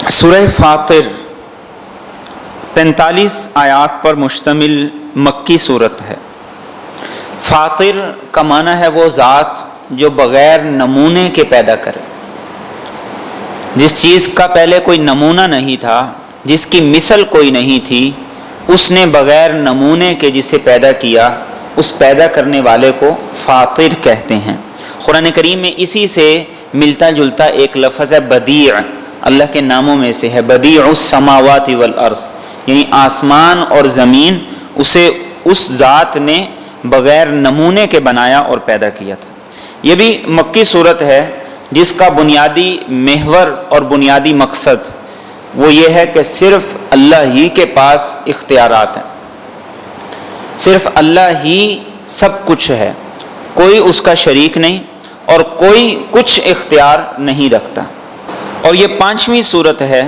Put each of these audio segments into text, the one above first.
سورہ فاطر 45 آیات پر مشتمل مکی صورت ہے۔ فاطر کا معنی ہے وہ ذات جو بغیر نمونے کے پیدا کرے، جس چیز کا پہلے کوئی نمونہ نہیں تھا، جس کی مثل کوئی نہیں تھی، اس نے بغیر نمونے کے جسے پیدا کیا، اس پیدا کرنے والے کو فاطر کہتے ہیں۔ قرآن کریم میں اسی سے ملتا جلتا ایک لفظ ہے بدیع، اللہ کے ناموں میں سے ہے بدیع السماوات والارض، یعنی آسمان اور زمین اسے اس ذات نے بغیر نمونے کے بنایا اور پیدا کیا تھا۔ یہ بھی مکی صورت ہے جس کا بنیادی محور اور بنیادی مقصد وہ یہ ہے کہ صرف اللہ ہی کے پاس اختیارات ہیں، صرف اللہ ہی سب کچھ ہے، کوئی اس کا شریک نہیں اور کوئی کچھ اختیار نہیں رکھتا۔ اور یہ 5ویں صورت ہے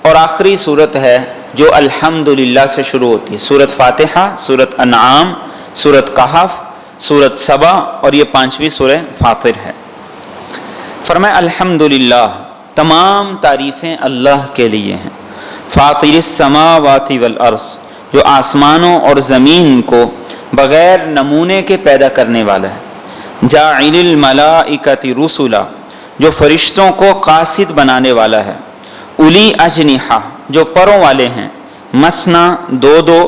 اور آخری صورت ہے جو الحمدللہ سے شروع ہوتی ہے۔ سورۃ فاتحہ، سورۃ انعام، سورۃ کہف، سورۃ سبا اور یہ 5ویں سورہ فاطر ہے۔ فرمایا الحمدللہ، تمام تعریفیں اللہ کے لیے ہیں۔ فاطر السماوات والارض، جو آسمانوں اور زمین کو بغیر نمونے کے پیدا کرنے والا ہے۔ جاعل الملائکۃ رسلا، جو فرشتوں کو قاصد بنانے والا ہے۔ اولی اجنحہ، جو پروں والے ہیں۔ مثنی، دو دو،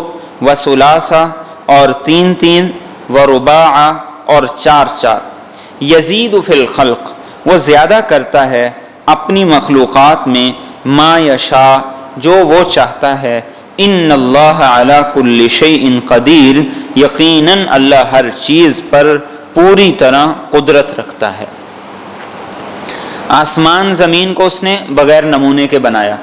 وثلاثہ اور تین تین، ورباع اور چار چار۔ یزید فی الخلق، وہ زیادہ کرتا ہے اپنی مخلوقات میں، ما یشاء، جو وہ چاہتا ہے۔ ان اللہ علی کل شیء قدیر، یقیناً اللہ ہر چیز پر پوری طرح قدرت رکھتا ہے۔ آسمان زمین کو اس نے بغیر نمونے کے بنایا،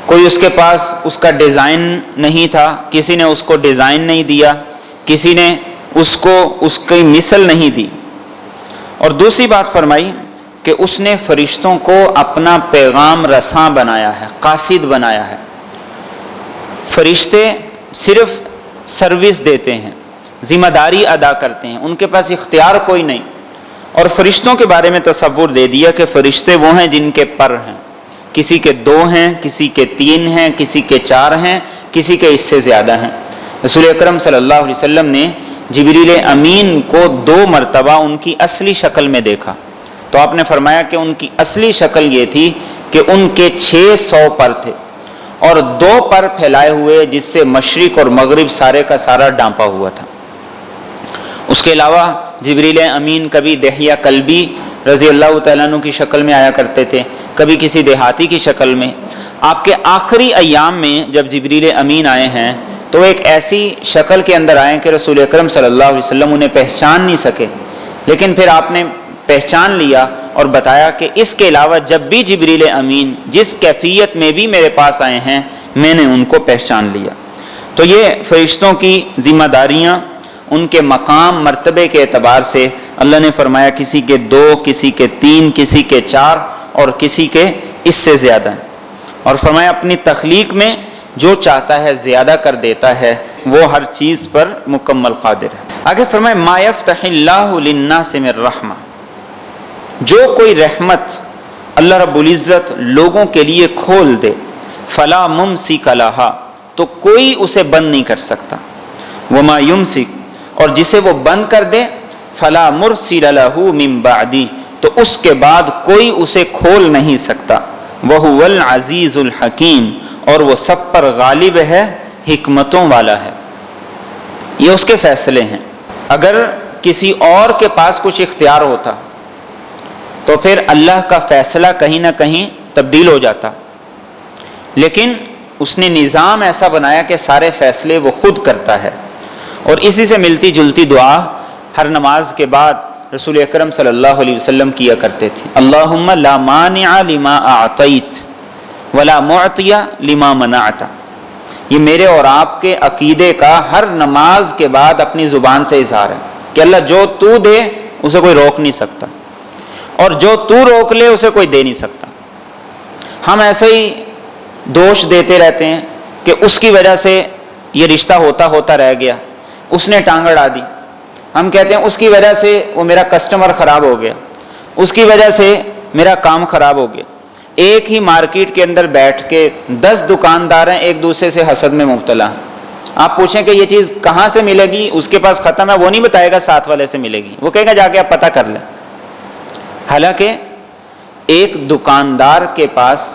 کوئی اس کے پاس اس کا ڈیزائن نہیں تھا، کسی نے اس کو ڈیزائن نہیں دیا، کسی نے اس کو اس کی مثل نہیں دی۔ اور دوسری بات فرمائی کہ اس نے فرشتوں کو اپنا پیغام رساں بنایا ہے، قاصد بنایا ہے۔ فرشتے صرف سروس دیتے ہیں، ذمہ داری ادا کرتے ہیں، ان کے پاس اختیار کوئی نہیں۔ اور فرشتوں کے بارے میں تصور دے دیا کہ فرشتے وہ ہیں جن کے پر ہیں، کسی کے 2 ہیں، کسی کے 3 ہیں، کسی کے 4 ہیں، کسی کے اس سے زیادہ ہیں۔ رسول اکرم صلی اللہ علیہ وسلم نے جبریل امین کو 2 مرتبہ ان کی اصلی شکل میں دیکھا، تو آپ نے فرمایا کہ ان کی اصلی شکل یہ تھی کہ ان کے 600 پر تھے اور 2 پر پھیلائے ہوئے، جس سے مشرق اور مغرب سارے کا سارا ڈھانپا ہوا تھا۔ اس کے علاوہ جبریل امین کبھی دحیہ کلبی رضی اللہ تعالیٰ عنہ کی شکل میں آیا کرتے تھے، کبھی کسی دیہاتی کی شکل میں۔ آپ کے آخری ایام میں جب جبریل امین آئے ہیں تو ایک ایسی شکل کے اندر آئے کہ رسول اکرم صلی اللہ علیہ وسلم انہیں پہچان نہیں سکے، لیکن پھر آپ نے پہچان لیا اور بتایا کہ اس کے علاوہ جب بھی جبریل امین جس کیفیت میں بھی میرے پاس آئے ہیں میں نے ان کو پہچان لیا۔ تو یہ فرشتوں کی ذمہ داریاں، ان کے مقام مرتبے کے اعتبار سے اللہ نے فرمایا کسی کے 2، کسی کے 3، کسی کے 4 اور کسی کے اس سے زیادہ ہیں۔ اور فرمایا اپنی تخلیق میں جو چاہتا ہے زیادہ کر دیتا ہے، وہ ہر چیز پر مکمل قادر ہے۔ آگے فرمایا ما یفتح اللہ للناس من رحمہ، جو کوئی رحمت اللہ رب العزت لوگوں کے لیے کھول دے، فلا ممسک لہا، تو کوئی اسے بند نہیں کر سکتا۔ وما یمسک، اور جسے وہ بند کر دے، فلا مرسل لہ من بعدی، تو اس کے بعد کوئی اسے کھول نہیں سکتا۔ وہو العزیز الحکیم، اور وہ سب پر غالب ہے، حکمتوں والا ہے۔ یہ اس کے فیصلے ہیں۔ اگر کسی اور کے پاس کچھ اختیار ہوتا تو پھر اللہ کا فیصلہ کہیں نہ کہیں تبدیل ہو جاتا، لیکن اس نے نظام ایسا بنایا کہ سارے فیصلے وہ خود کرتا ہے۔ اور اسی سے ملتی جلتی دعا ہر نماز کے بعد رسول اکرم صلی اللہ علیہ وسلم کیا کرتے تھے۔ اللہم لا مانع لما اعطیت ولا معطی لما منعت۔ یہ میرے اور آپ کے عقیدے کا ہر نماز کے بعد اپنی زبان سے اظہار ہے کہ اللہ جو تو دے اسے کوئی روک نہیں سکتا، اور جو تو روک لے اسے کوئی دے نہیں سکتا۔ ہم ایسے ہی دوش دیتے رہتے ہیں کہ اس کی وجہ سے یہ رشتہ ہوتا رہ گیا، اس نے ٹانگ اڑا دی۔ ہم کہتے ہیں اس کی وجہ سے وہ میرا کسٹمر خراب ہو گیا، اس کی وجہ سے میرا کام خراب ہو گیا۔ ایک ہی مارکیٹ کے اندر بیٹھ کے 10 دکاندار ہیں ایک دوسرے سے حسد میں مبتلا ہیں. آپ پوچھیں کہ یہ چیز کہاں سے ملے گی، اس کے پاس ختم ہے، وہ نہیں بتائے گا ساتھ والے سے ملے گی، وہ کہے گا جا کے آپ پتہ کر لیں. حالانکہ ایک دکاندار کے پاس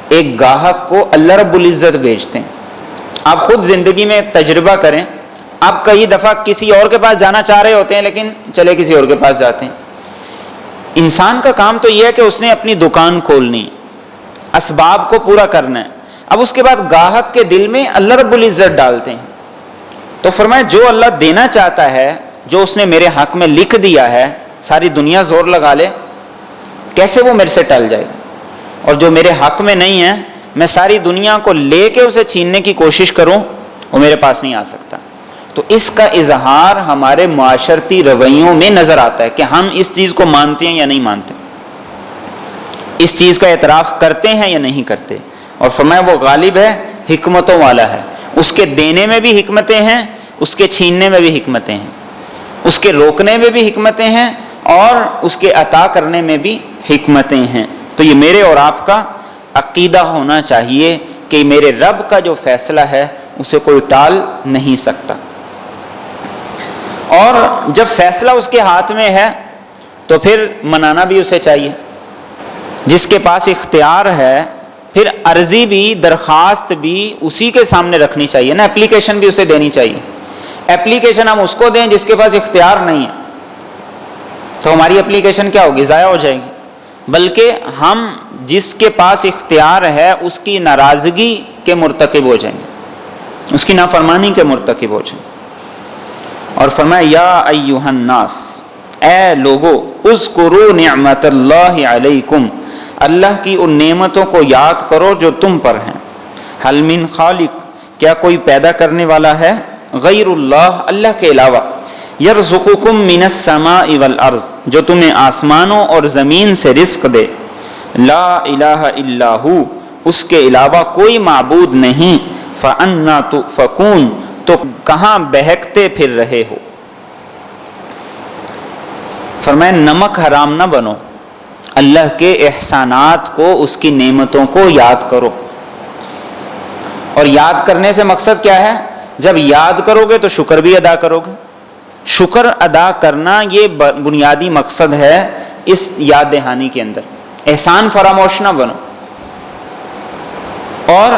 ایک گاہک کو اللہ رب العزت بھیجتے ہیں. آپ خود زندگی میں تجربہ کریں، آپ کئی دفعہ کسی اور کے پاس جانا چاہ رہے ہوتے ہیں لیکن چلے کسی اور کے پاس جاتے ہیں. انسان کا کام تو یہ ہے کہ اس نے اپنی دکان کھولنی، اسباب کو پورا کرنا ہے. اب اس کے بعد گاہک کے دل میں اللہ رب العزت ڈالتے ہیں. تو فرمایا جو اللہ دینا چاہتا ہے، جو اس نے میرے حق میں لکھ دیا ہے، ساری دنیا زور لگا لے کیسے وہ میرے سے ٹل جائے گا، اور جو میرے حق میں نہیں ہے میں ساری دنیا کو لے کے اسے چھیننے کی کوشش کروں وہ میرے پاس نہیں آ سکتا. تو اس کا اظہار ہمارے معاشرتی رویوں میں نظر آتا ہے کہ ہم اس چیز کو مانتے ہیں یا نہیں مانتے، اس چیز کا اعتراف کرتے ہیں یا نہیں کرتے. اور فرمایا وہ غالب ہے، حکمتوں والا ہے. اس کے دینے میں بھی حکمتیں ہیں، اس کے چھیننے میں بھی حکمتیں ہیں، اس کے روکنے میں بھی حکمتیں ہیں، اور اس کے عطا کرنے میں بھی حکمتیں ہیں. تو یہ میرے اور آپ کا عقیدہ ہونا چاہیے کہ میرے رب کا جو فیصلہ ہے اسے کوئی ٹال نہیں سکتا. اور جب فیصلہ اس کے ہاتھ میں ہے تو پھر منانا بھی اسے چاہیے. جس کے پاس اختیار ہے پھر عرضی بھی، درخواست بھی اسی کے سامنے رکھنی چاہیے نا، اپلیکیشن بھی اسے دینی چاہیے. اپلیکیشن ہم اس کو دیں جس کے پاس اختیار نہیں ہے تو ہماری اپلیکیشن کیا ہوگی، ضائع ہو جائے گی. بلکہ ہم جس کے پاس اختیار ہے اس کی ناراضگی کے مرتکب ہو جائیں گے، اس کی نافرمانی کے مرتکب ہو جائیں گے. اور فرمایا یا ایھا الناس، اے لوگو، اذکروا نعمت اللہ علیکم، اللہ کی ان نعمتوں کو یاد کرو جو تم پر ہیں. حل من خالق، کیا کوئی پیدا کرنے والا ہے غیر اللہ، اللہ کے علاوہ. یرزقکم من السماء والارض، جو تمہیں آسمانوں اور زمین سے رزق دے. لا الہ الا ہو، اس کے علاوہ کوئی معبود نہیں. فانا تؤفکون، تو کہاں بہکتے پھر رہے ہو. فرمایا نمک حرام نہ بنو، اللہ کے احسانات کو، اس کی نعمتوں کو یاد کرو. اور یاد کرنے سے مقصد کیا ہے؟ جب یاد کرو گے تو شکر بھی ادا کرو گے. شکر ادا کرنا یہ بنیادی مقصد ہے اس یاد دہانی کے اندر. احسان فراموش نہ بنو. اور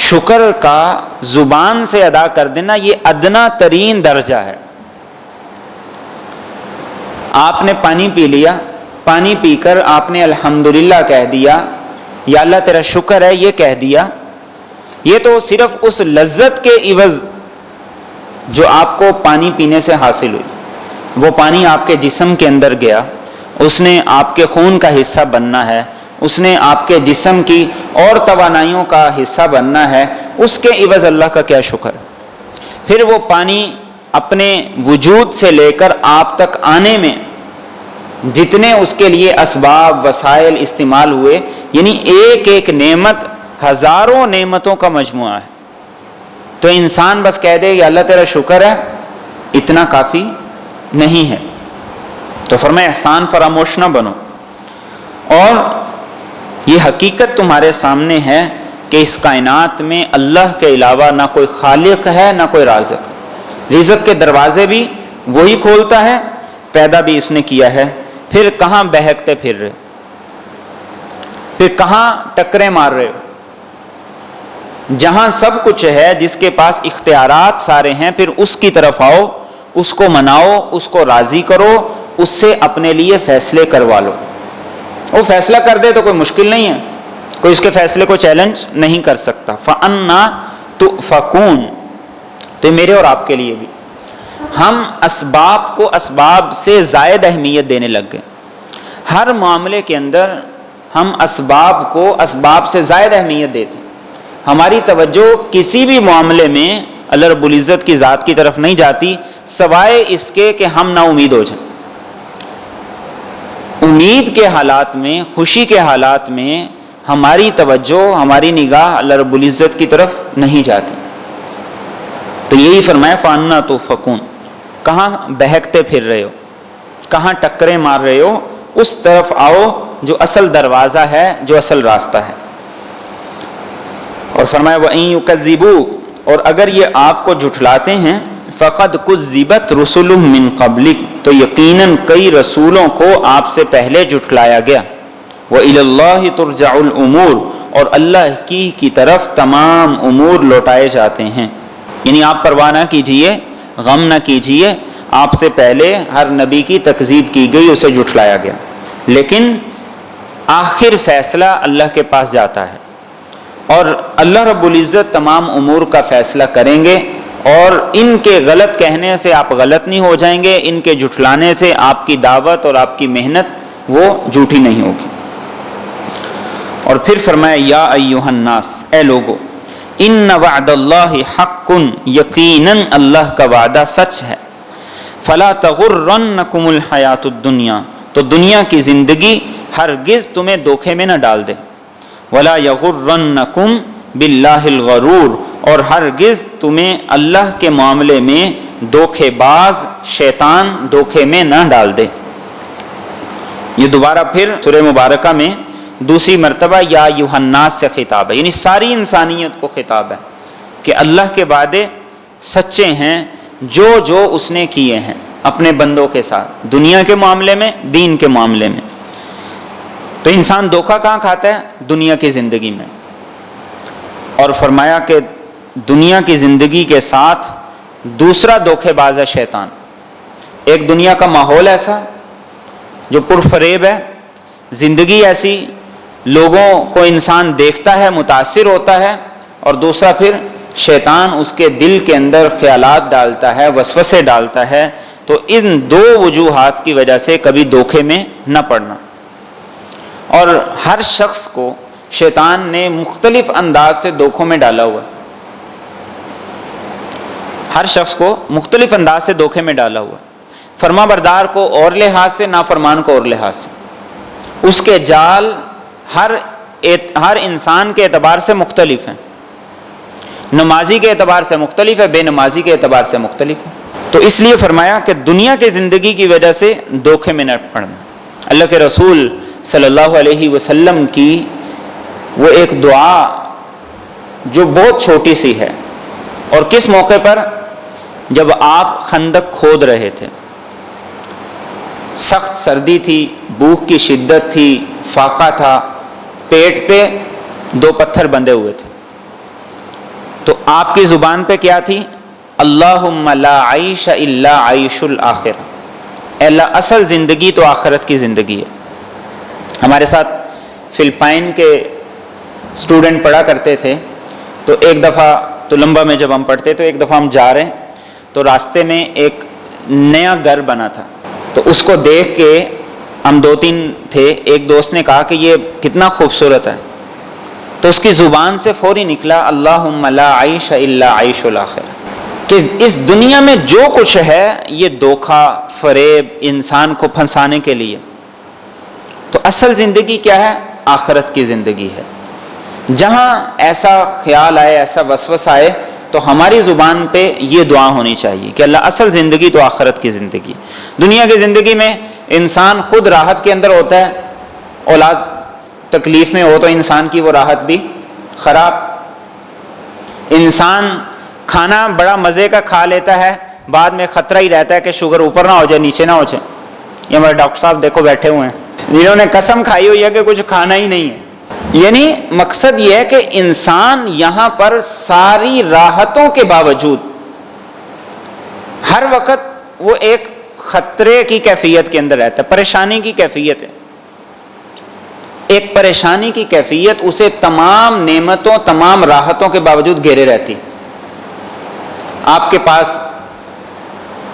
شکر کا زبان سے ادا کر دینا یہ ادنا ترین درجہ ہے. آپ نے پانی پی لیا، پانی پی کر آپ نے الحمدللہ کہہ دیا، یا اللہ تیرا شکر ہے یہ کہہ دیا، یہ تو صرف اس لذت کے عوض جو آپ کو پانی پینے سے حاصل ہوئی، وہ پانی آپ کے جسم کے اندر گیا، اس نے آپ کے خون کا حصہ بننا ہے، اس نے آپ کے جسم کی اور توانائیوں کا حصہ بننا ہے، اس کے عوض اللہ کا کیا شکر ہے. پھر وہ پانی اپنے وجود سے لے کر آپ تک آنے میں جتنے اس کے لیے اسباب وسائل استعمال ہوئے، یعنی ایک ایک نعمت ہزاروں نعمتوں کا مجموعہ ہے. تو انسان بس کہہ دے کہ اللہ تیرا شکر ہے، اتنا کافی نہیں ہے. تو فرمایا احسان فراموش نہ بنو. اور یہ حقیقت تمہارے سامنے ہے کہ اس کائنات میں اللہ کے علاوہ نہ کوئی خالق ہے نہ کوئی رازق. رزق کے دروازے بھی وہی کھولتا ہے، پیدا بھی اس نے کیا ہے. پھر کہاں بہکتے پھر رہے، پھر کہاں ٹکرے مار رہے ہو؟ جہاں سب کچھ ہے، جس کے پاس اختیارات سارے ہیں، پھر اس کی طرف آؤ، اس کو مناؤ، اس کو راضی کرو، اس سے اپنے لیے فیصلے کروا لو. وہ فیصلہ کر دے تو کوئی مشکل نہیں ہے، کوئی اس کے فیصلے کو چیلنج نہیں کر سکتا. فَأَنَّا تُؤْفَكُونَ، تو میرے اور آپ کے لیے بھی ہم اسباب کو اسباب سے زائد اہمیت دینے لگ گئے. ہر معاملے کے اندر ہم اسباب کو اسباب سے زائد اہمیت دیتے. ہماری توجہ کسی بھی معاملے میں اللہ رب العزت کی ذات کی طرف نہیں جاتی سوائے اس کے کہ ہم نا امید ہو جائیں. امید کے حالات میں، خوشی کے حالات میں ہماری توجہ، ہماری نگاہ اللہ رب العزت کی طرف نہیں جاتی. تو یہی فرمایا فَأَنَّا تُؤْفَكُونَ، کہاں بہکتے پھر رہے ہو، کہاں ٹکرے مار رہے ہو، اس طرف آؤ جو اصل دروازہ ہے، جو اصل راستہ ہے۔ اور فرمایا وَإِن يُكَذِّبُوكَ، اور اگر یہ آپ کو جھٹلاتے ہیں، فَقَدْ كُذِّبَتْ رُسُلٌ مِّن قَبْلِكَ، تو یقیناً کئی رسولوں کو آپ سے پہلے جھٹلایا گیا۔ وَإِلَى اللَّهِ تُرْجَعُ الْأُمُورُ، اور اللہ کی طرف تمام امور لوٹائے جاتے ہیں۔ یعنی آپ پرواہ نہ کیجئے، غم نہ کیجئے، آپ سے پہلے ہر نبی کی تکذیب کی گئی، اسے جھٹلایا گیا، لیکن آخر فیصلہ اللہ کے پاس جاتا ہے، اور اللہ رب العزت تمام امور کا فیصلہ کریں گے، اور ان کے غلط کہنے سے آپ غلط نہیں ہو جائیں گے، ان کے جھٹلانے سے آپ کی دعوت اور آپ کی محنت وہ جھوٹی نہیں ہوگی۔ اور پھر فرمایا یا ایھا الناس، اے لوگو، ان وعد اللہ حق، یقیناً اللہ کا وعدہ سچ ہے، فلا تغرنکم الحیات الدنیا، تو دنیا کی زندگی ہرگز تمہیں دھوکے میں نہ ڈال دے، ولا یغرنکم باللہ الغرور، اور ہرگز تمہیں اللہ کے معاملے میں دھوکے باز شیطان دھوکے میں نہ ڈال دے۔ یہ دوبارہ پھر سورہ مبارکہ میں دوسری مرتبہ یا ایھا الناس سے خطاب ہے، یعنی ساری انسانیت کو خطاب ہے کہ اللہ کے وعدے سچے ہیں جو اس نے کیے ہیں اپنے بندوں کے ساتھ، دنیا کے معاملے میں، دین کے معاملے میں۔ تو انسان دھوکہ کہاں کھاتا ہے؟ دنیا کی زندگی میں، اور فرمایا کہ دنیا کی زندگی کے ساتھ دوسرا دھوکے باز ہے شیطان۔ ایک دنیا کا ماحول ایسا جو پرفریب ہے، زندگی ایسی، لوگوں کو انسان دیکھتا ہے، متاثر ہوتا ہے، اور دوسرا پھر شیطان اس کے دل کے اندر خیالات ڈالتا ہے، وسوسے ڈالتا ہے۔ تو ان دو وجوہات کی وجہ سے کبھی دھوکے میں نہ پڑنا۔ اور ہر شخص کو شیطان نے مختلف انداز سے دھوکوں میں ڈالا ہوا، ہر شخص کو مختلف انداز سے دھوکے میں ڈالا ہوا، فرما بردار کو اور لحاظ سے، نافرمان کو اور لحاظ سے۔ اس کے جال ہر انسان کے اعتبار سے مختلف ہیں، نمازی کے اعتبار سے مختلف ہے، بے نمازی کے اعتبار سے مختلف ہے۔ تو اس لیے فرمایا کہ دنیا کے زندگی کی وجہ سے دھوکے میں نہ پڑنا۔ اللہ کے رسول صلی اللہ علیہ وسلم کی وہ ایک دعا جو بہت چھوٹی سی ہے، اور کس موقع پر؟ جب آپ خندق کھود رہے تھے، سخت سردی تھی، بھوک کی شدت تھی، فاقہ تھا، پیٹ پہ 2 پتھر بندھے ہوئے تھے، تو آپ کی زبان پہ کیا تھی؟ اللہم لا عیش الا عیش الآخرہ، اے اللہ اصل زندگی تو آخرت کی زندگی ہے۔ ہمارے ساتھ فلپائن کے اسٹوڈنٹ پڑھا کرتے تھے، تو ایک دفعہ تو لمبا میں جب ہم پڑھتے تو ایک دفعہ ہم جا رہے ہیں، تو راستے میں ایک نیا گھر بنا تھا، تو اس کو دیکھ کے ہم 2-3 تھے، ایک دوست نے کہا کہ یہ کتنا خوبصورت ہے، تو اس کی زبان سے فوری نکلا اللہم لا عیش الا عیش الآخرہ، کہ اس دنیا میں جو کچھ ہے یہ دھوکہ، فریب، انسان کو پھنسانے کے لیے۔ تو اصل زندگی کیا ہے؟ آخرت کی زندگی ہے۔ جہاں ایسا خیال آئے، ایسا وسوسہ آئے، تو ہماری زبان پہ یہ دعا ہونی چاہیے کہ اللہ اصل زندگی تو آخرت کی زندگی۔ دنیا کی زندگی میں انسان خود راحت کے اندر ہوتا ہے، اولاد تکلیف میں ہو تو انسان کی وہ راحت بھی خراب۔ انسان کھانا بڑا مزے کا کھا لیتا ہے، بعد میں خطرہ ہی رہتا ہے کہ شوگر اوپر نہ ہو جائے، نیچے نہ ہو جائے۔ یہ ہمارے ڈاکٹر صاحب دیکھو بیٹھے ہوئے ہیں، جنہوں نے قسم کھائی ہوئی ہے کہ کچھ کھانا ہی نہیں ہے۔ یعنی مقصد یہ ہے کہ انسان یہاں پر ساری راحتوں کے باوجود ہر وقت وہ ایک خطرے کی کیفیت کے اندر رہتا ہے، پریشانی کی کیفیت ہے، ایک پریشانی کی کیفیت اسے تمام نعمتوں، تمام راحتوں کے باوجود گھیرے رہتی۔ آپ کے پاس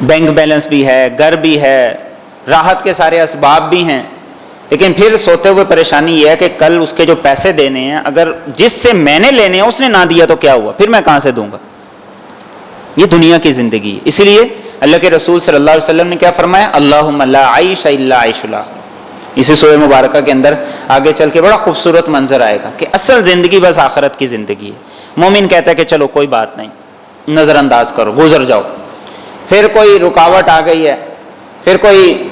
بینک بیلنس بھی ہے، گھر بھی ہے، راحت کے سارے اسباب بھی ہیں، لیکن پھر سوتے ہوئے پریشانی یہ ہے کہ کل اس کے جو پیسے دینے ہیں، اگر جس سے میں نے لینے ہیں اس نے نہ دیا تو کیا ہوا، پھر میں کہاں سے دوں گا۔ یہ دنیا کی زندگی ہے۔ اسی لیے اللہ کے رسول صلی اللہ علیہ وسلم نے کیا فرمایا؟ اللہم لا عیش الا عیش الآخرہ۔ اسی سورہ مبارکہ کے اندر آگے چل کے بڑا خوبصورت منظر آئے گا کہ اصل زندگی بس آخرت کی زندگی ہے۔ مومن کہتا ہے کہ چلو کوئی بات نہیں، نظر انداز کرو، گزر جاؤ۔ پھر کوئی رکاوٹ آ گئی ہے، پھر کوئی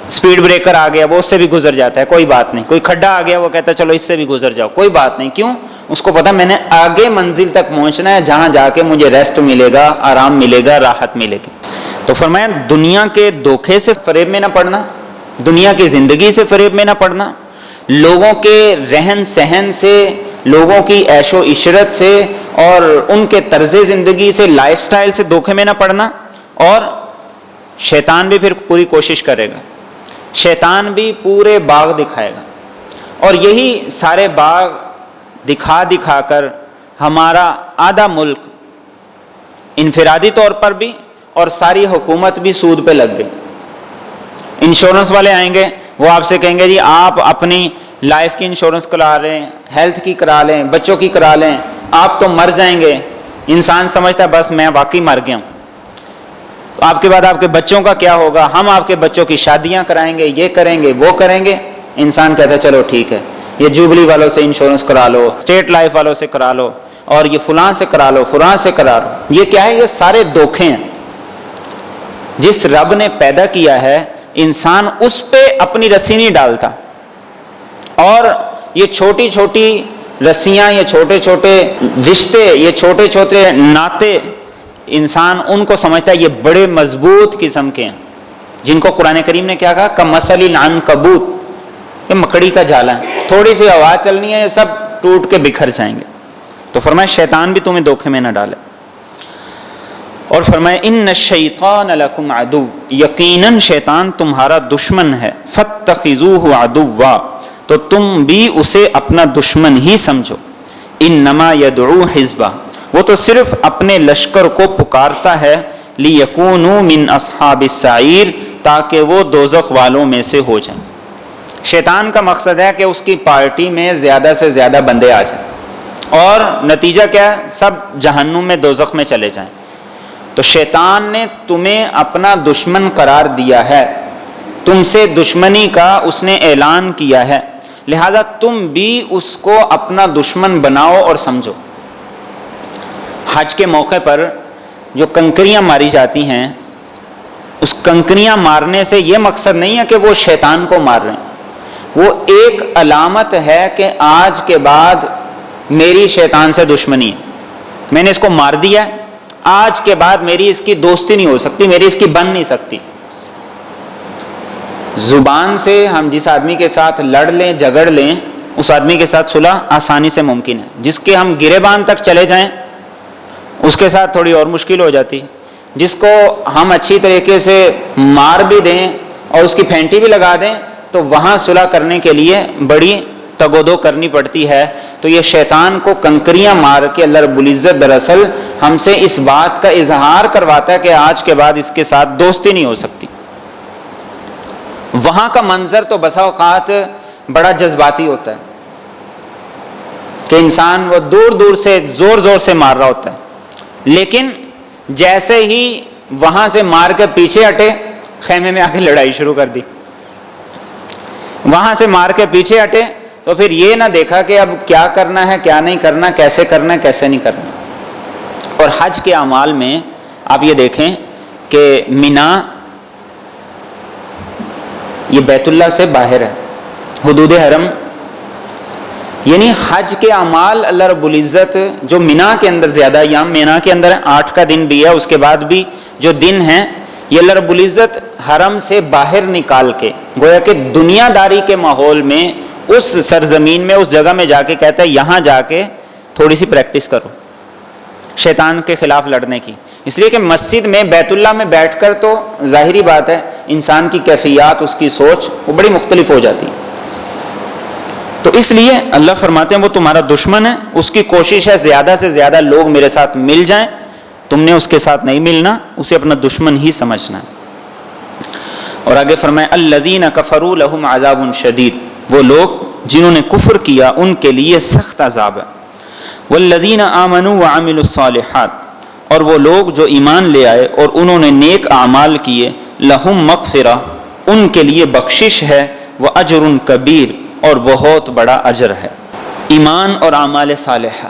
اسپیڈ بریکر آ گیا وہ اس سے بھی گزر جاتا ہے، کوئی بات نہیں. کوئی کھڈا آ گیا وہ کہتا ہے چلو اس سے بھی گزر جاؤ، کوئی بات نہیں. کیوں؟ اس کو پتا میں نے آگے منزل تک پہنچنا ہے جہاں جا کے مجھے ریسٹ ملے گا، آرام ملے گا، راحت ملے گی. تو فرمایا دنیا کے دھوکے سے فریب میں نہ پڑنا، دنیا کی زندگی سے فریب میں نہ پڑنا، لوگوں کے رہن سہن سے، لوگوں کی عیش و عشرت سے اور ان کے طرز زندگی سے، لائف سٹائل سے دھوکے میں نہ پڑنا. اور شیطان بھی پھر پوری کوشش کرے گا، شیطان بھی پورے باغ دکھائے گا، اور یہی سارے باغ دکھا دکھا کر ہمارا آدھا ملک انفرادی طور پر بھی اور ساری حکومت بھی سود پہ لگ گئی. انشورنس والے آئیں گے، وہ آپ سے کہیں گے جی آپ اپنی لائف کی انشورنس کرا لیں، ہیلتھ کی کرا لیں، بچوں کی کرا لیں، آپ تو مر جائیں گے. انسان سمجھتا ہے بس میں واقعی مر گیا ہوں، آپ کے بعد آپ کے بچوں کا کیا ہوگا، ہم آپ کے بچوں کی شادیاں کرائیں گے، یہ کریں گے وہ کریں گے. انسان کہتا ہے چلو ٹھیک ہے، یہ جوبلی والوں سے انشورنس کرا لو، اسٹیٹ لائف والوں سے کرا لو، اور یہ فلاں سے کرا لو، فلاں سے کرا لو. یہ کیا ہے؟ یہ سارے دھوکے ہیں. جس رب نے پیدا کیا ہے انسان اس پہ اپنی رسی نہیں ڈالتا، اور یہ چھوٹی چھوٹی رسیاں، یہ چھوٹے چھوٹے رشتے، یہ چھوٹے چھوٹے ناطے، انسان ان کو سمجھتا ہے یہ بڑے مضبوط قسم کے ہیں، جن کو قرآن کریم نے کیا کہا؟ کمثل العنکبوت، یہ مکڑی کا جالا ہے، تھوڑی سی آواز چلنی ہے یہ سب ٹوٹ کے بکھر جائیں گے. تو فرمایا شیطان بھی تمہیں دھوکے میں نہ ڈالے. اور فرمایا ان الشیطان لکم عدو، یقیناً شیطان تمہارا دشمن ہے، فاتخذوہ عدوا، تو تم بھی اسے اپنا دشمن ہی سمجھو. انما یدعو حزبہ، وہ تو صرف اپنے لشکر کو پکارتا ہے، لیکونوا من اصحاب السعیر، تاکہ وہ دوزخ والوں میں سے ہو جائیں. شیطان کا مقصد ہے کہ اس کی پارٹی میں زیادہ سے زیادہ بندے آ جائیں، اور نتیجہ کیا ہے؟ سب جہنم میں دوزخ میں چلے جائیں. تو شیطان نے تمہیں اپنا دشمن قرار دیا ہے، تم سے دشمنی کا اس نے اعلان کیا ہے، لہذا تم بھی اس کو اپنا دشمن بناؤ اور سمجھو. حج کے موقع پر جو کنکریاں ماری جاتی ہیں، اس کنکریاں مارنے سے یہ مقصد نہیں ہے کہ وہ شیطان کو مار رہے ہیں، وہ ایک علامت ہے کہ آج کے بعد میری شیطان سے دشمنی ہے، میں نے اس کو مار دیا ہے، آج کے بعد میری اس کی دوستی نہیں ہو سکتی، میری اس کی بن نہیں سکتی. زبان سے ہم جس آدمی کے ساتھ لڑ لیں، جھگڑ لیں، اس آدمی کے ساتھ صلح آسانی سے ممکن ہے. جس کے ہم گریبان تک چلے جائیں اس کے ساتھ تھوڑی اور مشکل ہو جاتی. جس کو ہم اچھی طریقے سے مار بھی دیں اور اس کی پھینٹی بھی لگا دیں تو وہاں صلح کرنے کے لیے بڑی تگودو کرنی پڑتی ہے. تو یہ شیطان کو کنکریاں مار کے اللہ رب العزت دراصل ہم سے اس بات کا اظہار کرواتا ہے کہ آج کے بعد اس کے ساتھ دوستی نہیں ہو سکتی. وہاں کا منظر تو بسا اوقات بڑا جذباتی ہوتا ہے کہ انسان وہ دور دور سے زور زور سے مار رہا ہوتا ہے، لیکن جیسے ہی وہاں سے مار کے پیچھے ہٹے، خیمے میں آ کے لڑائی شروع کر دی. وہاں سے مار کے پیچھے ہٹے تو پھر یہ نہ دیکھا کہ اب کیا کرنا ہے، کیا نہیں کرنا، کیسے کرنا ہے، کیسے نہیں کرنا. اور حج کے اعمال میں آپ یہ دیکھیں کہ مینا یہ بیت اللہ سے باہر ہے، حدود حرم، یعنی حج کے اعمال اللہ رب العزت جو مینا کے اندر زیادہ ایام مینا کے اندر 8 کا دن بھی ہے، اس کے بعد بھی جو دن ہیں یہ اللہ رب العزت حرم سے باہر نکال کے گویا کہ دنیا داری کے ماحول میں اس سرزمین میں اس جگہ میں جا کے کہتا ہے یہاں جا کے تھوڑی سی پریکٹس کرو شیطان کے خلاف لڑنے کی. اس لیے کہ مسجد میں بیت اللہ میں بیٹھ کر تو ظاہری بات ہے انسان کی کیفیات، اس کی سوچ وہ بڑی مختلف ہو جاتی. تو اس لیے اللہ فرماتے ہیں وہ تمہارا دشمن ہے، اس کی کوشش ہے زیادہ سے زیادہ لوگ میرے ساتھ مل جائیں، تم نے اس کے ساتھ نہیں ملنا، اسے اپنا دشمن ہی سمجھنا ہے. اور آگے فرمائے الذین کفروا لہم عذاب شدید، وہ لوگ جنہوں نے کفر کیا ان کے لیے سخت عذاب ہے. والذین آمنوا وعملوا الصالحات، اور وہ لوگ جو ایمان لے آئے اور انہوں نے نیک اعمال کیے، لہم مغفرہ، ان کے لیے بخشش ہے، واجر کبیر، اور بہت بڑا اجر ہے. ایمان اور اعمال صالحہ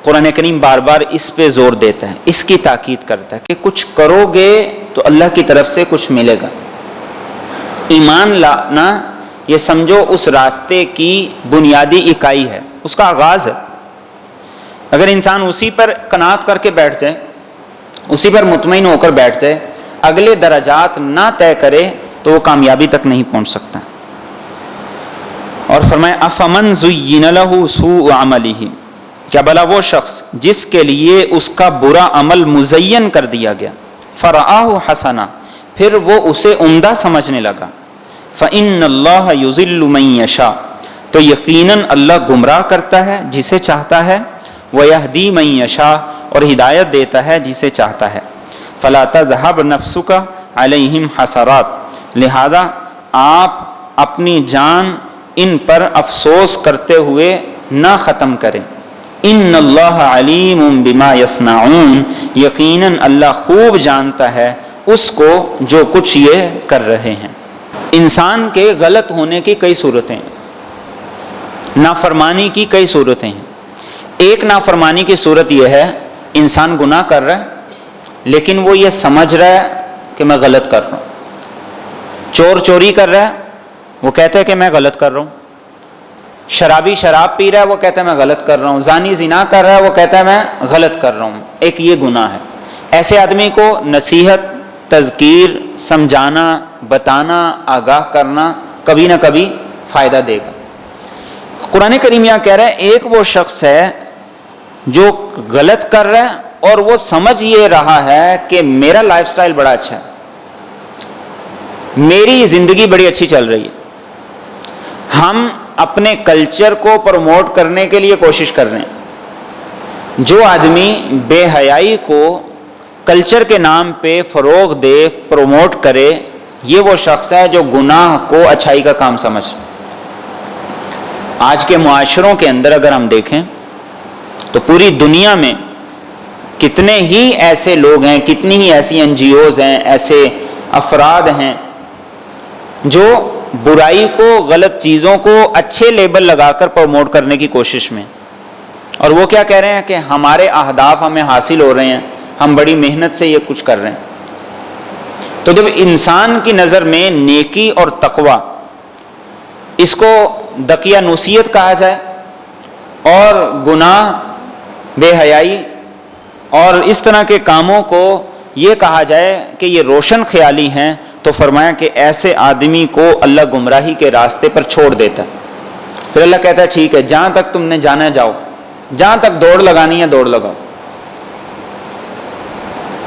قرآن کریم بار بار اس پہ زور دیتا ہے، اس کی تاکید کرتا ہے کہ کچھ کرو گے تو اللہ کی طرف سے کچھ ملے گا. ایمان لانا یہ سمجھو اس راستے کی بنیادی اکائی ہے، اس کا آغاز ہے۔ اگر انسان اسی پر قناعت کر کے بیٹھ جائے، اسی پر مطمئن ہو کر بیٹھ جائے، اگلے درجات نہ طے کرے تو وہ کامیابی تک نہیں پہنچ سکتا۔ اور فرمایا افمن زین لہ سوء عملہ، کیا بھلا وہ شخص جس کے لیے اس کا برا عمل مزین کر دیا گیا، فرآہ حسنا، پھر وہ اسے عمدہ سمجھنے لگا، فإن اللہ یضل من یشاء، تو یقیناً اللہ گمراہ کرتا ہے جسے چاہتا ہے، ویہدی من یشاء، اور ہدایت دیتا ہے جسے چاہتا ہے، فلا تذہب نفسک علیہم حسرات، لہذا آپ اپنی جان ان پر افسوس کرتے ہوئے نہ ختم کریں، ان اللہ علیم بما یصنعون، یقیناً اللہ خوب جانتا ہے اس کو جو کچھ یہ کر رہے ہیں۔ انسان کے غلط ہونے کی کئی صورتیں ہیں، نافرمانی کی کئی صورتیں ہیں۔ ایک نافرمانی کی صورت یہ ہے انسان گناہ کر رہا ہے لیکن وہ یہ سمجھ رہا ہے کہ میں غلط کر رہا ہوں۔ چور چوری کر رہا ہے، وہ کہتا ہے کہ میں غلط کر رہا ہوں۔ شرابی شراب پی رہا ہے، وہ کہتا ہے میں غلط کر رہا ہوں۔ زانی زنا کر رہا ہے، وہ کہتا ہے میں غلط کر رہا ہوں۔ ایک یہ گناہ ہے۔ ایسے آدمی کو نصیحت، تذکیر، سمجھانا، بتانا، آگاہ کرنا کبھی نہ کبھی فائدہ دے گا۔ قرآن کریم یہاں کہہ رہا ہے ایک وہ شخص ہے جو غلط کر رہا ہے اور وہ سمجھ یہ رہا ہے کہ میرا لائف سٹائل بڑا اچھا ہے، میری زندگی بڑی اچھی چل رہی ہے۔ ہم اپنے کلچر کو پروموٹ کرنے کے لیے کوشش کر رہے ہیں۔ جو آدمی بے حیائی کو کلچر کے نام پہ فروغ دے، پروموٹ کرے، یہ وہ شخص ہے جو گناہ کو اچھائی کا کام سمجھ۔ آج کے معاشروں کے اندر اگر ہم دیکھیں تو پوری دنیا میں کتنے ہی ایسے لوگ ہیں، کتنی ہی ایسی NGOs ہیں، ایسے افراد ہیں جو برائی کو، غلط چیزوں کو اچھے لیبل لگا کر پروموٹ کرنے کی کوشش میں، اور وہ کیا کہہ رہے ہیں کہ ہمارے اہداف ہمیں حاصل ہو رہے ہیں، ہم بڑی محنت سے یہ کچھ کر رہے ہیں۔ تو جب انسان کی نظر میں نیکی اور تقوی، اس کو دقیانوسیت کہا جائے، اور گناہ، بے حیائی اور اس طرح کے کاموں کو یہ کہا جائے کہ یہ روشن خیالی ہیں، تو فرمایا کہ ایسے آدمی کو اللہ گمراہی کے راستے پر چھوڑ دیتا ہے۔ پھر اللہ کہتا ہے ٹھیک ہے، جہاں تک تم نے جانا ہے جاؤ، جہاں تک دوڑ لگانی ہے دوڑ لگاؤ۔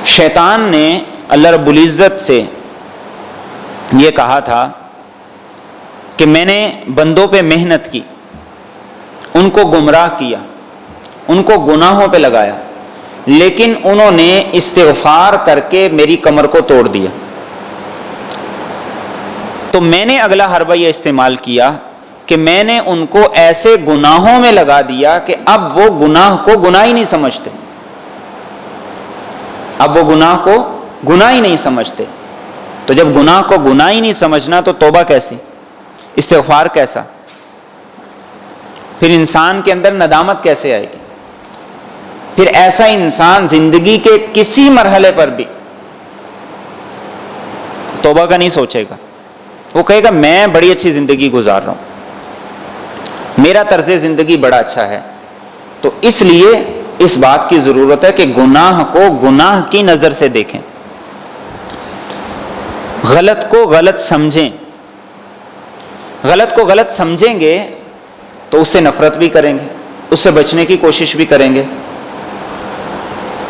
شیطان نے اللہ رب العزت سے یہ کہا تھا کہ میں نے بندوں پہ محنت کی، ان کو گمراہ کیا، ان کو گناہوں پہ لگایا، لیکن انہوں نے استغفار کر کے میری کمر کو توڑ دیا۔ تو میں نے اگلا حربہ یہ استعمال کیا کہ میں نے ان کو ایسے گناہوں میں لگا دیا کہ اب وہ گناہ کو گناہ ہی نہیں سمجھتے، اب وہ گناہ کو گناہ ہی نہیں سمجھتے۔ تو جب گناہ کو گناہ ہی نہیں سمجھنا تو توبہ کیسی، استغفار کیسا، پھر انسان کے اندر ندامت کیسے آئے گی؟ پھر ایسا انسان زندگی کے کسی مرحلے پر بھی توبہ کا نہیں سوچے گا، وہ کہے گا میں بڑی اچھی زندگی گزار رہا ہوں، میرا طرز زندگی بڑا اچھا ہے۔ تو اس لیے اس بات کی ضرورت ہے کہ گناہ کو گناہ کی نظر سے دیکھیں، غلط کو غلط سمجھیں۔ غلط کو غلط سمجھیں گے تو اس سے نفرت بھی کریں گے، اس سے بچنے کی کوشش بھی کریں گے،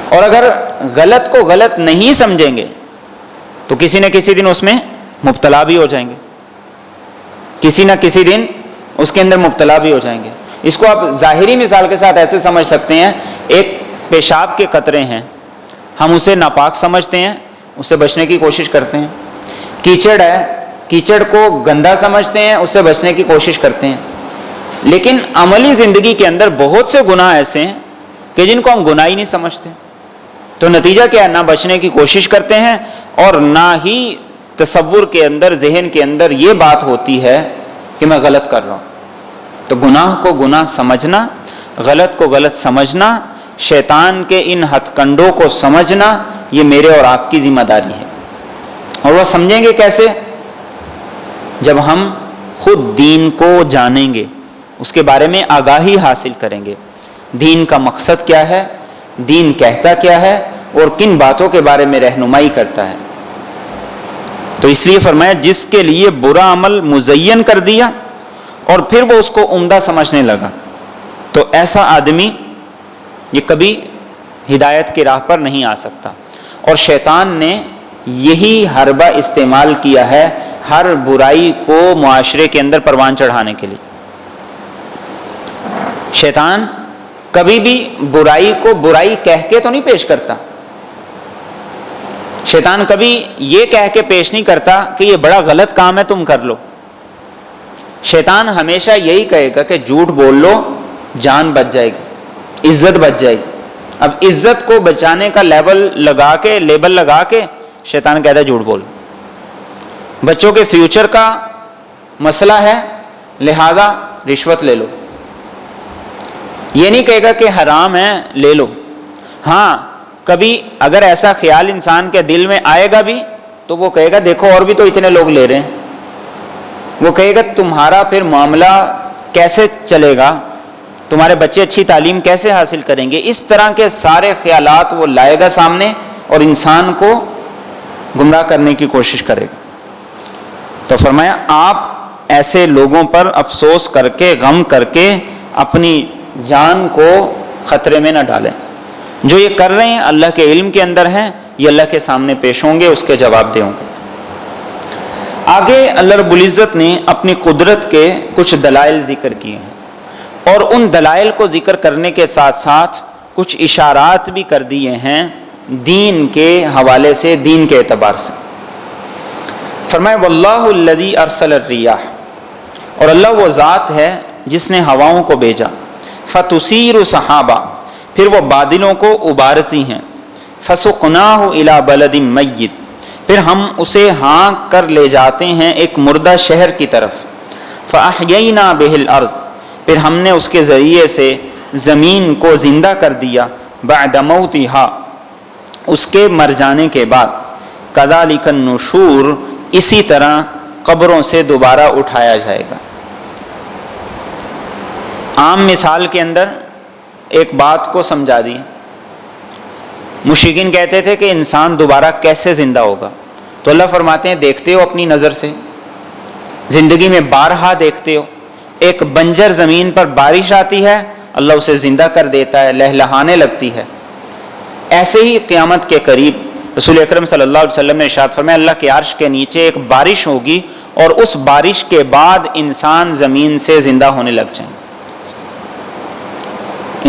اور اگر غلط کو غلط نہیں سمجھیں گے تو کسی نہ کسی دن اس میں مبتلا بھی ہو جائیں گے، کسی نہ کسی دن اس کے اندر مبتلا بھی ہو جائیں گے۔ اس کو آپ ظاہری مثال کے ساتھ ایسے سمجھ سکتے ہیں، ایک پیشاب کے قطرے ہیں، ہم اسے ناپاک سمجھتے ہیں، اس سے بچنے کی کوشش کرتے ہیں۔ کیچڑ ہے، کیچڑ کو گندا سمجھتے ہیں، اس سے بچنے کی کوشش کرتے ہیں۔ لیکن عملی زندگی کے اندر بہت سے گناہ ایسے ہیں کہ جن کو ہم گناہ ہی نہیں سمجھتے، تو نتیجہ کیا ہے؟ نہ بچنے کی کوشش کرتے ہیں اور نہ ہی تصور کے اندر، ذہن کے اندر یہ بات ہوتی ہے کہ میں غلط کر رہا ہوں۔ تو گناہ کو گناہ سمجھنا، غلط کو غلط سمجھنا، شیطان کے ان ہتھ کنڈوں کو سمجھنا، یہ میرے اور آپ کی ذمہ داری ہے۔ اور وہ سمجھیں گے کیسے؟ جب ہم خود دین کو جانیں گے، اس کے بارے میں آگاہی حاصل کریں گے، دین کا مقصد کیا ہے، دین کہتا کیا ہے اور کن باتوں کے بارے میں رہنمائی کرتا ہے۔ تو اس لیے فرمایا جس کے لیے برا عمل مزین کر دیا اور پھر وہ اس کو عمدہ سمجھنے لگا، تو ایسا آدمی یہ کبھی ہدایت کی راہ پر نہیں آ سکتا۔ اور شیطان نے یہی حربہ استعمال کیا ہے ہر برائی کو معاشرے کے اندر پروان چڑھانے کے لیے۔ شیطان کبھی بھی برائی کو برائی کہہ کے تو نہیں پیش کرتا، شیطان کبھی یہ کہہ کے پیش نہیں کرتا کہ یہ بڑا غلط کام ہے تم کر لو۔ شیطان ہمیشہ یہی کہے گا کہ جھوٹ بول لو، جان بچ جائے گی، عزت بچ جائے گی۔ اب عزت کو بچانے کا لیبل لگا کے شیطان کہتا ہے جھوٹ بول۔ بچوں کے فیوچر کا مسئلہ ہے لہذا رشوت لے لو، یہ نہیں کہے گا کہ حرام ہے لے لو۔ ہاں کبھی اگر ایسا خیال انسان کے دل میں آئے گا بھی تو وہ کہے گا دیکھو اور بھی تو اتنے لوگ لے رہے ہیں، وہ کہے گا تمہارا پھر معاملہ کیسے چلے گا، تمہارے بچے اچھی تعلیم کیسے حاصل کریں گے۔ اس طرح کے سارے خیالات وہ لائے گا سامنے اور انسان کو گمراہ کرنے کی کوشش کرے گا۔ تو فرمایا آپ ایسے لوگوں پر افسوس کر کے غم کر کے اپنی جان کو خطرے میں نہ ڈالیں۔ جو یہ کر رہے ہیں اللہ کے علم کے اندر ہیں، یہ اللہ کے سامنے پیش ہوں گے، اس کے جواب دیں گے۔ آگے اللہ رب العزت نے اپنی قدرت کے کچھ دلائل ذکر کیے ہیں اور ان دلائل کو ذکر کرنے کے ساتھ ساتھ کچھ اشارات بھی کر دیے ہیں دین کے حوالے سے، دین کے اعتبار سے۔ فرمایا واللہ الذی ارسل الریاح، اور اللہ وہ ذات ہے جس نے ہواؤں کو بھیجا، فتثیر سحابا، پھر وہ بادلوں کو ابارتی ہیں، فسقناہ الی بلد میت، پھر ہم اسے ہانک کر لے جاتے ہیں ایک مردہ شہر کی طرف، فاحیینا بہ الارض، پھر ہم نے اس کے ذریعے سے زمین کو زندہ کر دیا، بعد موتہا، اس کے مر جانے کے بعد، کذالک النشور، اسی طرح قبروں سے دوبارہ اٹھایا جائے گا۔ عام مثال کے اندر ایک بات کو سمجھا دی۔ مشرکین کہتے تھے کہ انسان دوبارہ کیسے زندہ ہوگا، تو اللہ فرماتے ہیں دیکھتے ہو اپنی نظر سے، زندگی میں بارہا دیکھتے ہو، ایک بنجر زمین پر بارش آتی ہے، اللہ اسے زندہ کر دیتا ہے، لہلہانے لگتی ہے۔ ایسے ہی قیامت کے قریب رسول اکرم صلی اللہ علیہ وسلم نے ارشاد فرمایا اللہ کے عرش کے نیچے ایک بارش ہوگی اور اس بارش کے بعد انسان زمین سے زندہ ہونے لگ جائیں گے،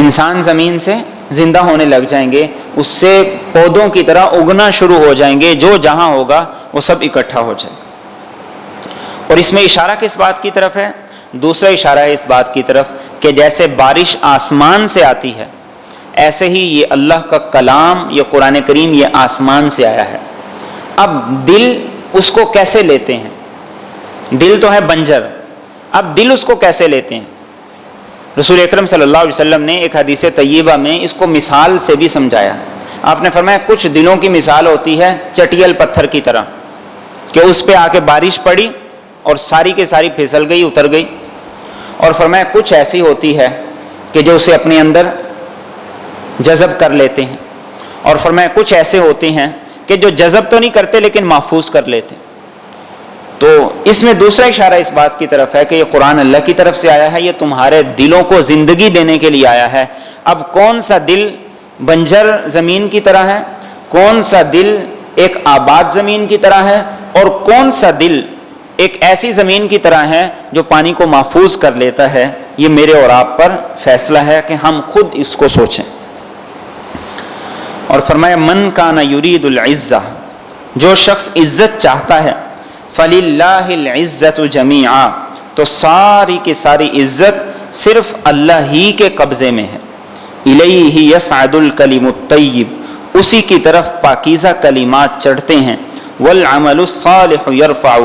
انسان زمین سے زندہ ہونے لگ جائیں گے، اس سے پودوں کی طرح اگنا شروع ہو جائیں گے، جو جہاں ہوگا وہ سب اکٹھا ہو جائے گا۔ اور اس میں اشارہ کس بات کی طرف ہے؟ دوسرا اشارہ ہے اس بات کی طرف کہ جیسے بارش آسمان سے آتی ہے، ایسے ہی یہ اللہ کا کلام، یہ قرآن کریم، یہ آسمان سے آیا ہے۔ اب دل اس کو کیسے لیتے ہیں؟ دل تو ہے بنجر، اب دل اس کو کیسے لیتے ہیں؟ رسول اکرم صلی اللہ علیہ وسلم نے ایک حدیث طیبہ میں اس کو مثال سے بھی سمجھایا۔ آپ نے فرمایا کچھ دلوں کی مثال ہوتی ہے چٹیل پتھر کی طرح، کہ اس پہ آ کے بارش پڑی اور ساری کے ساری پھسل گئی، اتر گئی۔ اور فرمایا کچھ ایسی ہوتی ہے کہ جو اسے اپنے اندر جذب کر لیتے ہیں، اور فرمایا کچھ ایسے ہوتے ہیں کہ جو جذب تو نہیں کرتے لیکن محفوظ کر لیتے۔ تو اس میں دوسرا اشارہ اس بات کی طرف ہے کہ یہ قرآن اللہ کی طرف سے آیا ہے، یہ تمہارے دلوں کو زندگی دینے کے لیے آیا ہے۔ اب کون سا دل بنجر زمین کی طرح ہے، کون سا دل ایک آباد زمین کی طرح ہے، اور کون سا دل ایک ایسی زمین کی طرح ہے جو پانی کو محفوظ کر لیتا ہے، یہ میرے اور آپ پر فیصلہ ہے کہ ہم خود اس کو سوچیں۔ اور فرمایا من کان یرید العزہ، جو شخص عزت چاہتا ہے، فللہ العزت جمیعا، تو ساری کی ساری عزت صرف اللہ ہی کے قبضے میں ہے۔ الیہ یصعد الکلم الطیب، اسی کی طرف پاکیزہ کلمات چڑھتے ہیں، والعمل الصالح یرفع،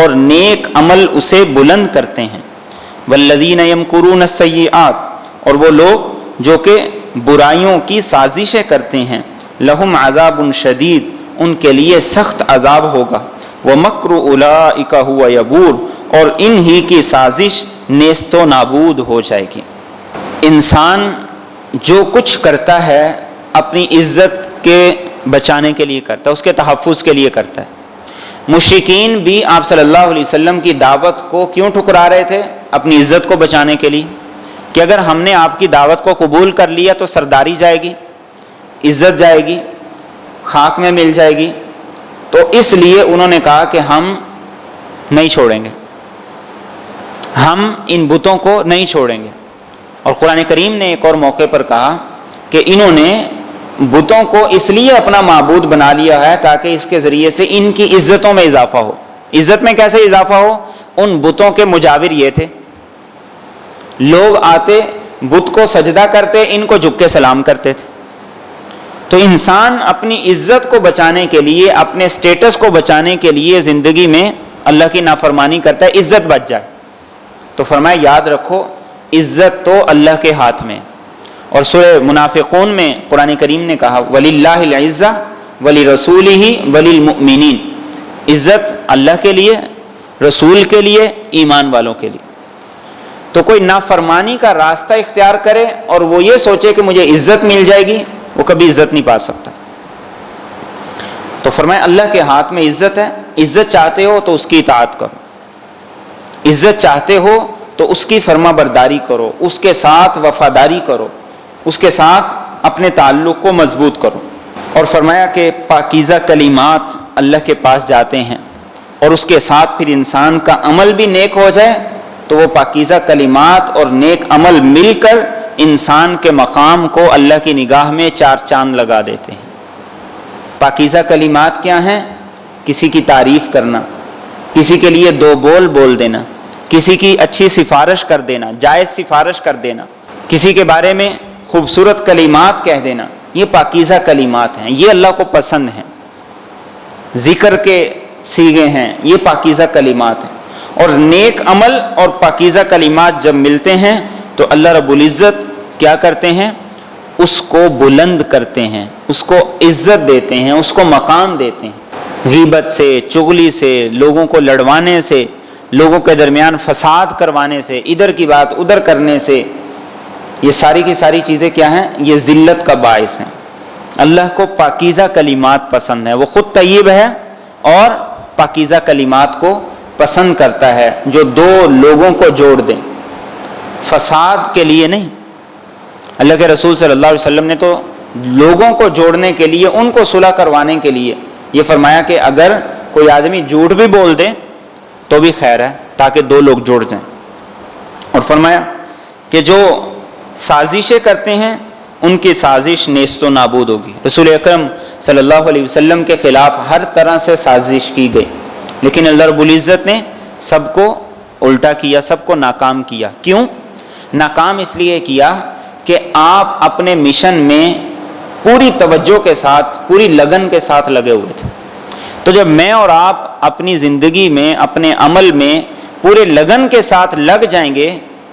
اور نیک عمل اسے بلند کرتے ہیں، والذین یمکرون السیئات، اور وہ لوگ جو کہ برائیوں کی سازشیں کرتے ہیں، لہم عذاب شدید، ان کے لیے سخت عذاب ہوگا، ومکر اولئک هو یبور، اور انہی کی سازش نیست و نابود ہو جائے گی۔ انسان جو کچھ کرتا ہے اپنی عزت کے بچانے کے لیے کرتا ہے، اس کے تحفظ کے لیے کرتا ہے۔ مشرکین بھی آپ صلی اللہ علیہ وسلم کی دعوت کو کیوں ٹھکرا رہے تھے؟ اپنی عزت کو بچانے کے لیے، کہ اگر ہم نے آپ کی دعوت کو قبول کر لیا تو سرداری جائے گی، عزت جائے گی، خاک میں مل جائے گی، تو اس لیے انہوں نے کہا کہ ہم نہیں چھوڑیں گے، ہم ان بتوں کو نہیں چھوڑیں گے۔ اور قرآن کریم نے ایک اور موقع پر کہا کہ انہوں نے بتوں کو اس لیے اپنا معبود بنا لیا ہے تاکہ اس کے ذریعے سے ان کی عزتوں میں اضافہ ہو۔ عزت میں کیسے اضافہ ہو؟ ان بتوں کے مجاور یہ تھے، لوگ آتے بت کو سجدہ کرتے، ان کو جھک کے سلام کرتے تھے۔ تو انسان اپنی عزت کو بچانے کے لیے، اپنے سٹیٹس کو بچانے کے لیے زندگی میں اللہ کی نافرمانی کرتا ہے، عزت بچ جائے۔ تو فرمایا یاد رکھو عزت تو اللہ کے ہاتھ میں۔ اور سورہ منافقون میں قرآن کریم نے کہا وَلِلَّهِ الْعِزَّةُ وَلِرَسُولِهِ وَلِلْمُؤْمِنِينَ، عزت اللہ کے لیے، رسول کے لیے، ایمان والوں کے لیے۔ تو کوئی نافرمانی کا راستہ اختیار کرے اور وہ یہ سوچے کہ مجھے عزت مل جائے گی، وہ کبھی عزت نہیں پا سکتا۔ تو فرمایا اللہ کے ہاتھ میں عزت ہے، عزت چاہتے ہو تو اس کی اطاعت کرو، عزت چاہتے ہو تو اس کی فرما برداری کرو، اس کے ساتھ وفاداری کرو، اس کے ساتھ اپنے تعلق کو مضبوط کرو۔ اور فرمایا کہ پاکیزہ کلمات اللہ کے پاس جاتے ہیں، اور اس کے ساتھ پھر انسان کا عمل بھی نیک ہو جائے تو وہ پاکیزہ کلمات اور نیک عمل مل کر انسان کے مقام کو اللہ کی نگاہ میں 4 چاند لگا دیتے ہیں۔ پاکیزہ کلمات کیا ہیں؟ کسی کی تعریف کرنا، کسی کے لیے 2 بول بول دینا، کسی کی اچھی سفارش کر دینا، جائز سفارش کر دینا، کسی کے بارے میں خوبصورت کلمات کہہ دینا، یہ پاکیزہ کلمات ہیں، یہ اللہ کو پسند ہیں۔ ذکر کے صیغے ہیں، یہ پاکیزہ کلمات ہیں۔ اور نیک عمل اور پاکیزہ کلمات جب ملتے ہیں تو اللہ رب العزت کیا کرتے ہیں؟ اس کو بلند کرتے ہیں، اس کو عزت دیتے ہیں، اس کو مقام دیتے ہیں۔ غیبت سے، چغلی سے، لوگوں کو لڑوانے سے، لوگوں کے درمیان فساد کروانے سے، ادھر کی بات ادھر کرنے سے، یہ ساری کی ساری چیزیں کیا ہیں؟ یہ ذلت کا باعث ہیں۔ اللہ کو پاکیزہ کلمات پسند ہے، وہ خود طیب ہے اور پاکیزہ کلمات کو پسند کرتا ہے جو 2 لوگوں کو جوڑ دیں، فساد کے لیے نہیں۔ اللہ کے رسول صلی اللہ علیہ وسلم نے تو لوگوں کو جوڑنے کے لیے، ان کو صلح کروانے کے لیے یہ فرمایا کہ اگر کوئی آدمی جھوٹ بھی بول دے تو بھی خیر ہے تاکہ 2 لوگ جڑ جائیں۔ اور فرمایا کہ جو سازشیں کرتے ہیں ان کی سازش نیست و نابود ہوگی۔ رسول اکرم صلی اللہ علیہ وسلم کے خلاف ہر طرح سے سازش کی گئی، لیکن اللہ رب العزت نے سب کو الٹا کیا، سب کو ناکام کیا۔ کیوں ناکام؟ اس لیے کیا کہ آپ اپنے مشن میں پوری توجہ کے ساتھ، پوری لگن کے ساتھ لگے ہوئے تھے۔ تو جب میں اور آپ اپنی زندگی میں، اپنے عمل میں پورے لگن کے ساتھ لگ جائیں گے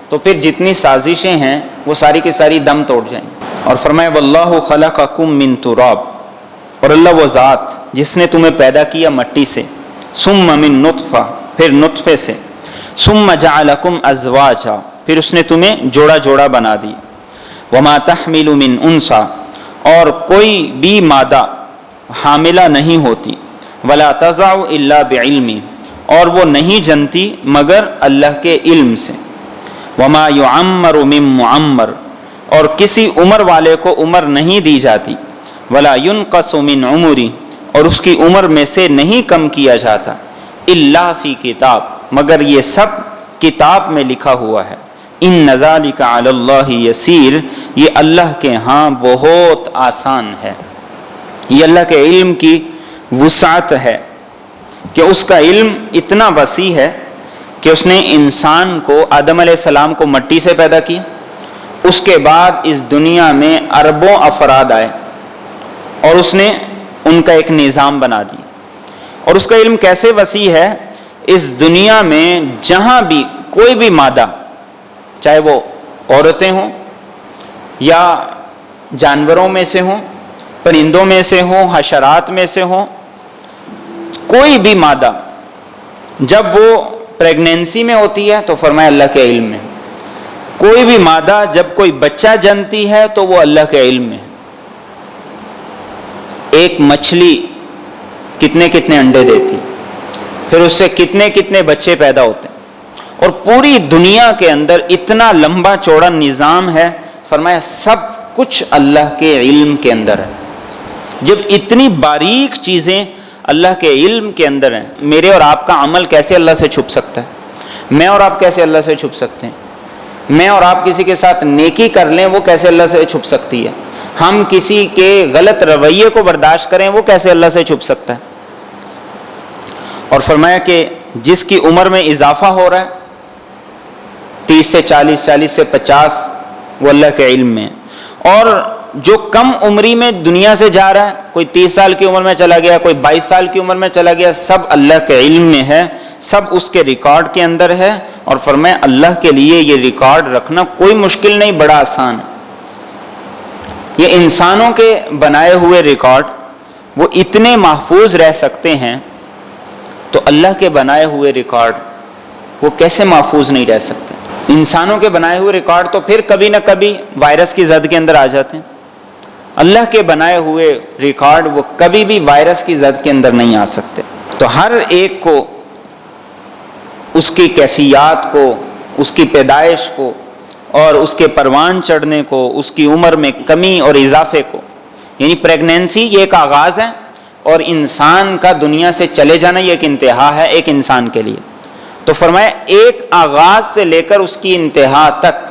تو پھر جتنی سازشیں ہیں وہ ساری کی ساری دم توڑ جائیں گی۔ اور فرمایا واللہ خلقکم من تراب، اور اللہ وہ ذات جس نے تمہیں پیدا کیا مٹی سے، ثم من نطفہ، پھر نطفے سے، ثم جعلکم ازواجا، پھر اس نے تمہیں جوڑا جوڑا بنا دی، وما تحمل من انثى، اور کوئی بھی مادہ حاملہ نہیں ہوتی، ولا تضع الا بعلم، اور وہ نہیں جنتی مگر اللہ کے علم سے، وما يعمر من معمر، اور کسی عمر والے کو عمر نہیں دی جاتی، ولا ينقص من عمری، اور اس کی عمر میں سے نہیں کم کیا جاتا، الا فی کتاب، مگر یہ سب کتاب میں لکھا ہوا ہے، ان ذلک علی اللہ یسیر، یہ اللہ کے ہاں بہت آسان ہے۔ یہ اللہ کے علم کی وسعت ہے کہ اس کا علم اتنا وسیع ہے کہ اس نے انسان کو، آدم علیہ السلام کو مٹی سے پیدا کیا، اس کے بعد اس دنیا میں اربوں افراد آئے اور اس نے ان کا ایک نظام بنا دیا۔ اور اس کا علم کیسے وسیع ہے؟ اس دنیا میں جہاں بھی کوئی بھی مادہ، چاہے وہ عورتیں ہوں یا جانوروں میں سے ہوں، پرندوں میں سے ہوں، حشرات میں سے ہوں، کوئی بھی مادہ جب وہ پریگنینسی میں ہوتی ہے تو فرمایا اللہ کے علم میں، کوئی بھی مادہ جب کوئی بچہ جنتی ہے تو وہ اللہ کے علم میں. ایک مچھلی کتنے کتنے انڈے دیتی، پھر اس سے کتنے کتنے بچے پیدا ہوتے ہیں، اور پوری دنیا کے اندر اتنا لمبا چوڑا نظام ہے. فرمایا سب کچھ اللہ کے علم کے اندر ہے. جب اتنی باریک چیزیں اللہ کے علم کے اندر ہیں، میرے اور آپ کا عمل کیسے اللہ سے چھپ سکتا ہے؟ میں اور آپ کیسے اللہ سے چھپ سکتے ہیں؟ میں اور آپ کسی کے ساتھ نیکی کر لیں وہ کیسے اللہ سے چھپ سکتی ہے؟ ہم کسی کے غلط رویے کو برداشت کریں وہ کیسے اللہ سے چھپ سکتا ہے؟ اور فرمایا کہ جس کی عمر میں اضافہ ہو رہا ہے 30 سے 40، 40 سے 50، وہ اللہ کے علم میں ہے. اور جو کم عمری میں دنیا سے جا رہا ہے، کوئی 30 سال کی عمر میں چلا گیا، کوئی 22 سال کی عمر میں چلا گیا، سب اللہ کے علم میں ہے، سب اس کے ریکارڈ کے اندر ہے. اور فرمایا اللہ کے لیے یہ ریکارڈ رکھنا کوئی مشکل نہیں، بڑا آسان ہے. یہ انسانوں کے بنائے ہوئے ریکارڈ وہ اتنے محفوظ رہ سکتے ہیں، تو اللہ کے بنائے ہوئے ریکارڈ وہ کیسے محفوظ نہیں رہ سکتے؟ انسانوں کے بنائے ہوئے ریکارڈ تو پھر کبھی نہ کبھی وائرس کی زد کے اندر آ جاتے ہیں. اللہ کے بنائے ہوئے ریکارڈ وہ کبھی بھی وائرس کی زد کے اندر نہیں آ سکتے. تو ہر ایک کو اس کی کیفیات کو، اس کی پیدائش کو، اور اس کے پروان چڑھنے کو، اس کی عمر میں کمی اور اضافے کو، یعنی پریگنینسی یہ ایک آغاز ہے، اور انسان کا دنیا سے چلے جانا یہ ایک انتہا ہے ایک انسان کے لیے. تو فرمایا ایک آغاز سے لے کر اس کی انتہا تک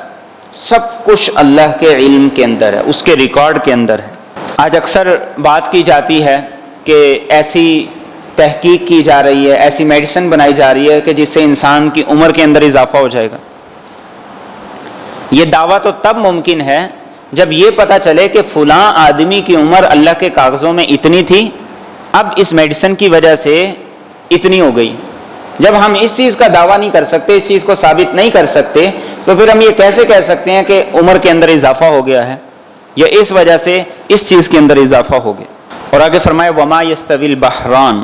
سب کچھ اللہ کے علم کے اندر ہے، اس کے ریکارڈ کے اندر ہے. آج اکثر بات کی جاتی ہے کہ ایسی تحقیق کی جا رہی ہے، ایسی میڈیسن بنائی جا رہی ہے کہ جس سے انسان کی عمر کے اندر اضافہ ہو جائے گا. یہ دعویٰ تو تب ممکن ہے جب یہ پتہ چلے کہ فلاں آدمی کی عمر اللہ کے کاغذوں میں اتنی تھی، اب اس میڈیسن کی وجہ سے اتنی ہو گئی. جب ہم اس چیز کا دعویٰ نہیں کر سکتے، اس چیز کو ثابت نہیں کر سکتے، تو پھر ہم یہ کیسے کہہ سکتے ہیں کہ عمر کے اندر اضافہ ہو گیا ہے، یا اس وجہ سے اس چیز کے اندر اضافہ ہو گیا. اور آگے فرمائے وما یستوی البحران،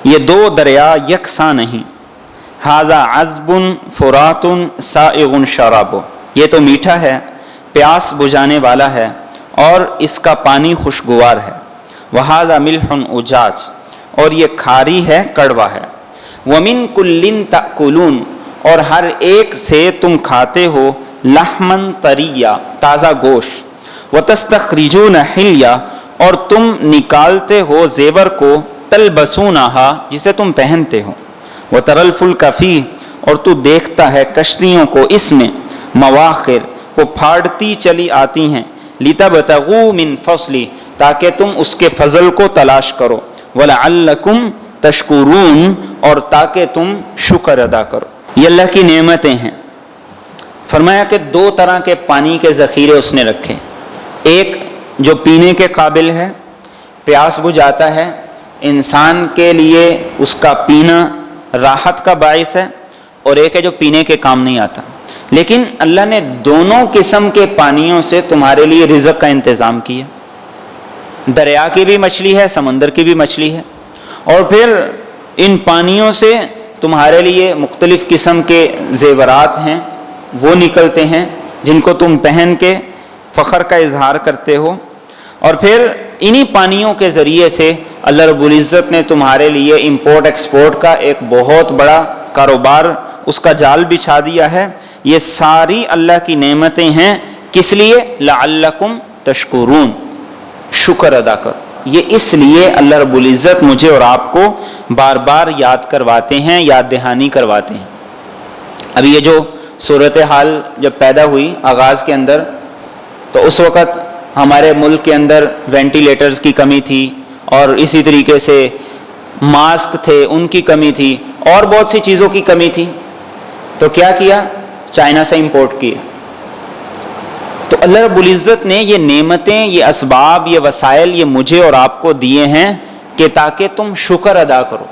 یہ دو دریا یکساں نہیں، ھذا عذب فرات سائغ شرابہ، یہ تو میٹھا ہے، پیاس بجھانے والا ہے، اور اس کا پانی خوشگوار ہے. وَھذا ملح اجاج، اور یہ کھاری ہے، کڑوا ہے. وَمِن كُلٍّ تَأْكُلُونَ، اور ہر ایک سے تم کھاتے ہو، لحمن طریا، تازہ گوشت. وَتَسْتَخْرِجُونَ حِلْيَا، اور تم نکالتے ہو زیور کو، تلبسونہا، جسے تم پہنتے ہو. وَتَرَى الْفُلْكَ فِيهِ، اور تو دیکھتا ہے کشتیوں کو اس میں، مواخر، وہ پھاڑتی چلی آتی ہیں، لِتَبْتَغُوا مِن فَضْلِهِ، تاکہ تم اس کے فضل کو تلاش کرو، وَلَعَلَّكُمْ تَشْكُرُونَ، اور تاکہ تم شکر ادا کرو. یہ اللہ کی نعمتیں ہیں. فرمایا کہ دو طرح کے پانی کے ذخیرے اس نے رکھے، ایک جو پینے کے قابل ہے، پیاس بجھاتا ہے، انسان کے لیے اس کا پینا راحت کا باعث ہے، اور ایک ہے جو پینے کے کام نہیں آتا. لیکن اللہ نے دونوں قسم کے پانیوں سے تمہارے لیے رزق کا انتظام کیا. دریا کی بھی مچھلی ہے، سمندر کی بھی مچھلی ہے، اور پھر ان پانیوں سے تمہارے لیے مختلف قسم کے زیورات ہیں، وہ نکلتے ہیں جن کو تم پہن کے فخر کا اظہار کرتے ہو. اور پھر انہی پانیوں کے ذریعے سے اللہ رب العزت نے تمہارے لیے امپورٹ ایکسپورٹ کا ایک بہت بڑا کاروبار، اس کا جال بچھا دیا ہے. یہ ساری اللہ کی نعمتیں ہیں، کس لیے؟ لعلکم تشکرون، شکر ادا کرو. یہ اس لیے اللہ رب العزت مجھے اور آپ کو بار بار یاد کرواتے ہیں، یاد دہانی کرواتے ہیں. اب یہ جو صورتحال جب پیدا ہوئی آغاز کے اندر، تو اس وقت ہمارے ملک کے اندر وینٹیلیٹرز کی کمی تھی، اور اسی طریقے سے ماسک تھے ان کی کمی تھی، اور بہت سی چیزوں کی کمی تھی. تو کیا کیا؟ چائنا سے امپورٹ کیا. تو اللہ رب العزت نے یہ نعمتیں، یہ اسباب، یہ وسائل یہ مجھے اور آپ کو دیے ہیں کہ تاکہ تم شکر ادا کرو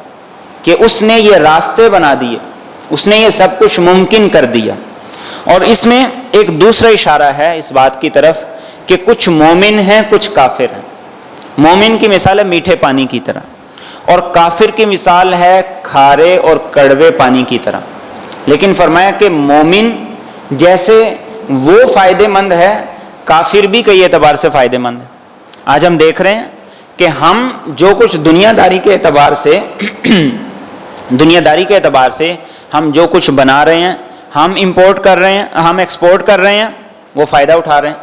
کہ اس نے یہ راستے بنا دیے، اس نے یہ سب کچھ ممکن کر دیا. اور اس میں ایک دوسرا اشارہ ہے اس بات کی طرف کہ کچھ مومن ہیں، کچھ کافر ہیں. مومن کی مثال ہے میٹھے پانی کی طرح، اور کافر کی مثال ہے کھارے اور کڑوے پانی کی طرح. لیکن فرمایا کہ مومن جیسے وہ فائدے مند ہے، کافر بھی کئی اعتبار سے فائدے مند ہے. آج ہم دیکھ رہے ہیں کہ ہم جو کچھ دنیا داری کے اعتبار سے ہم جو کچھ بنا رہے ہیں، ہم امپورٹ کر رہے ہیں، ہم ایکسپورٹ کر رہے ہیں، وہ فائدہ اٹھا رہے ہیں.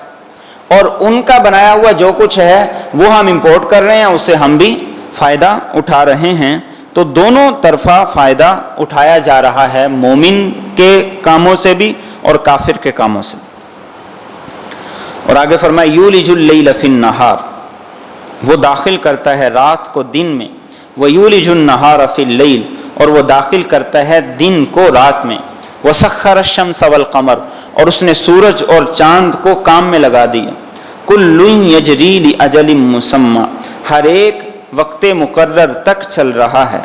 اور ان کا بنایا ہوا جو کچھ ہے وہ ہم امپورٹ کر رہے ہیں، اس سے ہم بھی فائدہ اٹھا رہے ہیں. تو دونوں طرفہ فائدہ اٹھایا جا رہا ہے، مومن کے کاموں سے بھی اور کافر کے کاموں سے. اور آگے فرمایا یولج اللیل فی النہار، وہ داخل کرتا ہے رات کو دن میں، ویولج النہار فی اللیل، اور وہ داخل کرتا ہے دن کو رات میں. وسخر الشمس والقمر، اور اس نے سورج اور چاند کو کام میں لگا دیا. کل یجری لاجل مسمى، ہر ایک وقت مقرر تک چل رہا ہے.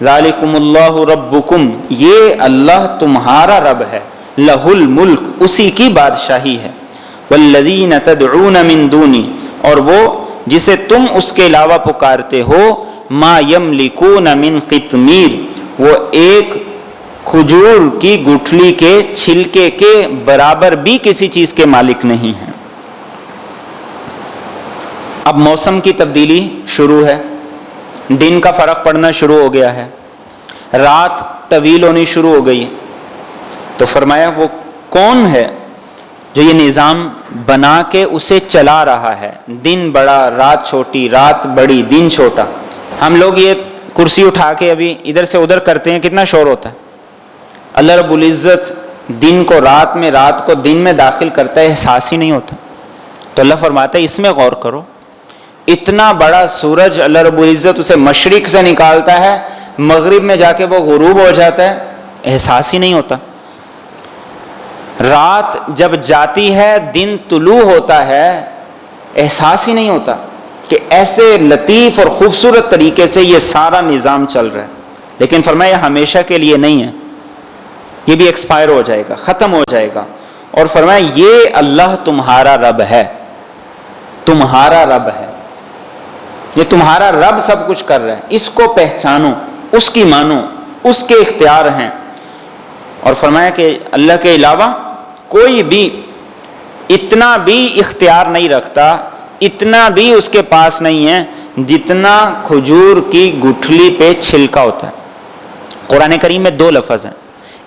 ذالکم اللہ ربکم، یہ اللہ تمہارا رب ہے. لہ الملک، اسی کی بادشاہی ہے. والذین تدعون من دونی، اور وہ جسے تم اس کے علاوہ پکارتے ہو، ما یملکون من قطمیر، وہ ایک کھجور کی گٹھلی کے چھلکے کے برابر بھی کسی چیز کے مالک نہیں ہیں. اب موسم کی تبدیلی شروع ہے، دن کا فرق پڑنا شروع ہو گیا ہے، رات طویل ہونی شروع ہو گئی ہے. تو فرمایا وہ کون ہے جو یہ نظام بنا کے اسے چلا رہا ہے؟ دن بڑا، رات چھوٹی، رات بڑی، دن چھوٹا. ہم لوگ یہ کرسی اٹھا کے ابھی ادھر سے ادھر کرتے ہیں، کتنا شور ہوتا ہے. اللہ رب العزت دن کو رات میں، رات کو دن میں داخل کرتا ہے، احساس ہی نہیں ہوتا. تو اللہ فرماتا ہے اس میں غور کرو، اتنا بڑا سورج اللہ رب العزت اسے مشرق سے نکالتا ہے، مغرب میں جا کے وہ غروب ہو جاتا ہے، احساس ہی نہیں ہوتا. رات جب جاتی ہے، دن طلوع ہوتا ہے، احساس ہی نہیں ہوتا کہ ایسے لطیف اور خوبصورت طریقے سے یہ سارا نظام چل رہا ہے. لیکن فرمایا ہمیشہ کے لیے نہیں ہے، یہ بھی ایکسپائر ہو جائے گا، ختم ہو جائے گا. اور فرمایا یہ اللہ تمہارا رب ہے، تمہارا رب ہے، یہ تمہارا رب سب کچھ کر رہا ہے. اس کو پہچانو، اس کی مانو، اس کے اختیار ہیں. اور فرمایا کہ اللہ کے علاوہ کوئی بھی اتنا بھی اختیار نہیں رکھتا، اتنا بھی اس کے پاس نہیں ہے جتنا کھجور کی گٹھلی پہ چھلکا ہوتا ہے. قرآن کریم میں دو لفظ ہیں،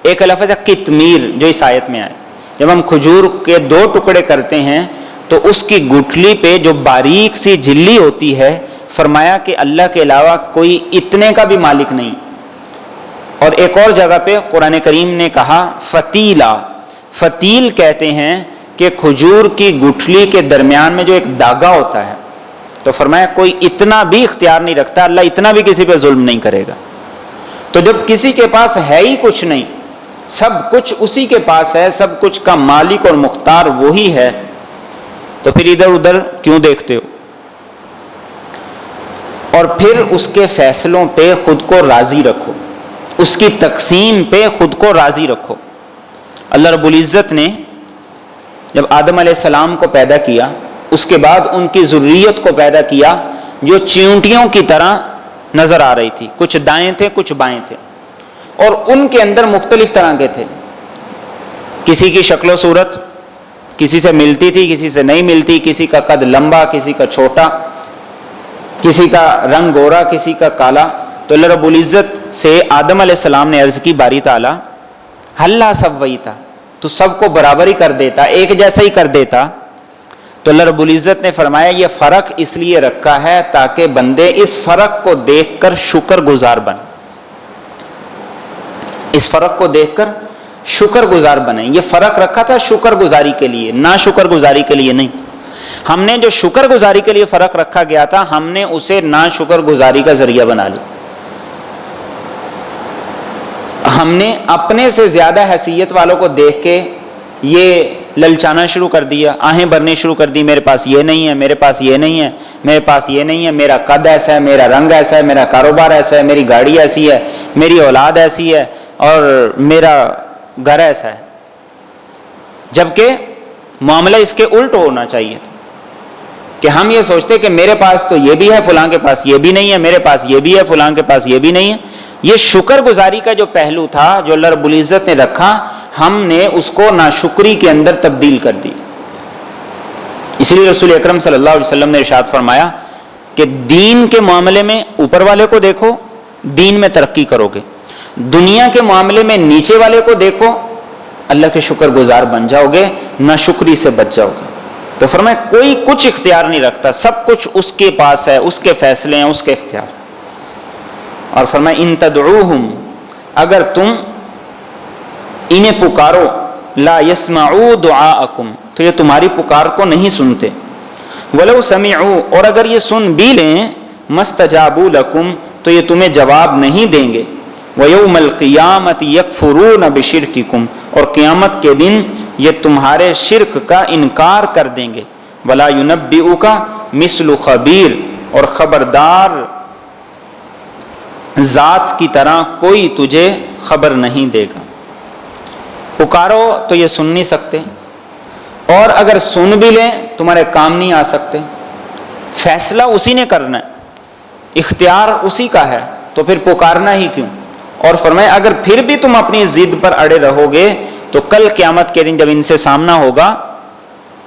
ایک لفظ ہے قطمیر جو اس آیت میں آئے. جب ہم کھجور کے دو ٹکڑے کرتے ہیں تو اس کی گٹھلی پہ جو باریک سی جھلی ہوتی ہے، فرمایا کہ اللہ کے علاوہ کوئی اتنے کا بھی مالک نہیں. اور ایک اور جگہ پہ قرآن کریم نے کہا فتیلا، فتیل کہتے ہیں کہ کھجور کی گٹھلی کے درمیان میں جو ایک داغا ہوتا ہے. تو فرمایا کوئی اتنا بھی اختیار نہیں رکھتا، اللہ اتنا بھی کسی پہ ظلم نہیں کرے گا. تو جب کسی کے پاس ہے ہی کچھ نہیں، سب کچھ اسی کے پاس ہے، سب کچھ کا مالک اور مختار وہی ہے، تو پھر ادھر ادھر کیوں دیکھتے ہو؟ اور پھر اس کے فیصلوں پہ خود کو راضی رکھو، اس کی تقسیم پہ خود کو راضی رکھو. اللہ رب العزت نے جب آدم علیہ السلام کو پیدا کیا، اس کے بعد ان کی ذریت کو پیدا کیا جو چیونٹیوں کی طرح نظر آ رہی تھی، کچھ دائیں تھے کچھ بائیں تھے، اور ان کے اندر مختلف طرح کے تھے. کسی کی شکل و صورت کسی سے ملتی تھی، کسی سے نہیں ملتی، کسی کا قد لمبا، کسی کا چھوٹا، کسی کا رنگ گورا، کسی کا کالا. تو اللہ رب العزت سے آدم علیہ السلام نے عرض کی باری تعالی ہلا سویتا، تو سب کو برابر ہی کر دیتا، ایک جیسا ہی کر دیتا. تو اللہ رب العزت نے فرمایا یہ فرق اس لیے رکھا ہے تاکہ بندے اس فرق کو دیکھ کر شکر گزار بن، اس فرق کو دیکھ کر شکر گزار بنیں. یہ فرق رکھا تھا شکر گزاری کے لیے، نہ شکر گزاری کے لیے نہیں. ہم نے جو شکر گزاری کے لیے فرق رکھا گیا تھا، ہم نے اسے نہ شکر گزاری کا ذریعہ بنا لیا. ہم نے اپنے سے زیادہ حیثیت والوں کو دیکھ کے یہ للچانا شروع کر دیا، آہیں بھرنے شروع کر دی، میرے پاس یہ نہیں ہے، میرے پاس یہ نہیں ہے، میرے پاس یہ نہیں ہے، میرا قد ایسا ہے، میرا رنگ ایسا ہے، میرا کاروبار ایسا ہے، میری گاڑی ایسی ہے، میری اولاد ایسی ہے، اور میرا گھر ایسا ہے. جبکہ معاملہ اس کے الٹ ہونا چاہیے تھا. کہ ہم یہ سوچتے کہ میرے پاس تو یہ بھی ہے، فلاں کے پاس یہ بھی نہیں ہے، میرے پاس یہ بھی ہے، فلاں کے پاس یہ بھی نہیں ہے. یہ شکر گزاری کا جو پہلو تھا جو اللہ رب العزت نے رکھا، ہم نے اس کو ناشکری کے اندر تبدیل کر دی. اس لیے رسول اکرم صلی اللہ علیہ وسلم نے ارشاد فرمایا کہ دین کے معاملے میں اوپر والے کو دیکھو، دین میں ترقی کرو گے. دنیا کے معاملے میں نیچے والے کو دیکھو، اللہ کے شکر گزار بن جاؤ گے، ناشکری سے بچ جاؤ گے. تو فرمایا کوئی کچھ اختیار نہیں رکھتا، سب کچھ اس کے پاس ہے، اس کے فیصلے ہیں، اس کے اختیار. اور فرمایا ان تدعوہم، اگر تم انہیں پکارو، لا یسمعوا دعاءکم، تو یہ تمہاری پکار کو نہیں سنتے. ولو سمعوا، اور اگر یہ سن بھی لیں، مستجابوا لکم، تو یہ تمہیں جواب نہیں دیں گے. وَيَوْمَ الْقِيَامَةِ يَكْفُرُونَ بِشِرْكِكُمْ، اور قیامت کے دن یہ تمہارے شرک کا انکار کر دیں گے. وَلَا يُنَبِّئُكَ مِثْلُ خَبِيرٍ، اور خبردار ذات کی طرح کوئی تجھے خبر نہیں دے گا. پکارو تو یہ سن نہیں سکتے، اور اگر سن بھی لیں تمہارے کام نہیں آ سکتے. فیصلہ اسی نے کرنا ہے، اختیار اسی کا ہے، تو پھر پکارنا ہی کیوں. اور فرمایا اگر پھر بھی تم اپنی ضد پر اڑے رہو گے تو کل قیامت کے دن جب ان سے سامنا ہوگا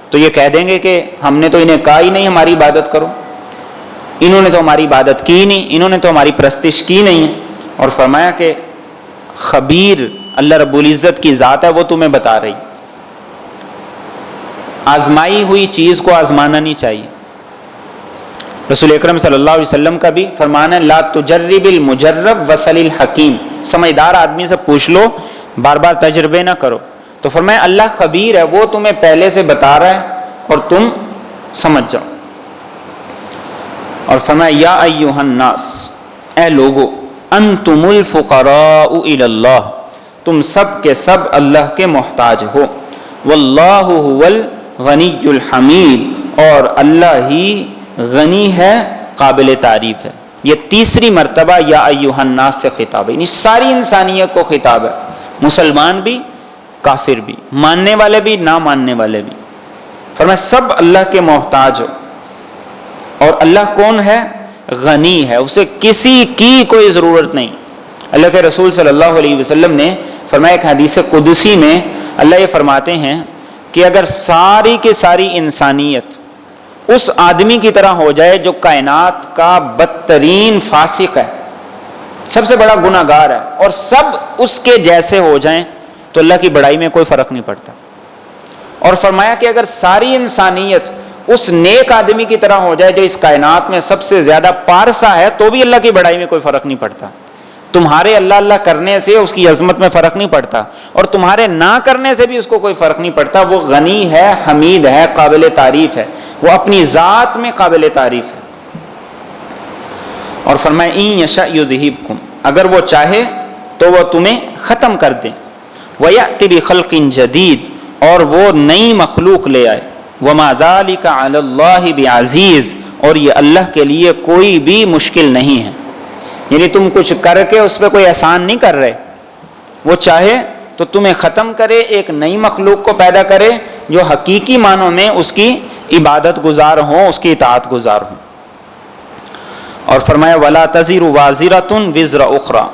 تو یہ کہہ دیں گے کہ ہم نے تو انہیں کہا ہی نہیں ہماری عبادت کرو، انہوں نے تو ہماری عبادت کی نہیں، انہوں نے تو ہماری پرستش کی نہیں ہے. اور فرمایا کہ خبیر اللہ رب العزت کی ذات ہے، وہ تمہیں بتا رہی. آزمائی ہوئی چیز کو آزمانا نہیں چاہیے. رسول اکرم صلی اللہ علیہ وسلم کا بھی فرمان ہے لا تجرب المجرب وسل الحکیم، سمجھدار آدمی سے پوچھ لو، بار بار تجربے نہ کرو. تو فرمایا اللہ خبیر ہے، وہ تمہیں پہلے سے بتا رہا ہے اور تم سمجھ جاؤ. اور فرمایا یا ایھا الناس، اے لوگو، انتم الفقراء الی اللہ، تم سب کے سب اللہ کے محتاج ہو. واللہ هو الغنی الحمید، اور اللہ ہی غنی ہے، قابل تعریف ہے. یہ تیسری مرتبہ یا ایھا الناس سے خطاب ہے، یعنی ساری انسانیت کو خطاب ہے، مسلمان بھی، کافر بھی، ماننے والے بھی، نہ ماننے والے بھی. فرمایا سب اللہ کے محتاج ہو. اور اللہ کون ہے؟ غنی ہے، اسے کسی کی کوئی ضرورت نہیں. اللہ کے رسول صلی اللہ علیہ وسلم نے فرمایا ایک حدیث قدسی میں اللہ یہ فرماتے ہیں کہ اگر ساری کی ساری انسانیت اس آدمی کی طرح ہو جائے جو کائنات کا بدترین فاسق ہے، سب سے بڑا گناہ گار ہے، اور سب اس کے جیسے ہو جائیں تو اللہ کی بڑائی میں کوئی فرق نہیں پڑتا. اور فرمایا کہ اگر ساری انسانیت اس نیک آدمی کی طرح ہو جائے جو اس کائنات میں سب سے زیادہ پارسا ہے تو بھی اللہ کی بڑائی میں کوئی فرق نہیں پڑتا. تمہارے اللہ اللہ کرنے سے اس کی عظمت میں فرق نہیں پڑتا، اور تمہارے نہ کرنے سے بھی اس کو کوئی فرق نہیں پڑتا. وہ غنی ہے، حمید ہے، قابل تعریف ہے، وہ اپنی ذات میں قابل تعریف ہے. اور فرمایا ان یشاء یذہبکم، اگر وہ چاہے تو وہ تمہیں ختم کر دے. ویأتی بخلق جدید، اور وہ نئی مخلوق لے آئے. وما ذلک علی اللہ بعزیز، اور یہ اللہ کے لیے کوئی بھی مشکل نہیں ہے. یعنی تم کچھ کر کے اس پہ کوئی احسان نہیں کر رہے، وہ چاہے تو تمہیں ختم کرے، ایک نئی مخلوق کو پیدا کرے جو حقیقی معنوں میں اس کی عبادت گزار ہوں، اس کی اطاعت گزار ہوں. اور فرمایا ولا تزر وازرۃ وزر اخرى،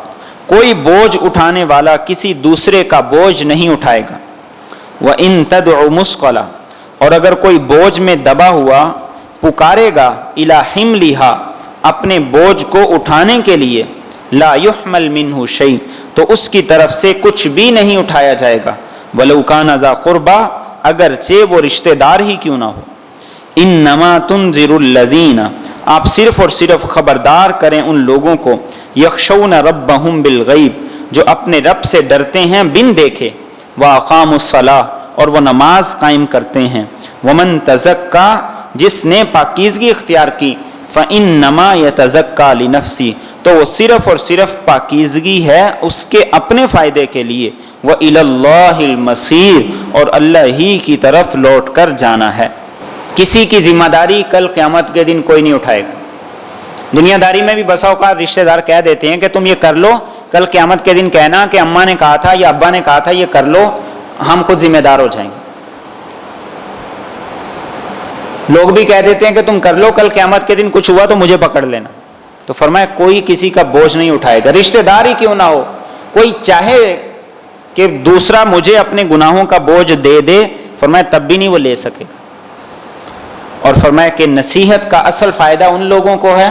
کوئی بوجھ اٹھانے والا کسی دوسرے کا بوجھ نہیں اٹھائے گا. وان تدع مثقلا، اور اگر کوئی بوجھ میں دبا ہوا پکارے گا الی حملھا، اپنے بوجھ کو اٹھانے کے لیے، لا یحمل منہ شیء، تو اس کی طرف سے کچھ بھی نہیں اٹھایا جائے گا. ولو کان ذا قربا، اگرچہ وہ رشتہ دار ہی کیوں نہ ہو. انما تنذر الذین، آپ صرف اور صرف خبردار کریں ان لوگوں کو، یخشون ربہم بالغیب، جو اپنے رب سے ڈرتے ہیں بن دیکھے. واقاموا الصلاۃ، اور وہ نماز قائم کرتے ہیں. ومن تزکا، جس نے پاکیزگی اختیار کی، فإنما يتزکا لنفسی، تو وہ صرف اور صرف پاکیزگی ہے اس کے اپنے فائدے کے لیے. وإلی اللہ المصیر، اور اللہ ہی کی طرف لوٹ کر جانا ہے. کسی کی ذمہ داری کل قیامت کے دن کوئی نہیں اٹھائے گا. دنیا داری میں بھی بسا اوقات رشتہ دار کہہ دیتے ہیں کہ تم یہ کر لو، کل قیامت کے دن کہنا کہ اماں نے کہا تھا یا ابا نے کہا تھا یہ کر لو، ہم خود ذمہ دار ہو جائیں گے. لوگ بھی کہہ دیتے ہیں کہ تم کر لو، کل قیامت کے دن کچھ ہوا تو مجھے پکڑ لینا. تو فرمایا کوئی کسی کا بوجھ نہیں اٹھائے گا، رشتہ دار ہی کیوں نہ ہو. کوئی چاہے کہ دوسرا مجھے اپنے گناہوں کا بوجھ دے دے، فرمایا تب بھی نہیں وہ لے سکے گا. اور فرمایا کہ نصیحت کا اصل فائدہ ان لوگوں کو ہے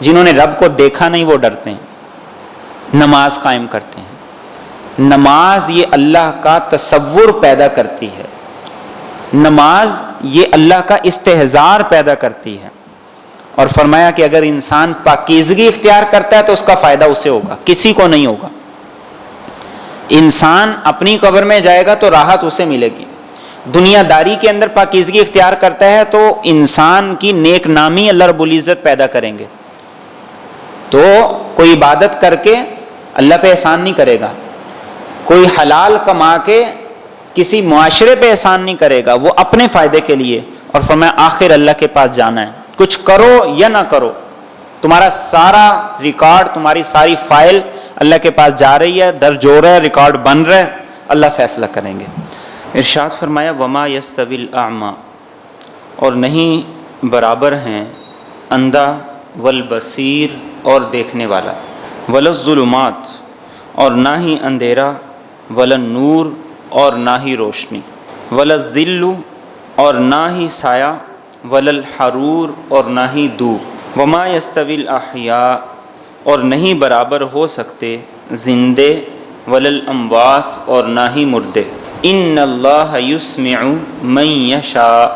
جنہوں نے رب کو دیکھا نہیں، وہ ڈرتے ہیں، نماز قائم کرتے ہیں. نماز یہ اللہ کا تصور پیدا کرتی ہے، نماز یہ اللہ کا استحضار پیدا کرتی ہے. اور فرمایا کہ اگر انسان پاکیزگی اختیار کرتا ہے تو اس کا فائدہ اسے ہوگا، کسی کو نہیں ہوگا. انسان اپنی قبر میں جائے گا تو راحت اسے ملے گی. دنیا داری کے اندر پاکیزگی اختیار کرتا ہے تو انسان کی نیک نامی اللہ رب العزت پیدا کریں گے. تو کوئی عبادت کر کے اللہ پہ احسان نہیں کرے گا، کوئی حلال کما کے کسی معاشرے پہ احسان نہیں کرے گا، وہ اپنے فائدے کے لیے. اور فرمایا آخر اللہ کے پاس جانا ہے، کچھ کرو یا نہ کرو، تمہارا سارا ریکارڈ، تمہاری ساری فائل اللہ کے پاس جا رہی ہے، درج ہو رہا ہے، ریکارڈ بن رہا ہے، اللہ فیصلہ کریں گے. ارشاد فرمایا وما یستوی الاعمی، اور نہیں برابر ہیں اندھا والبصیر اور دیکھنے والا، ولا الظلمات اور نہ ہی اندھیرا، ولا النور اور نہ ہی روشنی، ولا الظل اور نہ ہی سایہ، ولا الحرور اور نہ ہی دھوپ. وما یستوی الاحیاء اور نہیں برابر ہو سکتے زندے، ولا الاموات اور نہ ہی مردے. ان اللہ یسمع من یشاء،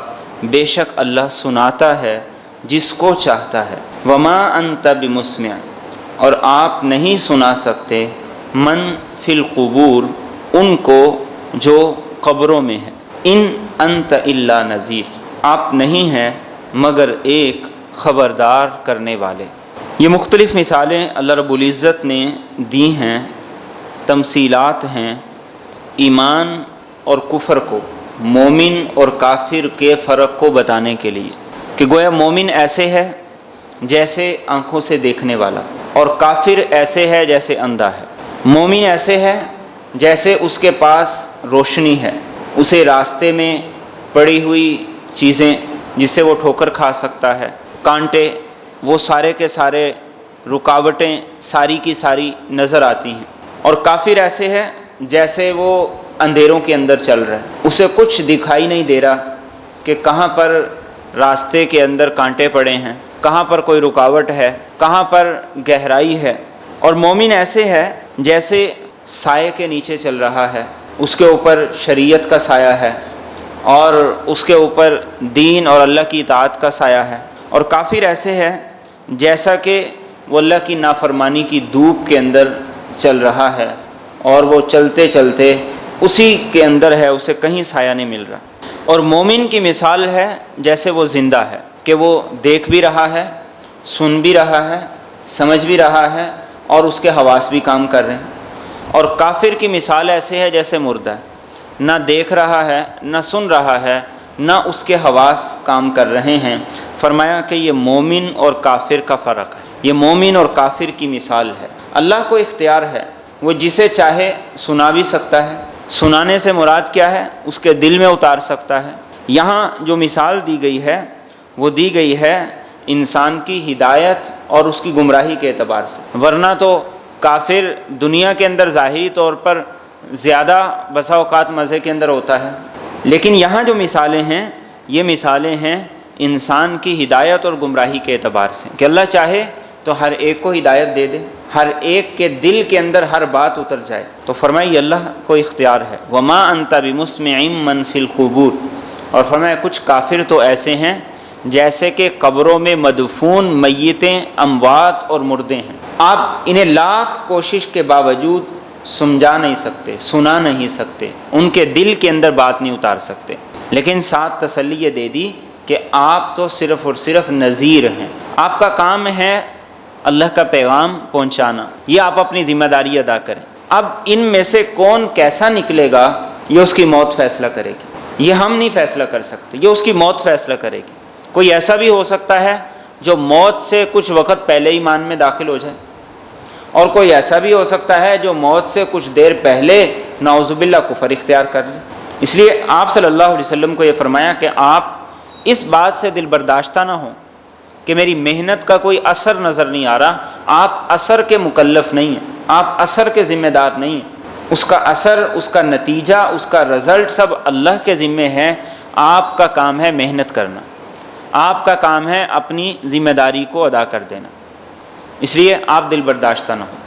بے شک اللہ سناتا ہے جس کو چاہتا ہے. وما انت بمسمع، اور آپ نہیں سنا سکتے من فی القبور، ان کو جو قبروں میں ہے. ان انت الا نذیر، آپ نہیں ہیں مگر ایک خبردار کرنے والے. یہ مختلف مثالیں اللہ رب العزت نے دی ہیں، تمثیلات ہیں ایمان اور کفر کو، مومن اور کافر کے فرق کو بتانے کے لیے، کہ گویا مومن ایسے ہے جیسے آنکھوں سے دیکھنے والا، اور کافر ایسے ہے جیسے اندھا ہے. مومن ایسے ہے جیسے اس کے پاس روشنی ہے، اسے راستے میں پڑی ہوئی چیزیں جس سے وہ ٹھوکر کھا سکتا ہے، کانٹے، وہ سارے کے سارے رکاوٹیں ساری کی ساری نظر آتی ہیں. اور کافر ایسے ہے جیسے وہ اندھیروں کے اندر چل رہا ہے، اسے کچھ دکھائی نہیں دے رہا کہ کہاں پر راستے کے اندر کانٹے پڑے ہیں، کہاں پر کوئی رکاوٹ ہے، کہاں پر گہرائی ہے. اور مومن ایسے ہے جیسے سائے کے نیچے چل رہا ہے، اس کے اوپر شریعت کا سایہ ہے اور اس کے اوپر دین اور اللہ کی اطاعت کا سایہ ہے. اور کافر ایسے ہے جیسا کہ وہ اللہ کی نافرمانی کی دھوپ کے اندر چل رہا ہے اور وہ چلتے چلتے اسی کے اندر ہے، اسے کہیں سایہ نہیں مل رہا. اور مومن کی مثال ہے جیسے وہ زندہ ہے، کہ وہ دیکھ بھی رہا ہے، سن بھی رہا ہے، سمجھ بھی رہا ہے اور اس کے حواس بھی کام کر رہے ہیں. اور کافر کی مثال ایسے ہے جیسے مردہ ہے، نہ دیکھ رہا ہے، نہ سن رہا ہے، نہ اس کے حواس کام کر رہے ہیں. فرمایا کہ یہ مومن اور کافر کا فرق ہے، یہ مومن اور کافر کی مثال ہے. اللہ کو اختیار ہے، وہ جسے چاہے سنا بھی سکتا ہے، سنانے سے مراد کیا ہے، اس کے دل میں اتار سکتا ہے. یہاں جو مثال دی گئی ہے وہ دی گئی ہے انسان کی ہدایت اور اس کی گمراہی کے اعتبار سے. ورنہ تو کافر دنیا کے اندر ظاہری طور پر زیادہ بسا اوقات مزے کے اندر ہوتا ہے، لیکن یہاں جو مثالیں ہیں یہ مثالیں ہیں انسان کی ہدایت اور گمراہی کے اعتبار سے، کہ اللہ چاہے تو ہر ایک کو ہدایت دے دے، ہر ایک کے دل کے اندر ہر بات اتر جائے. تو فرمایا یہ اللہ کو اختیار ہے. وما انت بمسمع من فی القبور، اور فرمایا کچھ کافر تو ایسے ہیں جیسے کہ قبروں میں مدفون میتیں، اموات اور مردے ہیں. آپ انہیں لاکھ کوشش کے باوجود سمجھا نہیں سکتے، سنا نہیں سکتے، ان کے دل کے اندر بات نہیں اتار سکتے. لیکن ساتھ تسلی یہ دے دی کہ آپ تو صرف اور صرف نذیر ہیں، آپ کا کام ہے اللہ کا پیغام پہنچانا، یہ آپ اپنی ذمہ داری ادا کریں. اب ان میں سے کون کیسا نکلے گا یہ اس کی موت فیصلہ کرے گی، یہ ہم نہیں فیصلہ کر سکتے، یہ اس کی موت فیصلہ کرے گی. کوئی ایسا بھی ہو سکتا ہے جو موت سے کچھ وقت پہلے ایمان میں داخل ہو جائے، اور کوئی ایسا بھی ہو سکتا ہے جو موت سے کچھ دیر پہلے نعوذ باللہ کفر اختیار کر لے. اس لیے آپ صلی اللہ علیہ وسلم کو یہ فرمایا کہ آپ اس بات سے دل برداشتہ نہ ہو کہ میری محنت کا کوئی اثر نظر نہیں آ رہا. آپ اثر کے مکلف نہیں ہیں، آپ اثر کے ذمہ دار نہیں ہیں. اس کا اثر، اس کا نتیجہ، اس کا رزلٹ سب اللہ کے ذمے ہے. آپ کا کام ہے محنت کرنا، آپ کا کام ہے اپنی ذمہ داری کو ادا کر دینا. اس لیے آپ دل برداشتہ نہ ہوں.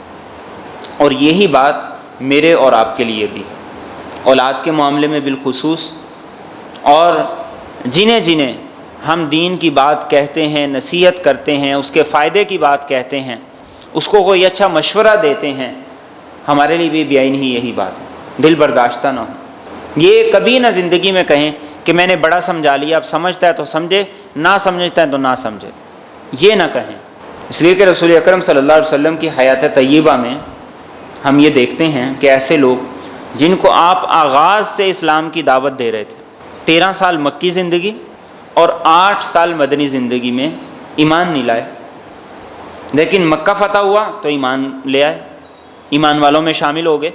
اور یہی بات میرے اور آپ کے لیے بھی ہے، اولاد کے معاملے میں بالخصوص. اور جنہیں ہم دین کی بات کہتے ہیں، نصیحت کرتے ہیں، اس کے فائدے کی بات کہتے ہیں، اس کو کوئی اچھا مشورہ دیتے ہیں، ہمارے لیے بھی بیائی نہیں یہی بات ہے، دل برداشتہ نہ ہو. یہ کبھی نہ زندگی میں کہیں کہ میں نے بڑا سمجھا لیا، اب سمجھتا ہے تو سمجھے، نہ سمجھتا ہے تو نہ سمجھے، یہ نہ کہیں. اس لیے کہ رسول اکرم صلی اللہ علیہ وسلم کی حیات طیبہ میں ہم یہ دیکھتے ہیں کہ ایسے لوگ جن کو آپ آغاز سے اسلام کی دعوت دے رہے تھے، 13 سال مکی زندگی اور 8 سال مدنی زندگی میں ایمان نہیں لائے، لیکن مکہ فتح ہوا تو ایمان لے آئے، ایمان والوں میں شامل ہو گئے.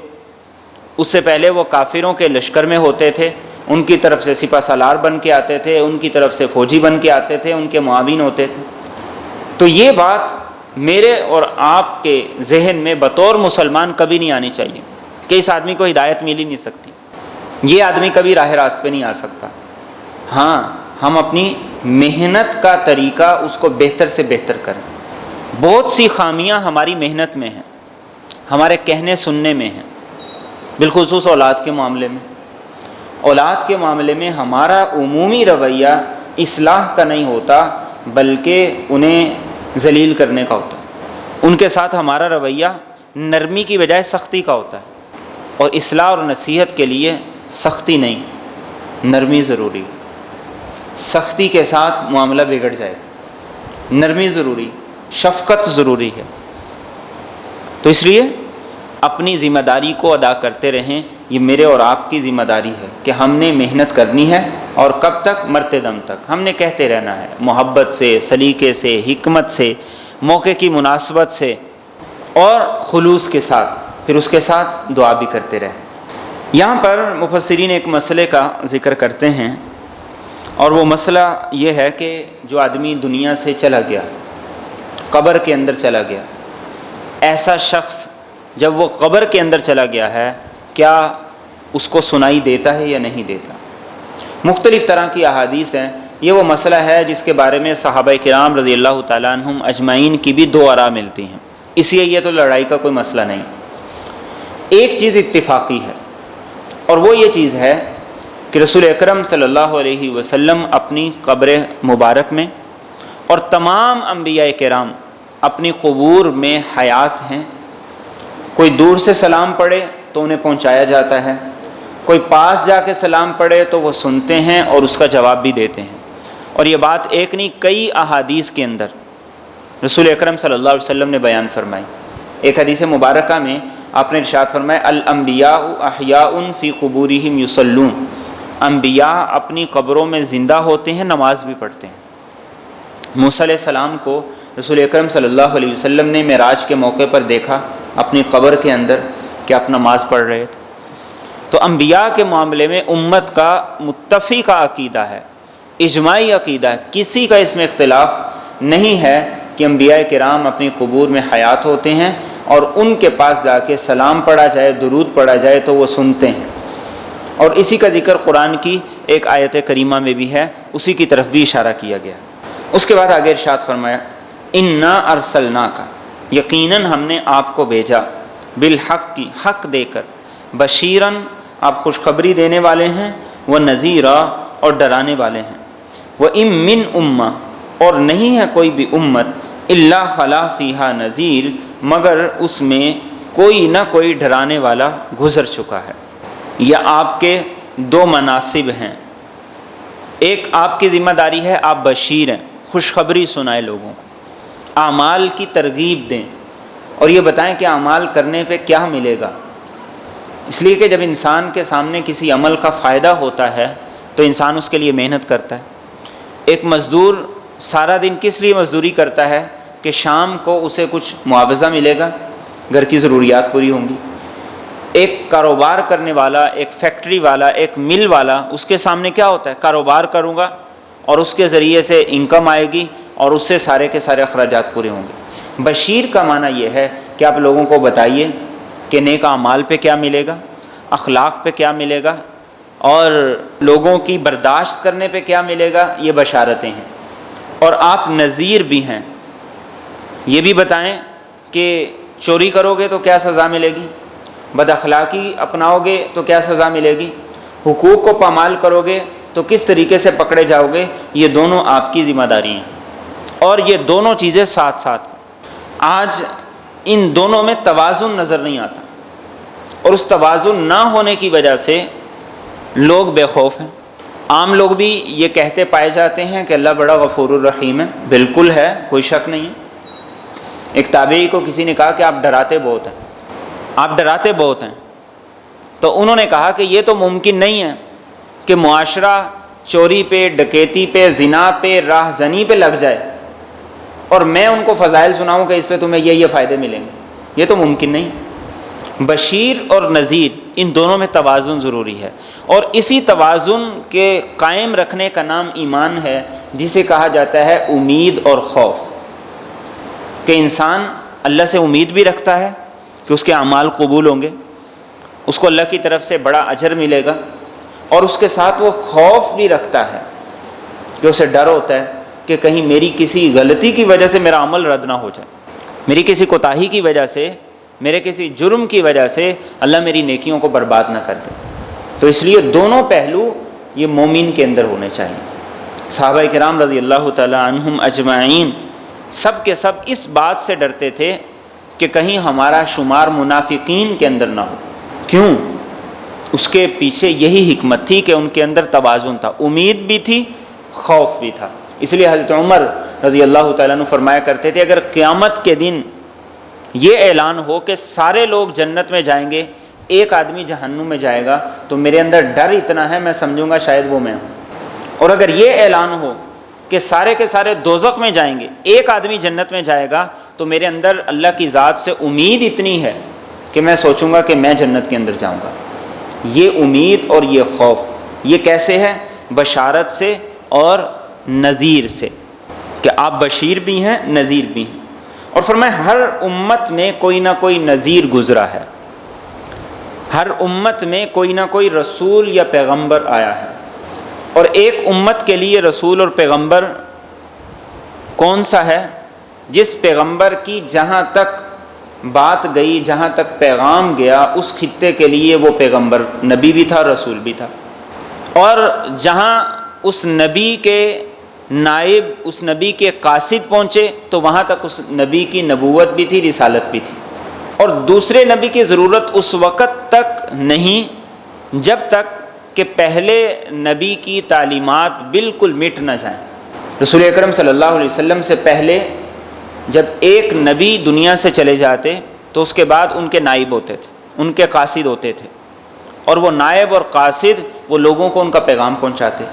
اس سے پہلے وہ کافروں کے لشکر میں ہوتے تھے، ان کی طرف سے سپہ سالار بن کے آتے تھے، ان کی طرف سے فوجی بن کے آتے تھے، ان کے معاون ہوتے تھے. تو یہ بات میرے اور آپ کے ذہن میں بطور مسلمان کبھی نہیں آنی چاہیے کہ اس آدمی کو ہدایت مل ہی نہیں سکتی، یہ آدمی کبھی راہ راست پہ نہیں آ سکتا. ہاں، ہم اپنی محنت کا طریقہ اس کو بہتر سے بہتر کریں. بہت سی خامیاں ہماری محنت میں ہیں، ہمارے کہنے سننے میں ہیں، بالخصوص اولاد کے معاملے میں. اولاد کے معاملے میں ہمارا عمومی رویہ اصلاح کا نہیں ہوتا بلکہ انہیں ذلیل کرنے کا ہوتا ہے. ان کے ساتھ ہمارا رویہ نرمی کی بجائے سختی کا ہوتا ہے. اور اصلاح اور نصیحت کے لیے سختی نہیں، نرمی ضروری. سختی کے ساتھ معاملہ بگڑ جائے، نرمی ضروری، شفقت ضروری ہے. تو اس لیے اپنی ذمہ داری کو ادا کرتے رہیں. یہ میرے اور آپ کی ذمہ داری ہے کہ ہم نے محنت کرنی ہے، اور کب تک؟ مرتے دم تک ہم نے کہتے رہنا ہے، محبت سے، سلیقے سے، حکمت سے، موقع کی مناسبت سے اور خلوص کے ساتھ. پھر اس کے ساتھ دعا بھی کرتے رہیں. یہاں پر مفسرین ایک مسئلے کا ذکر کرتے ہیں، اور وہ مسئلہ یہ ہے کہ جو آدمی دنیا سے چلا گیا، قبر کے اندر چلا گیا، ایسا شخص جب وہ قبر کے اندر چلا گیا ہے، کیا اس کو سنائی دیتا ہے یا نہیں دیتا؟ مختلف طرح کی احادیث ہیں. یہ وہ مسئلہ ہے جس کے بارے میں صحابہ کرام رضی اللہ تعالیٰ عنہم اجمعین کی بھی 2 آراء ملتی ہیں، اس لیے یہ تو لڑائی کا کوئی مسئلہ نہیں. ایک چیز اتفاقی ہے، اور وہ یہ چیز ہے کہ رسول اکرم صلی اللہ علیہ وسلم اپنی قبر مبارک میں اور تمام انبیاء کرام اپنی قبور میں حیات ہیں. کوئی دور سے سلام پڑھے تو انہیں پہنچایا جاتا ہے، کوئی پاس جا کے سلام پڑھے تو وہ سنتے ہیں اور اس کا جواب بھی دیتے ہیں. اور یہ بات ایک نہیں، کئی احادیث کے اندر رسول اکرم صلی اللہ علیہ وسلم نے بیان فرمائی. ایک حدیث مبارکہ میں آپ نے ارشاد فرمایا، الانبیاء احیاء فی قبورہم یصلون. انبیاء اپنی قبروں میں زندہ ہوتے ہیں، نماز بھی پڑھتے ہیں. موسیٰ علیہ السلام کو رسول اکرم صلی اللہ علیہ وسلم نے معراج کے موقع پر دیکھا اپنی قبر کے اندر کہ آپ نماز پڑھ رہے تھے. تو انبیاء کے معاملے میں امت کا متفقہ عقیدہ ہے، اجماعی عقیدہ ہے، کسی کا اس میں اختلاف نہیں ہے کہ انبیاء کرام اپنی قبور میں حیات ہوتے ہیں، اور ان کے پاس جا کے سلام پڑھا جائے، درود پڑھا جائے تو وہ سنتے ہیں. اور اسی کا ذکر قرآن کی ایک آیت کریمہ میں بھی ہے، اسی کی طرف بھی اشارہ کیا گیا. اس کے بعد آگے ارشاد فرمایا، انا ارسلناک، یقیناً ہم نے آپ کو بھیجا، بالحق کی، حق دے کر، بشیرن، آپ خوشخبری دینے والے ہیں، وہ نذیرا، اور ڈرانے والے ہیں. وہ ام من امہ، اور نہیں ہے کوئی بھی امت، الا خلا فیہا نذیر، مگر اس میں کوئی نہ کوئی ڈرانے والا گزر چکا ہے. یا آپ کے 2 مناصب ہیں. ایک آپ کی ذمہ داری ہے، آپ بشیر ہیں، خوشخبری سنائے لوگوں کو، اعمال کی ترغیب دیں، اور یہ بتائیں کہ اعمال کرنے پہ کیا ملے گا. اس لیے کہ جب انسان کے سامنے کسی عمل کا فائدہ ہوتا ہے تو انسان اس کے لیے محنت کرتا ہے. ایک مزدور سارا دن کس لیے مزدوری کرتا ہے؟ کہ شام کو اسے کچھ معاوضہ ملے گا، گھر کی ضروریات پوری ہوں گی. ایک کاروبار کرنے والا، ایک فیکٹری والا، ایک مل والا، اس کے سامنے کیا ہوتا ہے؟ کاروبار کروں گا اور اس کے ذریعے سے انکم آئے گی اور اس سے سارے کے سارے اخراجات پورے ہوں گے۔ بشیر کا معنی یہ ہے کہ آپ لوگوں کو بتائیے کہ نیک اعمال پہ کیا ملے گا، اخلاق پہ کیا ملے گا، اور لوگوں کی برداشت کرنے پہ کیا ملے گا، یہ بشارتیں ہیں۔ اور آپ نذیر بھی ہیں، یہ بھی بتائیں کہ چوری کرو گے تو کیا سزا ملے گی، بد اخلاقی اپناؤ گے تو کیا سزا ملے گی، حقوق کو پامال کرو گے تو کس طریقے سے پکڑے جاؤ گے۔ یہ دونوں آپ کی ذمہ داری ہیں، اور یہ دونوں چیزیں ساتھ ساتھ۔ آج ان دونوں میں توازن نظر نہیں آتا، اور اس توازن نہ ہونے کی وجہ سے لوگ بے خوف ہیں۔ عام لوگ بھی یہ کہتے پائے جاتے ہیں کہ اللہ بڑا غفور الرحیم ہے، بالکل ہے، کوئی شک نہیں ہے۔ ایک تابعی کو کسی نے کہا کہ آپ ڈراتے بہت ہیں، آپ ڈراتے بہت ہیں، تو انہوں نے کہا کہ یہ تو ممکن نہیں ہے کہ معاشرہ چوری پہ، ڈکیتی پہ، زنا پہ، راہ زنی پہ لگ جائے اور میں ان کو فضائل سناؤں کہ اس پہ تمہیں یہ فائدے ملیں گے، یہ تو ممکن نہیں۔ بشیر اور نذیر ان دونوں میں توازن ضروری ہے، اور اسی توازن کے قائم رکھنے کا نام ایمان ہے، جسے کہا جاتا ہے امید اور خوف، کہ انسان اللہ سے امید بھی رکھتا ہے کہ اس کے اعمال قبول ہوں گے، اس کو اللہ کی طرف سے بڑا اجر ملے گا، اور اس کے ساتھ وہ خوف بھی رکھتا ہے کہ اسے ڈر ہوتا ہے کہ کہیں میری کسی غلطی کی وجہ سے میرا عمل رد نہ ہو جائے، میری کسی کوتاہی کی وجہ سے، میرے کسی جرم کی وجہ سے اللہ میری نیکیوں کو برباد نہ کر دے۔ تو اس لیے دونوں پہلو یہ مومن کے اندر ہونے چاہیے۔ صحابہ کرام رضی اللہ تعالی عنہم اجمعین سب کے سب اس بات سے ڈرتے تھے کہ کہیں ہمارا شمار منافقین کے اندر نہ ہو۔ کیوں؟ اس کے پیچھے یہی حکمت تھی کہ ان کے اندر توازن تھا، امید بھی تھی، خوف بھی تھا۔ اس لیے حضرت عمر رضی اللہ تعالیٰ عنہ فرمایا کرتے تھے، اگر قیامت کے دن یہ اعلان ہو کہ سارے لوگ جنت میں جائیں گے، ایک آدمی جہنم میں جائے گا، تو میرے اندر ڈر اتنا ہے میں سمجھوں گا شاید وہ میں ہوں، اور اگر یہ اعلان ہو کہ سارے کے سارے دوزخ میں جائیں گے، ایک آدمی جنت میں جائے گا، تو میرے اندر اللہ کی ذات سے امید اتنی ہے کہ میں سوچوں گا کہ میں جنت کے اندر جاؤں گا۔ یہ امید اور یہ خوف، یہ کیسے ہے؟ بشارت سے اور نذیر سے، کہ آپ بشیر بھی ہیں، نذیر بھی ہیں۔ اور فرمایا ہر امت میں کوئی نہ کوئی نذیر گزرا ہے، ہر امت میں کوئی نہ کوئی رسول یا پیغمبر آیا ہے، اور ایک امت کے لیے رسول اور پیغمبر کون سا ہے؟ جس پیغمبر کی جہاں تک بات گئی، جہاں تک پیغام گیا، اس خطے کے لیے وہ پیغمبر نبی بھی تھا، رسول بھی تھا، اور جہاں اس نبی کے نائب، اس نبی کے قاصد پہنچے، تو وہاں تک اس نبی کی نبوت بھی تھی، رسالت بھی تھی، اور دوسرے نبی کی ضرورت اس وقت تک نہیں جب تک کہ پہلے نبی کی تعلیمات بالکل مٹ نہ جائیں۔ رسول اکرم صلی اللہ علیہ وسلم سے پہلے جب ایک نبی دنیا سے چلے جاتے تو اس کے بعد ان کے نائب ہوتے تھے، ان کے قاصد ہوتے تھے، اور وہ نائب اور قاصد وہ لوگوں کو ان کا پیغام پہنچاتے۔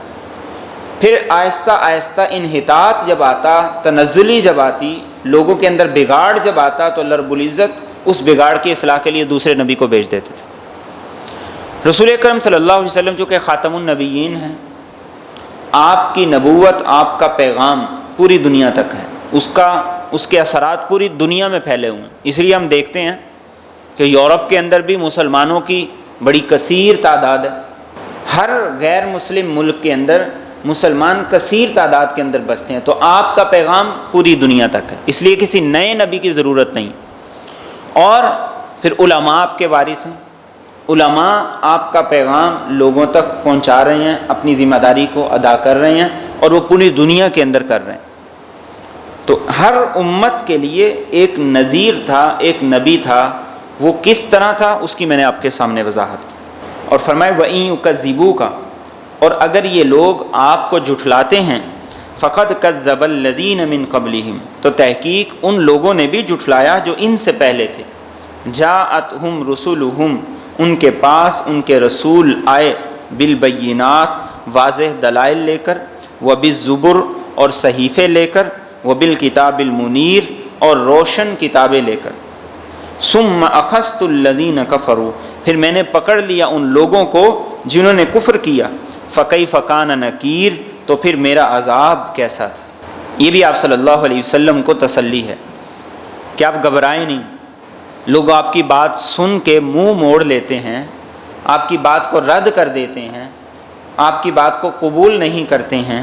پھر آہستہ آہستہ انحطاط جب آتا، تنزلی جب آتی، لوگوں کے اندر بگاڑ جب آتا، تو اللہ رب العزت اس بگاڑ کی اصلاح کے لیے دوسرے نبی کو بھیج دیتے تھے۔ رسول اکرم صلی اللہ علیہ وسلم جو کہ خاتم النبیین ہیں، آپ کی نبوت، آپ کا پیغام پوری دنیا تک ہے، اس کے اثرات پوری دنیا میں پھیلے ہوئے ہیں۔ اس لیے ہم دیکھتے ہیں کہ یورپ کے اندر بھی مسلمانوں کی بڑی کثیر تعداد ہے، ہر غیر مسلم ملک کے اندر مسلمان کثیر تعداد کے اندر بستے ہیں، تو آپ کا پیغام پوری دنیا تک ہے، اس لیے کسی نئے نبی کی ضرورت نہیں۔ اور پھر علماء آپ کے وارث ہیں، علماء آپ کا پیغام لوگوں تک پہنچا رہے ہیں، اپنی ذمہ داری کو ادا کر رہے ہیں، اور وہ پوری دنیا کے اندر کر رہے ہیں۔ تو ہر امت کے لیے ایک نذیر تھا، ایک نبی تھا، وہ کس طرح تھا اس کی میں نے آپ کے سامنے وضاحت کی۔ اور فرمائے وَإِن يُكَذِّبُوكَ، اور اگر یہ لوگ آپ کو جھٹلاتے ہیں، فَقَدْ كَذَّبَ الَّذِينَ مِن قَبْلِهِمْ، تو تحقیق ان لوگوں نے بھی جھٹلایا جو ان سے پہلے تھے۔ جَاءَتْهُمْ رُسُلُهُمْ، ان کے پاس ان کے رسول آئے، بالبینات، واضح دلائل لے کر، وبالزبر، اور صحیفے لے کر، وبالکتاب المنیر، اور روشن کتابیں لے کر۔ ثم اخذت الذین کفروا، پھر میں نے پکڑ لیا ان لوگوں کو جنہوں نے کفر کیا۔ فکیف کان نکیر، تو پھر میرا عذاب کیسا تھا۔ یہ بھی آپ صلی اللہ علیہ وسلم کو تسلی ہے کہ آپ گھبرائیں نہیں۔ لوگ آپ کی بات سن کے منہ موڑ لیتے ہیں، آپ کی بات کو رد کر دیتے ہیں، آپ کی بات کو قبول نہیں کرتے ہیں،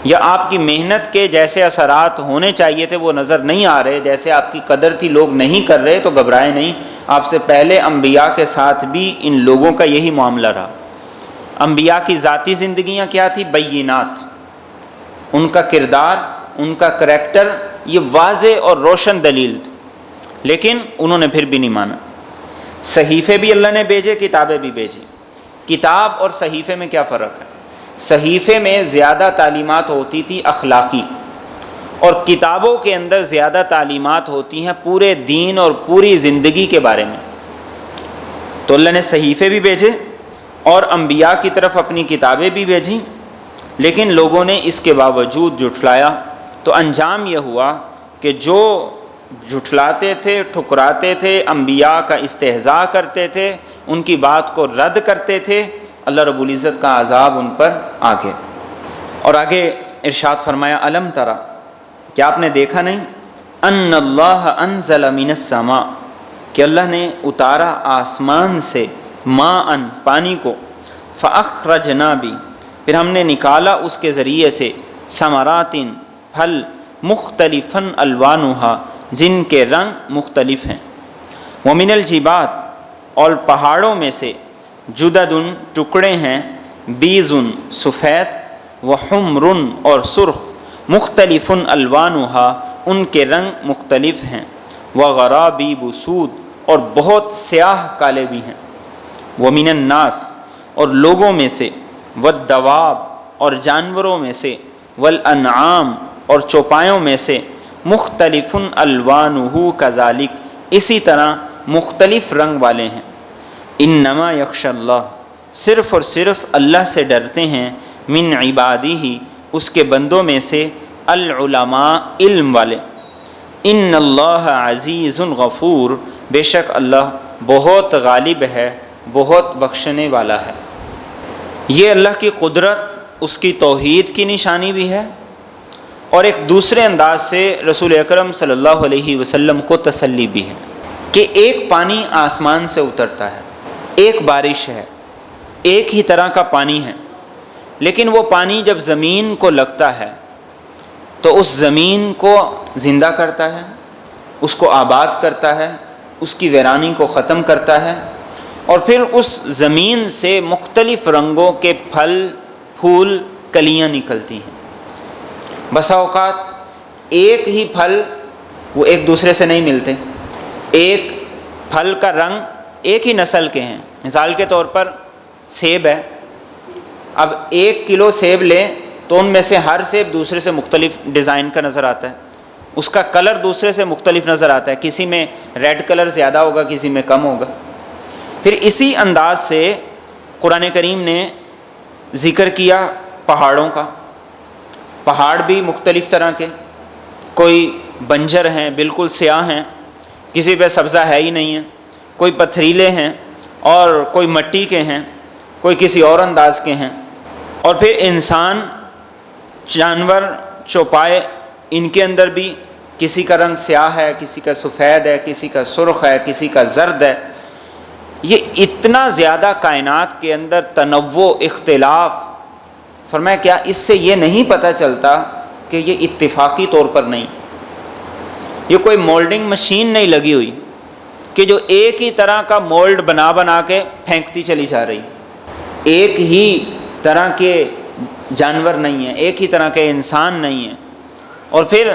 یا آپ کی محنت کے جیسے اثرات ہونے چاہیے تھے وہ نظر نہیں آ رہے، جیسے آپ کی قدر تھی لوگ نہیں کر رہے، تو گھبرائے نہیں۔ آپ سے پہلے انبیاء کے ساتھ بھی ان لوگوں کا یہی معاملہ رہا۔ انبیاء کی ذاتی زندگیاں کیا تھی؟ بینات، ان کا کردار، ان کا کریکٹر یہ واضح اور روشن دلیل تھی، لیکن انہوں نے پھر بھی نہیں مانا۔ صحیفے بھی اللہ نے بھیجے، کتابیں بھی بھیجی۔ کتاب اور صحیفے میں کیا فرق ہے؟ صحیفے میں زیادہ تعلیمات ہوتی تھی اخلاقی، اور کتابوں کے اندر زیادہ تعلیمات ہوتی ہیں پورے دین اور پوری زندگی کے بارے میں۔ تو اللہ نے صحیفے بھی بھیجے اور انبیاء کی طرف اپنی کتابیں بھی بھیجیں، لیکن لوگوں نے اس کے باوجود جھٹلایا، تو انجام یہ ہوا کہ جو جھٹلاتے تھے، ٹھکراتے تھے، انبیاء کا استہزاء کرتے تھے، ان کی بات کو رد کرتے تھے، اللہ رب العزت کا عذاب ان پر آ گیا۔ اور آگے ارشاد فرمایا الم ترى، کیا آپ نے دیکھا نہیں، ان اللہ انزل من السماء، کہ اللہ نے اتارا آسمان سے، ماء پانی کو، فاخرجنا بھی، پھر ہم نے نکالا اس کے ذریعے سے، ثمرات پھل، مختلفا الوانها جن کے رنگ مختلف ہیں، ومن الجبال اور پہاڑوں میں سے، جدد ٹکڑے ہیں، بیض سفید، وحمر اور سرخ، مختلف الوانها ان کے رنگ مختلف ہیں، وغرابیب سود اور بہت سیاہ کالے بھی ہیں، ومن الناس اور لوگوں میں سے، والدواب اور جانوروں میں سے، والانعام اور چوپایوں میں سے، مختلف الوانہ کذالک اسی طرح مختلف رنگ والے ہیں، انما یخشی اللہ صرف اور صرف اللہ سے ڈرتے ہیں، من عبادہ اس کے بندوں میں سے، العلماء علم والے، ان اللہ عزیز غفور بے شک اللہ بہت غالب ہے، بہت بخشنے والا ہے۔ یہ اللہ کی قدرت، اس کی توحید کی نشانی بھی ہے، اور ایک دوسرے انداز سے رسول اکرم صلی اللہ علیہ وسلم کو تسلی بھی ہے کہ ایک پانی آسمان سے اترتا ہے، ایک بارش ہے، ایک ہی طرح کا پانی ہے، لیکن وہ پانی جب زمین کو لگتا ہے تو اس زمین کو زندہ کرتا ہے، اس کو آباد کرتا ہے، اس کی ویرانی کو ختم کرتا ہے، اور پھر اس زمین سے مختلف رنگوں کے پھل، پھول، کلیاں نکلتی ہیں۔ بسا اوقات ایک ہی پھل وہ ایک دوسرے سے نہیں ملتے، ایک پھل کا رنگ ایک ہی نسل کے ہیں، مثال کے طور پر سیب ہے، اب 1 کلو سیب لیں تو ان میں سے ہر سیب دوسرے سے مختلف ڈیزائن کا نظر آتا ہے، اس کا کلر دوسرے سے مختلف نظر آتا ہے، کسی میں ریڈ کلر زیادہ ہوگا، کسی میں کم ہوگا۔ پھر اسی انداز سے قرآن کریم نے ذکر کیا پہاڑوں کا، پہاڑ بھی مختلف طرح کے، کوئی بنجر ہیں، بالکل سیاہ ہیں، کسی پہ سبزہ ہے ہی نہیں ہے، کوئی پتھریلے ہیں، اور کوئی مٹی کے ہیں، کوئی کسی اور انداز کے ہیں، اور پھر انسان، جانور، چوپائے، ان کے اندر بھی کسی کا رنگ سیاہ ہے، کسی کا سفید ہے، کسی کا سرخ ہے، کسی کا زرد ہے۔ یہ اتنا زیادہ کائنات کے اندر تنوع، اختلاف، فرمایا کیا اس سے یہ نہیں پتہ چلتا کہ یہ اتفاقی طور پر نہیں، یہ کوئی مولڈنگ مشین نہیں لگی ہوئی کہ جو ایک ہی طرح کا مولڈ بنا بنا کے پھینکتی چلی جا رہی، ایک ہی طرح کے جانور نہیں ہیں، ایک ہی طرح کے انسان نہیں ہیں، اور پھر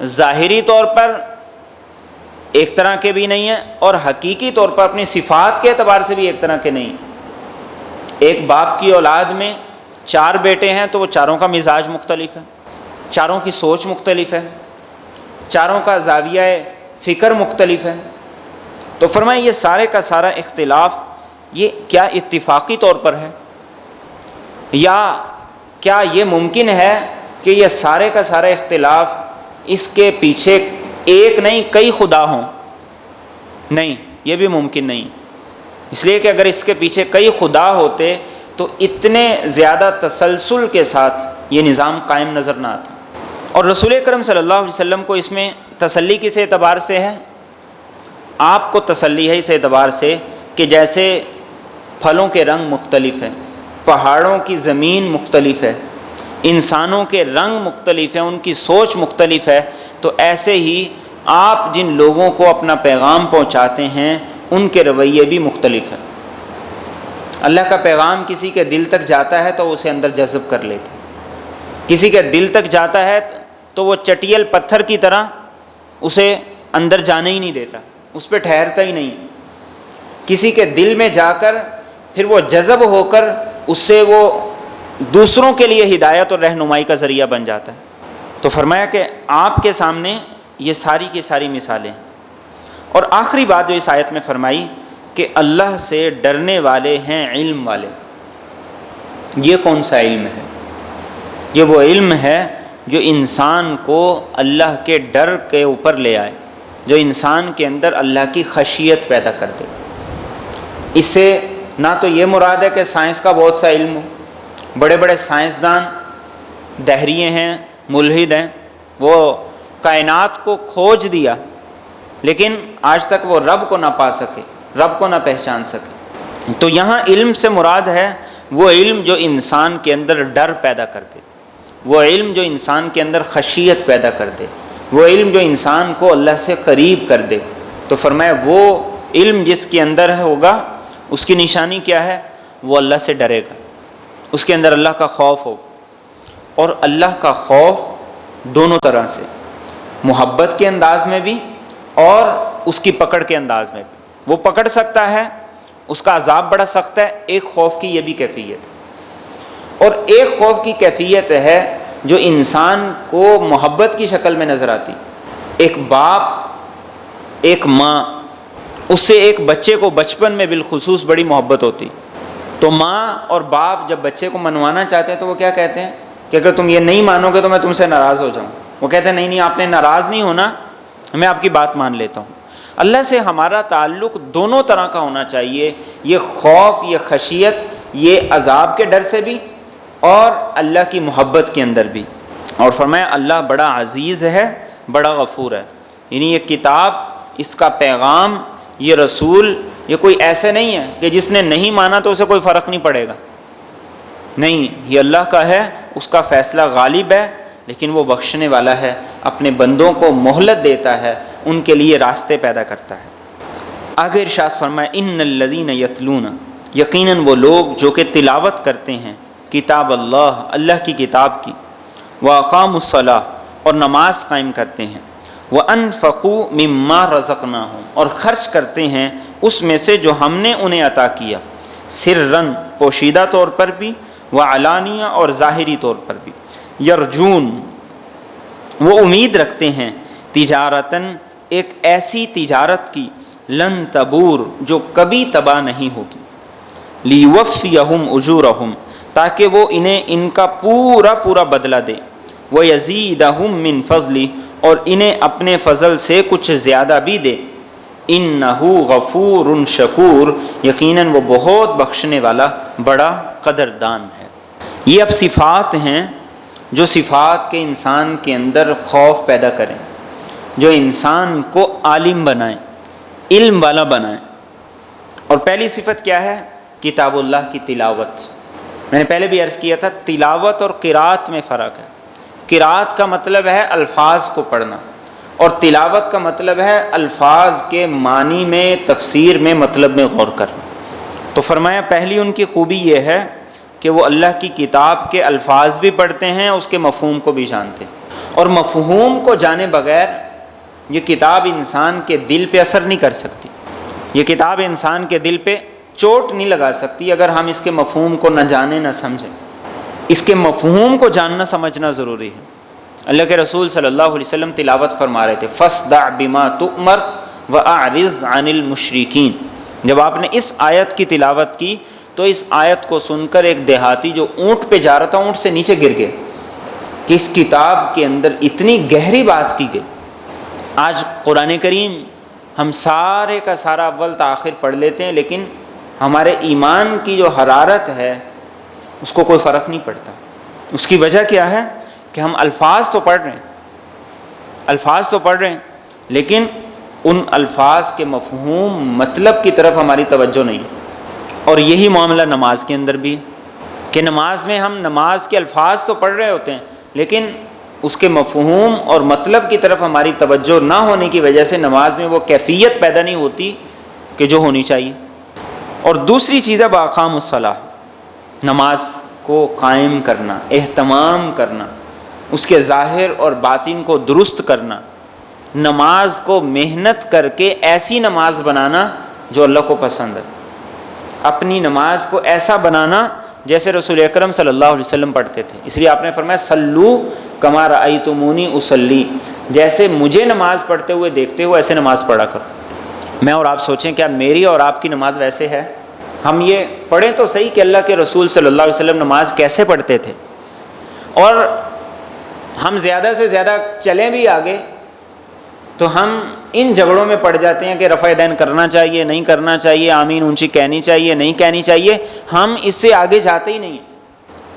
ظاہری طور پر ایک طرح کے بھی نہیں ہیں، اور حقیقی طور پر اپنی صفات کے اعتبار سے بھی ایک طرح کے نہیں۔ ایک باپ کی اولاد میں 4 بیٹے ہیں تو وہ چاروں کا مزاج مختلف ہے، چاروں کی سوچ مختلف ہے، چاروں کا زاویہ فکر مختلف ہے۔ تو فرمایا یہ سارے کا سارا اختلاف یہ کیا اتفاقی طور پر ہے، یا کیا یہ ممکن ہے کہ یہ سارے کا سارا اختلاف اس کے پیچھے ایک نہیں کئی خدا ہوں؟ نہیں، یہ بھی ممکن نہیں، اس لیے کہ اگر اس کے پیچھے کئی خدا ہوتے تو اتنے زیادہ تسلسل کے ساتھ یہ نظام قائم نظر نہ آتا۔ اور رسول اکرم صلی اللہ علیہ وسلم کو اس میں تسلی کس اعتبار سے ہے؟ آپ کو تسلی ہے اس اعتبار سے کہ جیسے پھلوں کے رنگ مختلف ہیں، پہاڑوں کی زمین مختلف ہے، انسانوں کے رنگ مختلف ہیں، ان کی سوچ مختلف ہے، تو ایسے ہی آپ جن لوگوں کو اپنا پیغام پہنچاتے ہیں ان کے رویے بھی مختلف ہیں۔ اللہ کا پیغام کسی کے دل تک جاتا ہے تو اسے اندر جذب کر لیتے، کسی کے دل تک جاتا ہے تو وہ چٹیل پتھر کی طرح اسے اندر جانے ہی نہیں دیتا، اس پہ ٹھہرتا ہی نہیں، کسی کے دل میں جا کر پھر وہ جذب ہو کر اس سے وہ دوسروں کے لیے ہدایت اور رہنمائی کا ذریعہ بن جاتا ہے۔ تو فرمایا کہ آپ کے سامنے یہ ساری کی ساری مثالیں ہیں۔ اور آخری بات جو اس آیت میں فرمائی کہ اللہ سے ڈرنے والے ہیں علم والے۔ یہ کون سا علم ہے؟ یہ وہ علم ہے جو انسان کو اللہ کے ڈر کے اوپر لے آئے، جو انسان کے اندر اللہ کی خشیت پیدا کر دے۔ اس سے نہ تو یہ مراد ہے کہ سائنس کا بہت سا علم ہو، بڑے بڑے سائنسدان دہریے ہیں، ملحد ہیں، وہ کائنات کو کھوج دیا لیکن آج تک وہ رب کو نہ پا سکے، رب کو نہ پہچان سکے۔ تو یہاں علم سے مراد ہے وہ علم جو انسان کے اندر ڈر پیدا کر دے، وہ علم جو انسان کے اندر خشیت پیدا کر دے، وہ علم جو انسان کو اللہ سے قریب کر دے۔ تو فرمایا وہ علم جس کے اندر ہوگا اس کی نشانی کیا ہے؟ وہ اللہ سے ڈرے گا، اس کے اندر اللہ کا خوف ہوگا۔ اور اللہ کا خوف دونوں طرح سے، محبت کے انداز میں بھی اور اس کی پکڑ کے انداز میں بھی۔ وہ پکڑ سکتا ہے، اس کا عذاب بڑا سخت ہے۔ ایک خوف کی یہ بھی کیفیت ہے، اور ایک خوف کی کیفیت ہے جو انسان کو محبت کی شکل میں نظر آتی۔ ایک باپ، ایک ماں، اس سے ایک بچے کو بچپن میں بالخصوص بڑی محبت ہوتی، تو ماں اور باپ جب بچے کو منوانا چاہتے ہیں تو وہ کیا کہتے ہیں کہ اگر تم یہ نہیں مانو گے تو میں تم سے ناراض ہو جاؤں۔ وہ کہتے ہیں نہیں آپ نے ناراض نہیں ہونا، میں آپ کی بات مان لیتا ہوں۔ اللہ سے ہمارا تعلق دونوں طرح کا ہونا چاہیے، یہ خوف، یہ خشیت، یہ عذاب کے ڈر سے بھی اور اللہ کی محبت کے اندر بھی۔ اور فرمایا اللہ بڑا عزیز ہے، بڑا غفور ہے۔ یعنی یہ کتاب، اس کا پیغام، یہ رسول، یہ کوئی ایسے نہیں ہے کہ جس نے نہیں مانا تو اسے کوئی فرق نہیں پڑے گا، نہیں، یہ اللہ کا ہے، اس کا فیصلہ غالب ہے، لیکن وہ بخشنے والا ہے، اپنے بندوں کو مہلت دیتا ہے، ان کے لیے راستے پیدا کرتا ہے۔ آگے ارشاد فرمایا ان الذین یتلون، یقیناً وہ لوگ جو کہ تلاوت کرتے ہیں کتاب اللہ، اللہ کی کتاب کی، واقاموا الصلاۃ، اور نماز قائم کرتے ہیں، وانفقوا مما رزقناہم، اور خرچ کرتے ہیں اس میں سے جو ہم نے انہیں عطا کیا، سرًا، پوشیدہ طور پر بھی، وعلانیہ، اور ظاہری طور پر بھی، یرجون، وہ امید رکھتے ہیں، تجارتاً، ایک ایسی تجارت کی، لن تبور، جو کبھی تباہ نہیں ہوگی، لیوفیہم اجورہم، تاکہ وہ انہیں ان کا پورا پورا بدلہ دے، ویزیدہم من فضلی، اور انہیں اپنے فضل سے کچھ زیادہ بھی دے، انہ غفور شکور، یقیناً وہ بہت بخشنے والا، بڑا قدردان ہے۔ یہ اب صفات ہیں جو صفات کے انسان کے اندر خوف پیدا کریں، جو انسان کو عالم بنائیں، علم والا بنائیں۔ اور پہلی صفت کیا ہے؟ کتاب اللہ کی تلاوت۔ میں نے پہلے بھی عرض کیا تھا تلاوت اور قرات میں فرق ہے۔ قرات کا مطلب ہے الفاظ کو پڑھنا، اور تلاوت کا مطلب ہے الفاظ کے معنی میں، تفسیر میں، مطلب میں غور کرنا۔ تو فرمایا پہلی ان کی خوبی یہ ہے کہ وہ اللہ کی کتاب کے الفاظ بھی پڑھتے ہیں، اس کے مفہوم کو بھی جانتے ہیں، اور مفہوم کو جانے بغیر یہ کتاب انسان کے دل پہ اثر نہیں کر سکتی، یہ کتاب انسان کے دل پہ چوٹ نہیں لگا سکتی اگر ہم اس کے مفہوم کو نہ جانیں، نہ سمجھیں۔ اس کے مفہوم کو جاننا سمجھنا ضروری ہے۔ اللہ کے رسول صلی اللہ علیہ وسلم تلاوت فرما رہے تھے فَاصْدَعْ بِمَا تُؤْمَرْ وَأَعْرِضْ عَنِ الْمُشْرِكِينَ۔ جب آپ نے اس آیت کی تلاوت کی تو اس آیت کو سن کر ایک دیہاتی جو اونٹ پہ جا رہا تھا اونٹ سے نیچے گر گیا کہ اس کتاب کے اندر اتنی گہری بات کی گئی۔ آج قرآن کریم ہم سارے کا سارا اول تاخیر پڑھ لیتے ہیں، لیکن ہمارے ایمان کی جو حرارت ہے اس کو کوئی فرق نہیں پڑتا۔ اس کی وجہ کیا ہے کہ ہم الفاظ تو پڑھ رہے ہیں لیکن ان الفاظ کے مفہوم مطلب کی طرف ہماری توجہ نہیں. اور یہی معاملہ نماز کے اندر بھی ہے کہ نماز میں ہم نماز کے الفاظ تو پڑھ رہے ہوتے ہیں لیکن اس کے مفہوم اور مطلب کی طرف ہماری توجہ نہ ہونے کی وجہ سے نماز میں وہ کیفیت پیدا نہیں ہوتی کہ جو ہونی چاہیے. اور دوسری چیز ہے باقام الصلاح، نماز کو قائم کرنا، اہتمام کرنا، اس کے ظاہر اور باطن کو درست کرنا، نماز کو محنت کر کے ایسی نماز بنانا جو اللہ کو پسند ہے، اپنی نماز کو ایسا بنانا جیسے رسول اکرم صلی اللہ علیہ وسلم پڑھتے تھے. اس لیے آپ نے فرمایا صلو کما رأیتمونی اصلی، جیسے مجھے نماز پڑھتے ہوئے دیکھتے ہو ایسے نماز پڑھا کرو. میں اور آپ سوچیں کیا میری اور آپ کی نماز ویسے ہے؟ ہم یہ پڑھیں تو صحیح کہ اللہ کے رسول صلی اللہ علیہ وسلم نماز کیسے پڑھتے تھے، اور ہم زیادہ سے زیادہ چلیں بھی آگے تو ہم ان جھگڑوں میں پڑ جاتے ہیں کہ رفع یدین کرنا چاہیے نہیں کرنا چاہیے، آمین اونچی کہنی چاہیے نہیں کہنی چاہیے. ہم اس سے آگے جاتے ہی نہیں.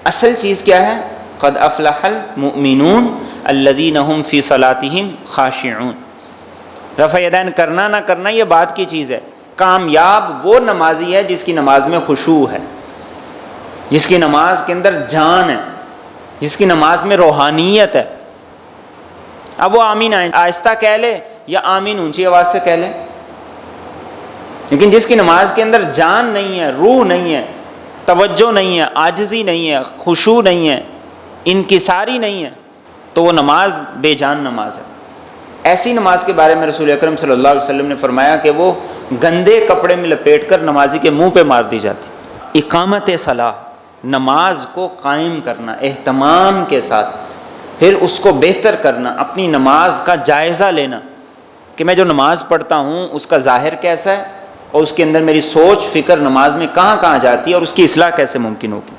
اصل چیز کیا ہے؟ قد افلح المؤمنون الذین هم فی صلاتهم خاشعون. رفع یدین کرنا نہ کرنا یہ بات کی چیز ہے. کامیاب وہ نمازی ہے جس کی نماز میں خشوع ہے، جس کی نماز کے اندر جان ہے، جس کی نماز میں روحانیت ہے. اب وہ آمین آہستہ کہہ لے یا آمین اونچی آواز سے کہہ لے، لیکن جس کی نماز کے اندر جان نہیں ہے، روح نہیں ہے، توجہ نہیں ہے، عاجزی نہیں ہے، خشوع نہیں ہے، انکساری نہیں ہے، تو وہ نماز بے جان نماز ہے. ایسی نماز کے بارے میں رسول اکرم صلی اللہ علیہ وسلم نے فرمایا کہ وہ گندے کپڑے میں لپیٹ کر نمازی کے منہ پہ مار دی جاتی. اقامت صلاح، نماز کو قائم کرنا اہتمام کے ساتھ، پھر اس کو بہتر کرنا، اپنی نماز کا جائزہ لینا کہ میں جو نماز پڑھتا ہوں اس کا ظاہر کیسا ہے اور اس کے اندر میری سوچ فکر نماز میں کہاں کہاں جاتی ہے اور اس کی اصلاح کیسے ممکن ہوگی.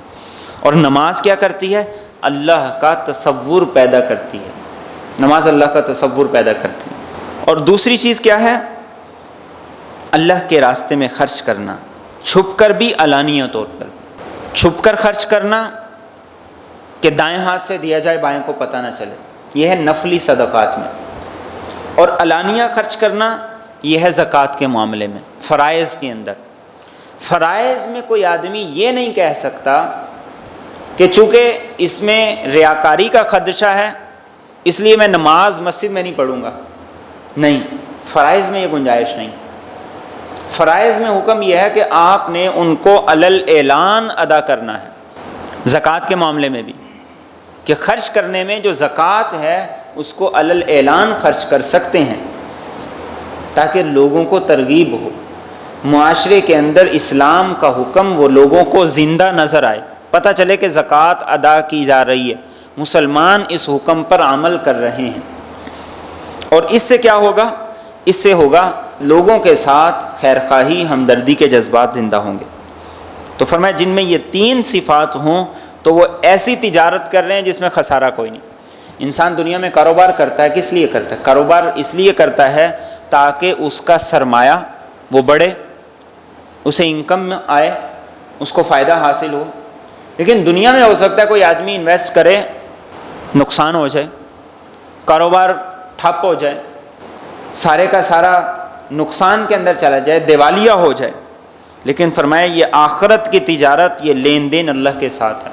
اور نماز کیا کرتی ہے؟ اللہ کا تصور پیدا کرتی ہے. نماز اللہ کا تصور پیدا کرتی ہے. اور دوسری چیز کیا ہے؟ اللہ کے راستے میں خرچ کرنا، چھپ کر بھی علانیہ طور پر. چھپ کر خرچ کرنا کہ دائیں ہاتھ سے دیا جائے بائیں کو پتہ نہ چلے، یہ ہے نفلی صدقات میں. اور علانیہ خرچ کرنا یہ ہے زکوٰۃ کے معاملے میں، فرائض کے اندر. فرائض میں کوئی آدمی یہ نہیں کہہ سکتا کہ چونکہ اس میں ریاکاری کا خدشہ ہے اس لیے میں نماز مسجد میں نہیں پڑھوں گا. نہیں، فرائض میں یہ گنجائش نہیں. فرائض میں حکم یہ ہے کہ آپ نے ان کو علی الاعلان ادا کرنا ہے. زکوٰۃ کے معاملے میں بھی کہ خرچ کرنے میں جو زکوٰۃ ہے اس کو علی الاعلان خرچ کر سکتے ہیں تاکہ لوگوں کو ترغیب ہو، معاشرے کے اندر اسلام کا حکم وہ لوگوں کو زندہ نظر آئے، پتہ چلے کہ زکوٰۃ ادا کی جا رہی ہے، مسلمان اس حکم پر عمل کر رہے ہیں. اور اس سے کیا ہوگا؟ اس سے ہوگا لوگوں کے ساتھ خیرخواہی، ہمدردی کے جذبات زندہ ہوں گے. تو فرمایا جن میں یہ تین صفات ہوں تو وہ ایسی تجارت کر رہے ہیں جس میں خسارہ کوئی نہیں. انسان دنیا میں کاروبار کرتا ہے، کس لیے کرتا ہے؟ کاروبار اس لیے کرتا ہے تاکہ اس کا سرمایہ وہ بڑھے، اسے انکم آئے، اس کو فائدہ حاصل ہو. لیکن دنیا میں ہو سکتا ہے کوئی آدمی انویسٹ کرے، نقصان ہو جائے، کاروبار ٹھپ ہو جائے، سارے کا سارا نقصان کے اندر چلا جائے، دیوالیہ ہو جائے. لیکن فرمایا یہ آخرت کی تجارت، یہ لین دین اللہ کے ساتھ ہے.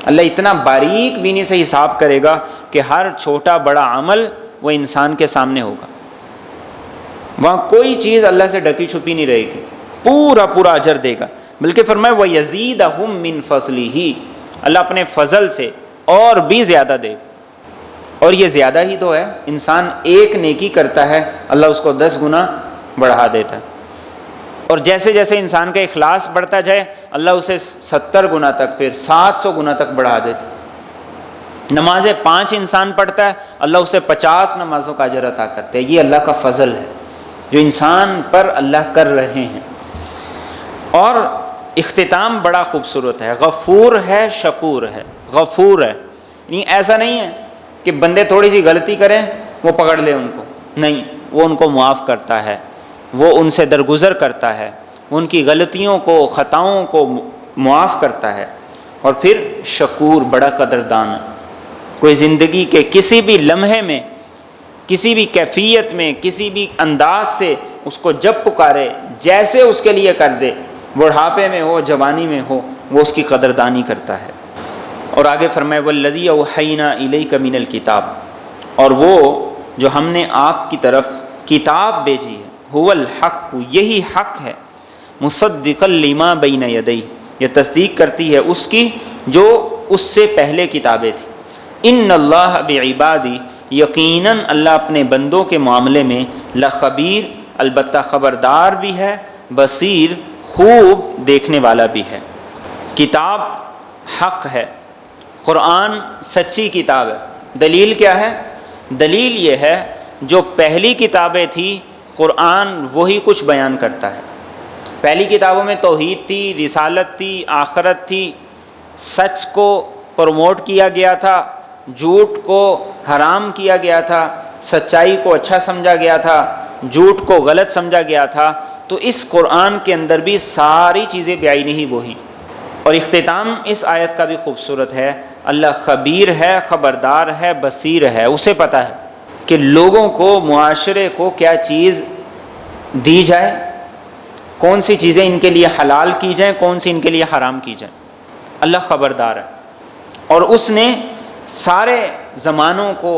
اللہ اتنا باریک بینی سے حساب کرے گا کہ ہر چھوٹا بڑا عمل وہ انسان کے سامنے ہوگا. وہاں کوئی چیز اللہ سے ڈکی چھپی نہیں رہے گی، پورا پورا اجر دے گا. بلکہ فرمایا وَيَزِيدَهُم مِّن فَضْلِهِ، اللہ اپنے فضل سے اور بھی زیادہ دے گا. اور یہ زیادہ ہی تو ہے، انسان ایک نیکی کرتا ہے اللہ اس کو 10 گنا بڑھا دیتا ہے. اور جیسے جیسے انسان کا اخلاص بڑھتا جائے اللہ اسے 70 گنا تک، پھر 700 گنا تک بڑھا دیتا. نمازیں 5 انسان پڑھتا ہے اللہ اسے 50 نمازوں کا اجر عطا کرتے ہیں. یہ اللہ کا فضل ہے جو انسان پر اللہ کر رہے ہیں. اور اختتام بڑا خوبصورت ہے، غفور ہے شکور ہے. غفور ہے یعنی ایسا نہیں ہے کہ بندے تھوڑی سی غلطی کریں وہ پکڑ لے ان کو، نہیں، وہ ان کو معاف کرتا ہے، وہ ان سے درگزر کرتا ہے، ان کی غلطیوں کو خطاؤں کو معاف کرتا ہے. اور پھر شکور بڑا قدردان. کوئی زندگی کے کسی بھی لمحے میں، کسی بھی کیفیت میں، کسی بھی انداز سے اس کو جب پکارے، جیسے اس کے لیے کر دے، بڑھاپے میں ہو جوانی میں ہو، وہ اس کی قدردانی کرتا ہے. اور آگے فرمائے والذی اوحینا الیک من الکتاب، اور وہ جو ہم نے آپ کی طرف کتاب بھیجی ہے، هو الحق، یہی حق ہے، مصدقا لما بین یدیہ، یہ تصدیق کرتی ہے اس کی جو اس سے پہلے کتابیں تھیں. ان اللہ بعبادی، یقیناً اللہ اپنے بندوں کے معاملے میں لخبیر، البتہ خبردار بھی ہے، بصیر، خوب دیکھنے والا بھی ہے. کتاب حق ہے، قرآن سچی کتاب ہے. دلیل کیا ہے؟ دلیل یہ ہے جو پہلی کتابیں تھیں قرآن وہی کچھ بیان کرتا ہے. پہلی کتابوں میں توحید تھی، رسالت تھی، آخرت تھی، سچ کو پروموٹ کیا گیا تھا، جھوٹ کو حرام کیا گیا تھا، سچائی کو اچھا سمجھا گیا تھا، جھوٹ کو غلط سمجھا گیا تھا. تو اس قرآن کے اندر بھی ساری چیزیں بیانی ہی وہی. اور اختتام اس آیت کا بھی خوبصورت ہے، اللہ خبیر ہے، خبردار ہے، بصیر ہے. اسے پتہ ہے کہ لوگوں کو، معاشرے کو کیا چیز دی جائے، کون سی چیزیں ان کے لیے حلال کی جائیں، کون سی ان کے لیے حرام کی جائیں. اللہ خبردار ہے. اور اس نے سارے زمانوں کو،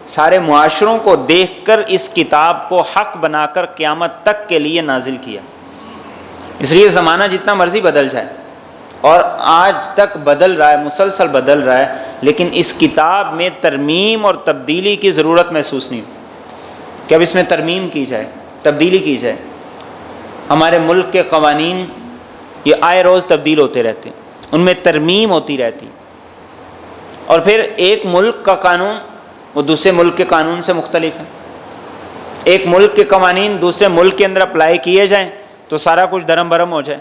سارے معاشروں کو دیکھ کر اس کتاب کو حق بنا کر قیامت تک کے لیے نازل کیا. اس لیے زمانہ جتنا مرضی بدل جائے، اور آج تک بدل رہا ہے، مسلسل بدل رہا ہے، لیکن اس کتاب میں ترمیم اور تبدیلی کی ضرورت محسوس نہیں کہ اب اس میں ترمیم کی جائے، تبدیلی کی جائے. ہمارے ملک کے قوانین یہ آئے روز تبدیل ہوتے رہتے ہیں، ان میں ترمیم ہوتی رہتی. اور پھر ایک ملک کا قانون وہ دوسرے ملک کے قانون سے مختلف ہے. ایک ملک کے قوانین دوسرے ملک کے اندر اپلائی کیے جائیں تو سارا کچھ درم برم ہو جائے.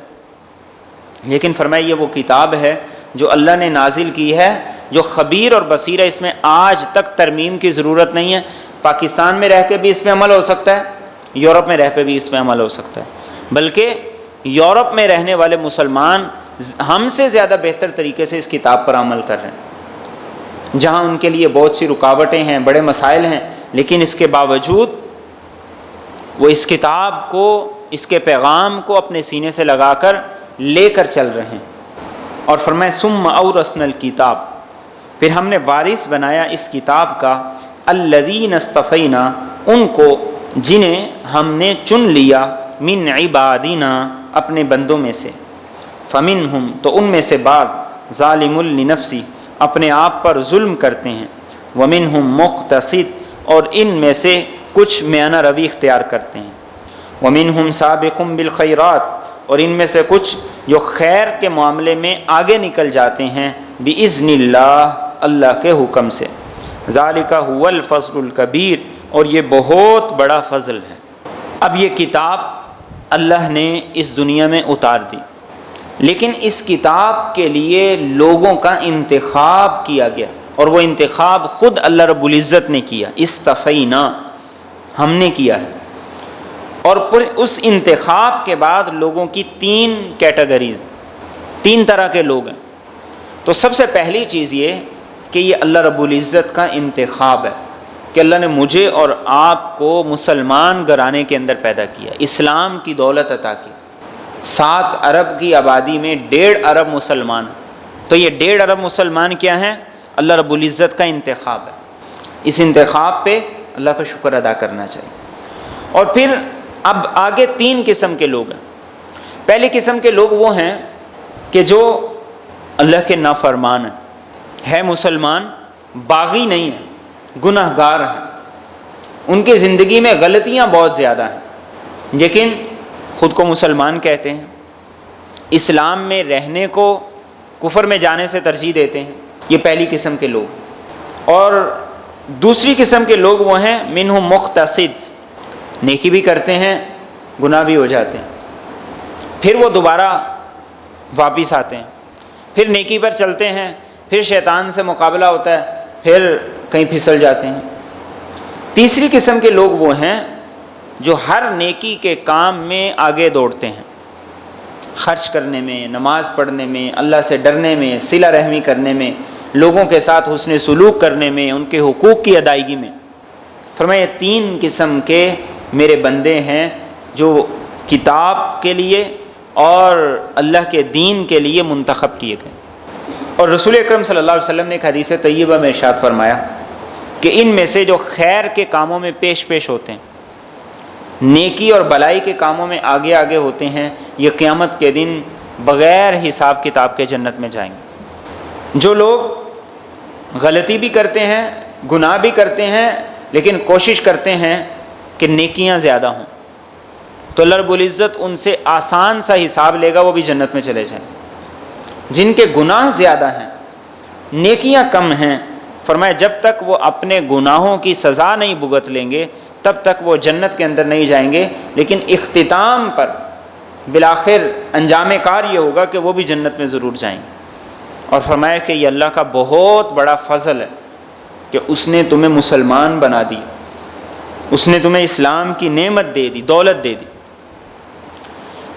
لیکن فرمائے یہ وہ کتاب ہے جو اللہ نے نازل کی ہے، جو خبیر اور بصیر ہے. اس میں آج تک ترمیم کی ضرورت نہیں ہے. پاکستان میں رہ کے بھی اس پہ عمل ہو سکتا ہے، یورپ میں رہ کے بھی اس پہ عمل ہو سکتا ہے. بلکہ یورپ میں رہنے والے مسلمان ہم سے زیادہ بہتر طریقے سے اس کتاب پر عمل کر رہے ہیں، جہاں ان کے لیے بہت سی رکاوٹیں ہیں، بڑے مسائل ہیں، لیکن اس کے باوجود وہ اس کتاب کو، اس کے پیغام کو اپنے سینے سے لگا کر لے کر چل رہے ہیں. اور فرمائے ثم اورثنا الکتاب، پھر ہم نے وارث بنایا اس کتاب کا، الذین اصطفینا، ان کو جنہیں ہم نے چن لیا، من عبادنا، اپنے بندوں میں سے. فمنہم، تو ان میں سے بعض، ظالم لنفسی، اپنے آپ پر ظلم کرتے ہیں. ومنہم مقتصد، اور ان میں سے کچھ میانہ روی اختیار کرتے ہیں. ومنہم سابق بالخیرات، اور ان میں سے کچھ جو خیر کے معاملے میں آگے نکل جاتے ہیں، بإذن اللہ، اللہ کے حکم سے. ذالک هو الفضل الکبیر، اور یہ بہت بڑا فضل ہے. اب یہ کتاب اللہ نے اس دنیا میں اتار دی، لیکن اس کتاب کے لیے لوگوں کا انتخاب کیا گیا، اور وہ انتخاب خود اللہ رب العزت نے کیا. استفینا، ہم نے کیا ہے. اور پھر اس انتخاب کے بعد لوگوں کی 3 کیٹیگریز، 3 طرح کے لوگ ہیں. تو سب سے پہلی چیز یہ کہ یہ اللہ رب العزت کا انتخاب ہے کہ اللہ نے مجھے اور آپ کو مسلمان گھرانے کے اندر پیدا کیا، اسلام کی دولت عطا کی. 7 ارب کی آبادی میں 1.5 ارب مسلمان. تو یہ 1.5 ارب مسلمان کیا ہیں؟ اللہ رب العزت کا انتخاب ہے. اس انتخاب پہ اللہ کا شکر ادا کرنا چاہیے. اور پھر اب آگے 3 قسم کے لوگ ہیں. پہلی قسم کے لوگ وہ ہیں کہ جو اللہ کے نافرمان ہیں، ہے مسلمان، باغی نہیں ہیں، گناہ گار ہیں، ان کی زندگی میں غلطیاں بہت زیادہ ہیں، لیکن خود کو مسلمان کہتے ہیں، اسلام میں رہنے کو کفر میں جانے سے ترجیح دیتے ہیں. یہ پہلی قسم کے لوگ. اور دوسری قسم کے لوگ وہ ہیں منہم مقتصد، نیکی بھی کرتے ہیں، گناہ بھی ہو جاتے ہیں، پھر وہ دوبارہ واپس آتے ہیں، پھر نیکی پر چلتے ہیں، پھر شیطان سے مقابلہ ہوتا ہے، پھر کہیں پھسل جاتے ہیں. تیسری قسم کے لوگ وہ ہیں جو ہر نیکی کے کام میں آگے دوڑتے ہیں، خرچ کرنے میں، نماز پڑھنے میں، اللہ سے ڈرنے میں، صلہ رحمی کرنے میں، لوگوں کے ساتھ حسن سلوک کرنے میں، ان کے حقوق کی ادائیگی میں۔ فرمایا 3 قسم کے میرے بندے ہیں جو کتاب کے لیے اور اللہ کے دین کے لیے منتخب کیے گئے۔ اور رسول اکرم صلی اللہ علیہ وسلم نے ایک حدیث طیبہ میں ارشاد فرمایا کہ ان میں سے جو خیر کے کاموں میں پیش ہوتے ہیں، نیکی اور بلائی کے کاموں میں آگے آگے ہوتے ہیں، یہ قیامت کے دن بغیر حساب کتاب کے جنت میں جائیں گے۔ جو لوگ غلطی بھی کرتے ہیں، گناہ بھی کرتے ہیں، لیکن کوشش کرتے ہیں کہ نیکیاں زیادہ ہوں، تو اللہ رب العزت ان سے آسان سا حساب لے گا، وہ بھی جنت میں چلے جائیں۔ جن کے گناہ زیادہ ہیں، نیکیاں کم ہیں، فرمایا جب تک وہ اپنے گناہوں کی سزا نہیں بھگت لیں گے تب تک وہ جنت کے اندر نہیں جائیں گے، لیکن اختتام پر بالآخر انجام کار یہ ہوگا کہ وہ بھی جنت میں ضرور جائیں گے۔ اور فرمایا کہ یہ اللہ کا بہت بڑا فضل ہے کہ اس نے تمہیں مسلمان بنا دی، اس نے تمہیں اسلام کی نعمت دے دی، دولت دے دی۔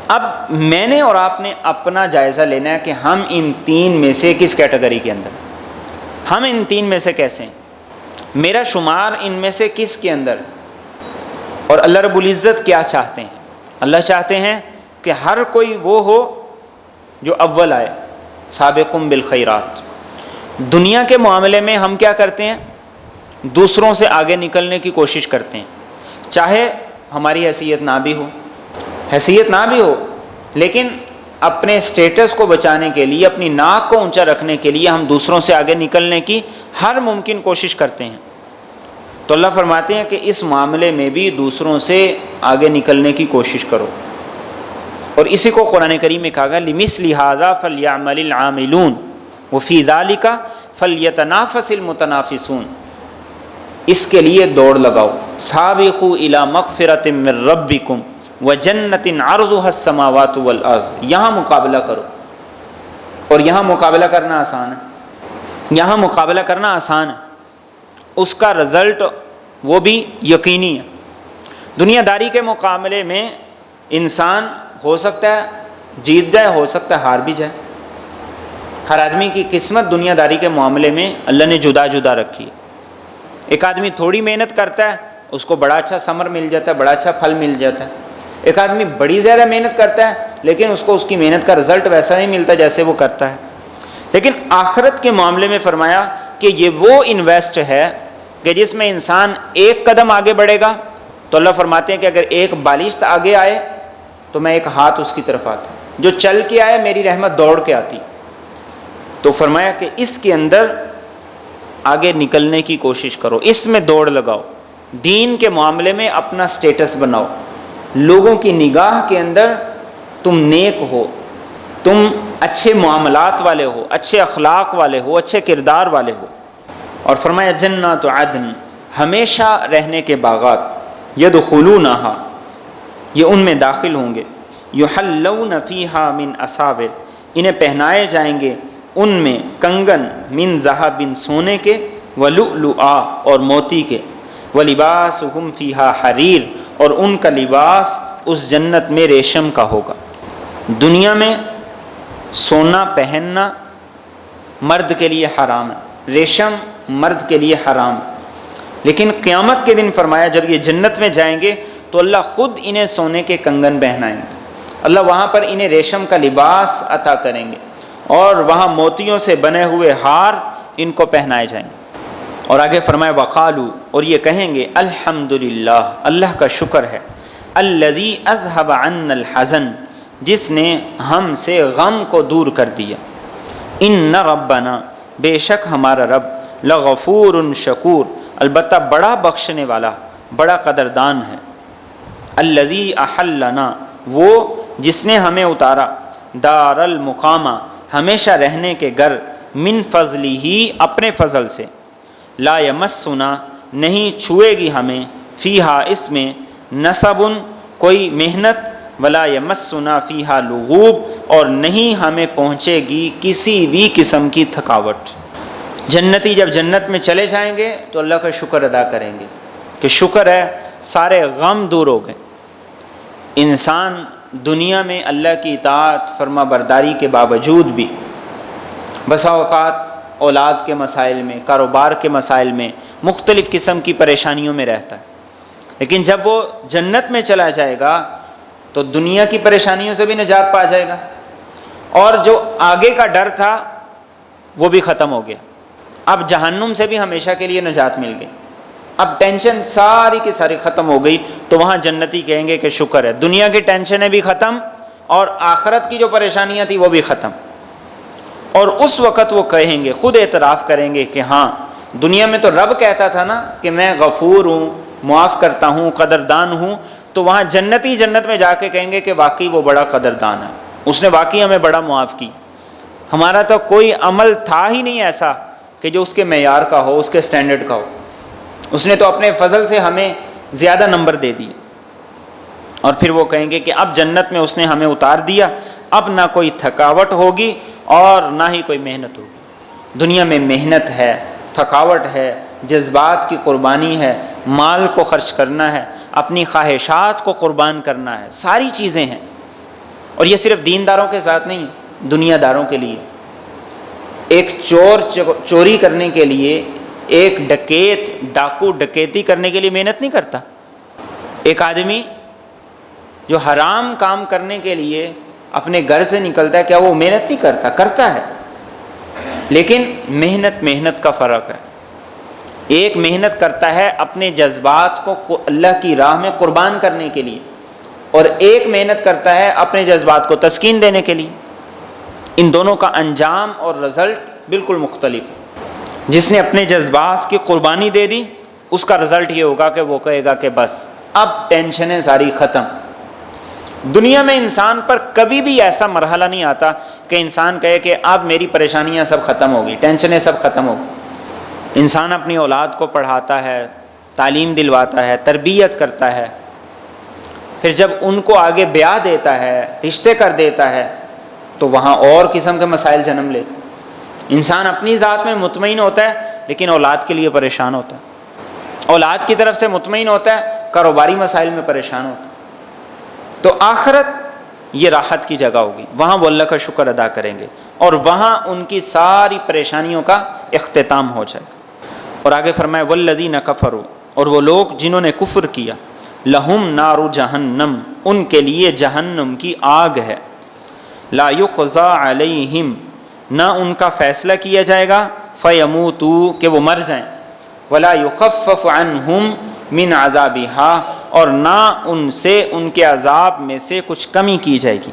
اب میں نے اور آپ نے اپنا جائزہ لینا ہے کہ ہم ان 3 میں سے کس کیٹیگری کے اندر، ہم ان 3 میں سے کیسے ہیں، میرا شمار ان میں سے کس کے اندر، اور اللہ رب العزت کیا چاہتے ہیں۔ اللہ چاہتے ہیں کہ ہر کوئی وہ ہو جو اول آئے، سابقم بالخیرات۔ دنیا کے معاملے میں ہم کیا کرتے ہیں، دوسروں سے آگے نکلنے کی کوشش کرتے ہیں، چاہے ہماری حیثیت نہ بھی ہو، لیکن اپنے سٹیٹس کو بچانے کے لیے، اپنی ناک کو اونچا رکھنے کے لیے ہم دوسروں سے آگے نکلنے کی ہر ممکن کوشش کرتے ہیں۔ تو اللہ فرماتے ہیں کہ اس معاملے میں بھی دوسروں سے آگے نکلنے کی کوشش کرو، اور اسی کو قرآن کریم میں کہا گیا لِمِثْلِ هَٰذَا فَلْيَعْمَلِ الْعَامِلُونَ وَفِي ذَٰلِكَ فَلْيَتَنَافَسِ الْمُتَنَافِسُونَ۔ اس کے لیے دوڑ لگاؤ، سابقوا الی مغفرۃ من ربکم وجنۃ عرضها السماوات والارض۔ یہاں مقابلہ کرو، اور یہاں مقابلہ کرنا آسان ہے، اس کا رزلٹ وہ بھی یقینی ہے۔ دنیا داری کے مقابلے میں انسان ہو سکتا ہے جیت جائے، ہو سکتا ہے ہار بھی جائے۔ ہر آدمی کی قسمت دنیا داری کے معاملے میں اللہ نے جدا جدا رکھی ہے۔ ایک آدمی تھوڑی محنت کرتا ہے، اس کو بڑا اچھا ثمر مل جاتا ہے، بڑا اچھا پھل مل جاتا ہے۔ ایک آدمی بڑی زیادہ محنت کرتا ہے، لیکن اس کو اس کی محنت کا رزلٹ ویسا نہیں ملتا جیسے وہ کرتا ہے۔ لیکن آخرت کے معاملے میں فرمایا کہ یہ وہ انویسٹ ہے کہ جس میں انسان ایک قدم آگے بڑھے گا تو اللہ فرماتے ہیں کہ اگر ایک بالشت آگے آئے تو میں ایک ہاتھ اس کی طرف آتا، جو چل کے آئے میری رحمت دوڑ کے آتی۔ تو فرمایا کہ اس کے اندر آگے نکلنے کی کوشش کرو، اس میں دوڑ لگاؤ، دین کے معاملے میں اپنا سٹیٹس بناؤ، لوگوں کی نگاہ کے اندر تم نیک ہو، تم اچھے معاملات والے ہو، اچھے اخلاق والے ہو، اچھے کردار والے ہو۔ اور فرمایا جنات عدن، ہمیشہ رہنے کے باغات، یدخلونہا، یہ ان میں داخل ہوں گے، یحلون فیہا من اساور، انہیں پہنائے جائیں گے ان میں کنگن، من ذہب، سونے کے، ولؤلؤا، اور موتی کے، ولباسہم فیہا حریر، اور ان کا لباس اس جنت میں ریشم کا ہوگا۔ دنیا میں سونا پہننا مرد کے لیے حرام ہے، ریشم مرد کے لیے حرام ہے، لیکن قیامت کے دن فرمایا جب یہ جنت میں جائیں گے تو اللہ خود انہیں سونے کے کنگن پہنائیں گے، اللہ وہاں پر انہیں ریشم کا لباس عطا کریں گے، اور وہاں موتیوں سے بنے ہوئے ہار ان کو پہنائے جائیں گے۔ اور آگے فرمایا وقالو، اور یہ کہیں گے الحمدللہ، اللہ کا شکر ہے، الذی اذھب عنا الحزن، جس نے ہم سے غم کو دور کر دیا، ان ربنا، بے شک ہمارا رب، لغفور شکور، البتہ بڑا بخشنے والا، بڑا قدردان ہے، الذی احلنا، وہ جس نے ہمیں اتارا، دار المقامہ، ہمیشہ رہنے کے گھر، من فضلی ہی، اپنے فضل سے، لا یمسنا، نہیں چھوئے گی ہمیں، فیہا، اس میں، نصب، کوئی محنت، ولا یمسنا فیہا لغوب، اور نہیں ہمیں پہنچے گی کسی بھی قسم کی تھکاوٹ۔ جنتی جب جنت میں چلے جائیں گے تو اللہ کا شکر ادا کریں گے کہ شکر ہے سارے غم دور ہو گئے، انسان دنیا میں اللہ کی اطاعت فرما برداری کے باوجود بھی بسا اوقات اولاد کے مسائل میں، کاروبار کے مسائل میں، مختلف قسم کی پریشانیوں میں رہتا ہے، لیکن جب وہ جنت میں چلا جائے گا تو دنیا کی پریشانیوں سے بھی نجات پا جائے گا، اور جو آگے کا ڈر تھا وہ بھی ختم ہو گیا۔ اب جہنم سے بھی ہمیشہ کے لیے نجات مل گئی، اب ٹینشن ساری کی ساری ختم ہو گئی۔ تو وہاں جنتی کہیں گے کہ شکر ہے، دنیا کی ٹینشنیں بھی ختم اور آخرت کی جو پریشانیاں تھیں وہ بھی ختم۔ اور اس وقت وہ کہیں گے، خود اعتراف کریں گے کہ ہاں، دنیا میں تو رب کہتا تھا نا کہ میں غفور ہوں، معاف کرتا ہوں، قدردان ہوں، تو وہاں جنتی جنت میں جا کے کہیں گے کہ واقعی وہ بڑا قدردان ہے، اس نے واقعی ہمیں بڑا معاف کی، ہمارا تو کوئی عمل تھا ہی نہیں ایسا کہ جو اس کے معیار کا ہو، اس کے سٹینڈرڈ کا ہو، اس نے تو اپنے فضل سے ہمیں زیادہ نمبر دے دیے۔ اور پھر وہ کہیں گے کہ اب جنت میں اس نے ہمیں اتار دیا، اب نہ کوئی تھکاوٹ ہوگی اور نہ ہی کوئی محنت ہوگی۔ دنیا میں محنت ہے، تھکاوٹ ہے، جذبات کی قربانی ہے، مال کو خرچ کرنا ہے، اپنی خواہشات کو قربان کرنا ہے، ساری چیزیں ہیں۔ اور یہ صرف دینداروں کے ساتھ نہیں، دنیا داروں کے لیے۔ ایک چور چوری کرنے کے لیے، ایک ڈکیت ڈاکو ڈکیتی کرنے کے لیے محنت نہیں کرتا۔ ایک آدمی جو حرام کام کرنے کے لیے اپنے گھر سے نکلتا ہے، کیا وہ محنت نہیں کرتا؟ کرتا ہے، لیکن محنت کا فرق ہے۔ ایک محنت کرتا ہے اپنے جذبات کو اللہ کی راہ میں قربان کرنے کے لیے، اور ایک محنت کرتا ہے اپنے جذبات کو تسکین دینے کے لیے۔ ان دونوں کا انجام اور رزلٹ بالکل مختلف ہے۔ جس نے اپنے جذبات کی قربانی دے دی، اس کا رزلٹ یہ ہوگا کہ وہ کہے گا کہ بس اب ٹینشنیں ساری ختم۔ دنیا میں انسان پر کبھی بھی ایسا مرحلہ نہیں آتا کہ انسان کہے کہ اب میری پریشانیاں سب ختم ہو گئی، ٹینشنیں سب ختم ہو گئی۔ انسان اپنی اولاد کو پڑھاتا ہے، تعلیم دلواتا ہے، تربیت کرتا ہے، پھر جب ان کو آگے بیاہ دیتا ہے، رشتے کر دیتا ہے، تو وہاں اور قسم کے مسائل جنم لیتے ہیں۔ انسان اپنی ذات میں مطمئن ہوتا ہے، لیکن اولاد کے لیے پریشان ہوتا ہے، اولاد کی طرف سے مطمئن ہوتا ہے، کاروباری مسائل میں پریشان ہوتا ہے۔ تو آخرت یہ راحت کی جگہ ہوگی، وہاں وہ اللہ کا شکر ادا کریں گے، اور وہاں ان کی ساری پریشانیوں کا اختتام ہو جائے گا۔ اور آگے فرمائے والذین کفروا، اور وہ لوگ جنہوں نے کفر کیا، لہم نار جہنم، ان کے لیے جہنم کی آگ ہے، لا یقضی علیہم، نہ ان کا فیصلہ کیا جائے گا، فیموتوا، کہ وہ مر جائیں، ولا یخفف عنہم من عذابہا، اور نہ ان سے ان کے عذاب میں سے کچھ کمی کی جائے گی۔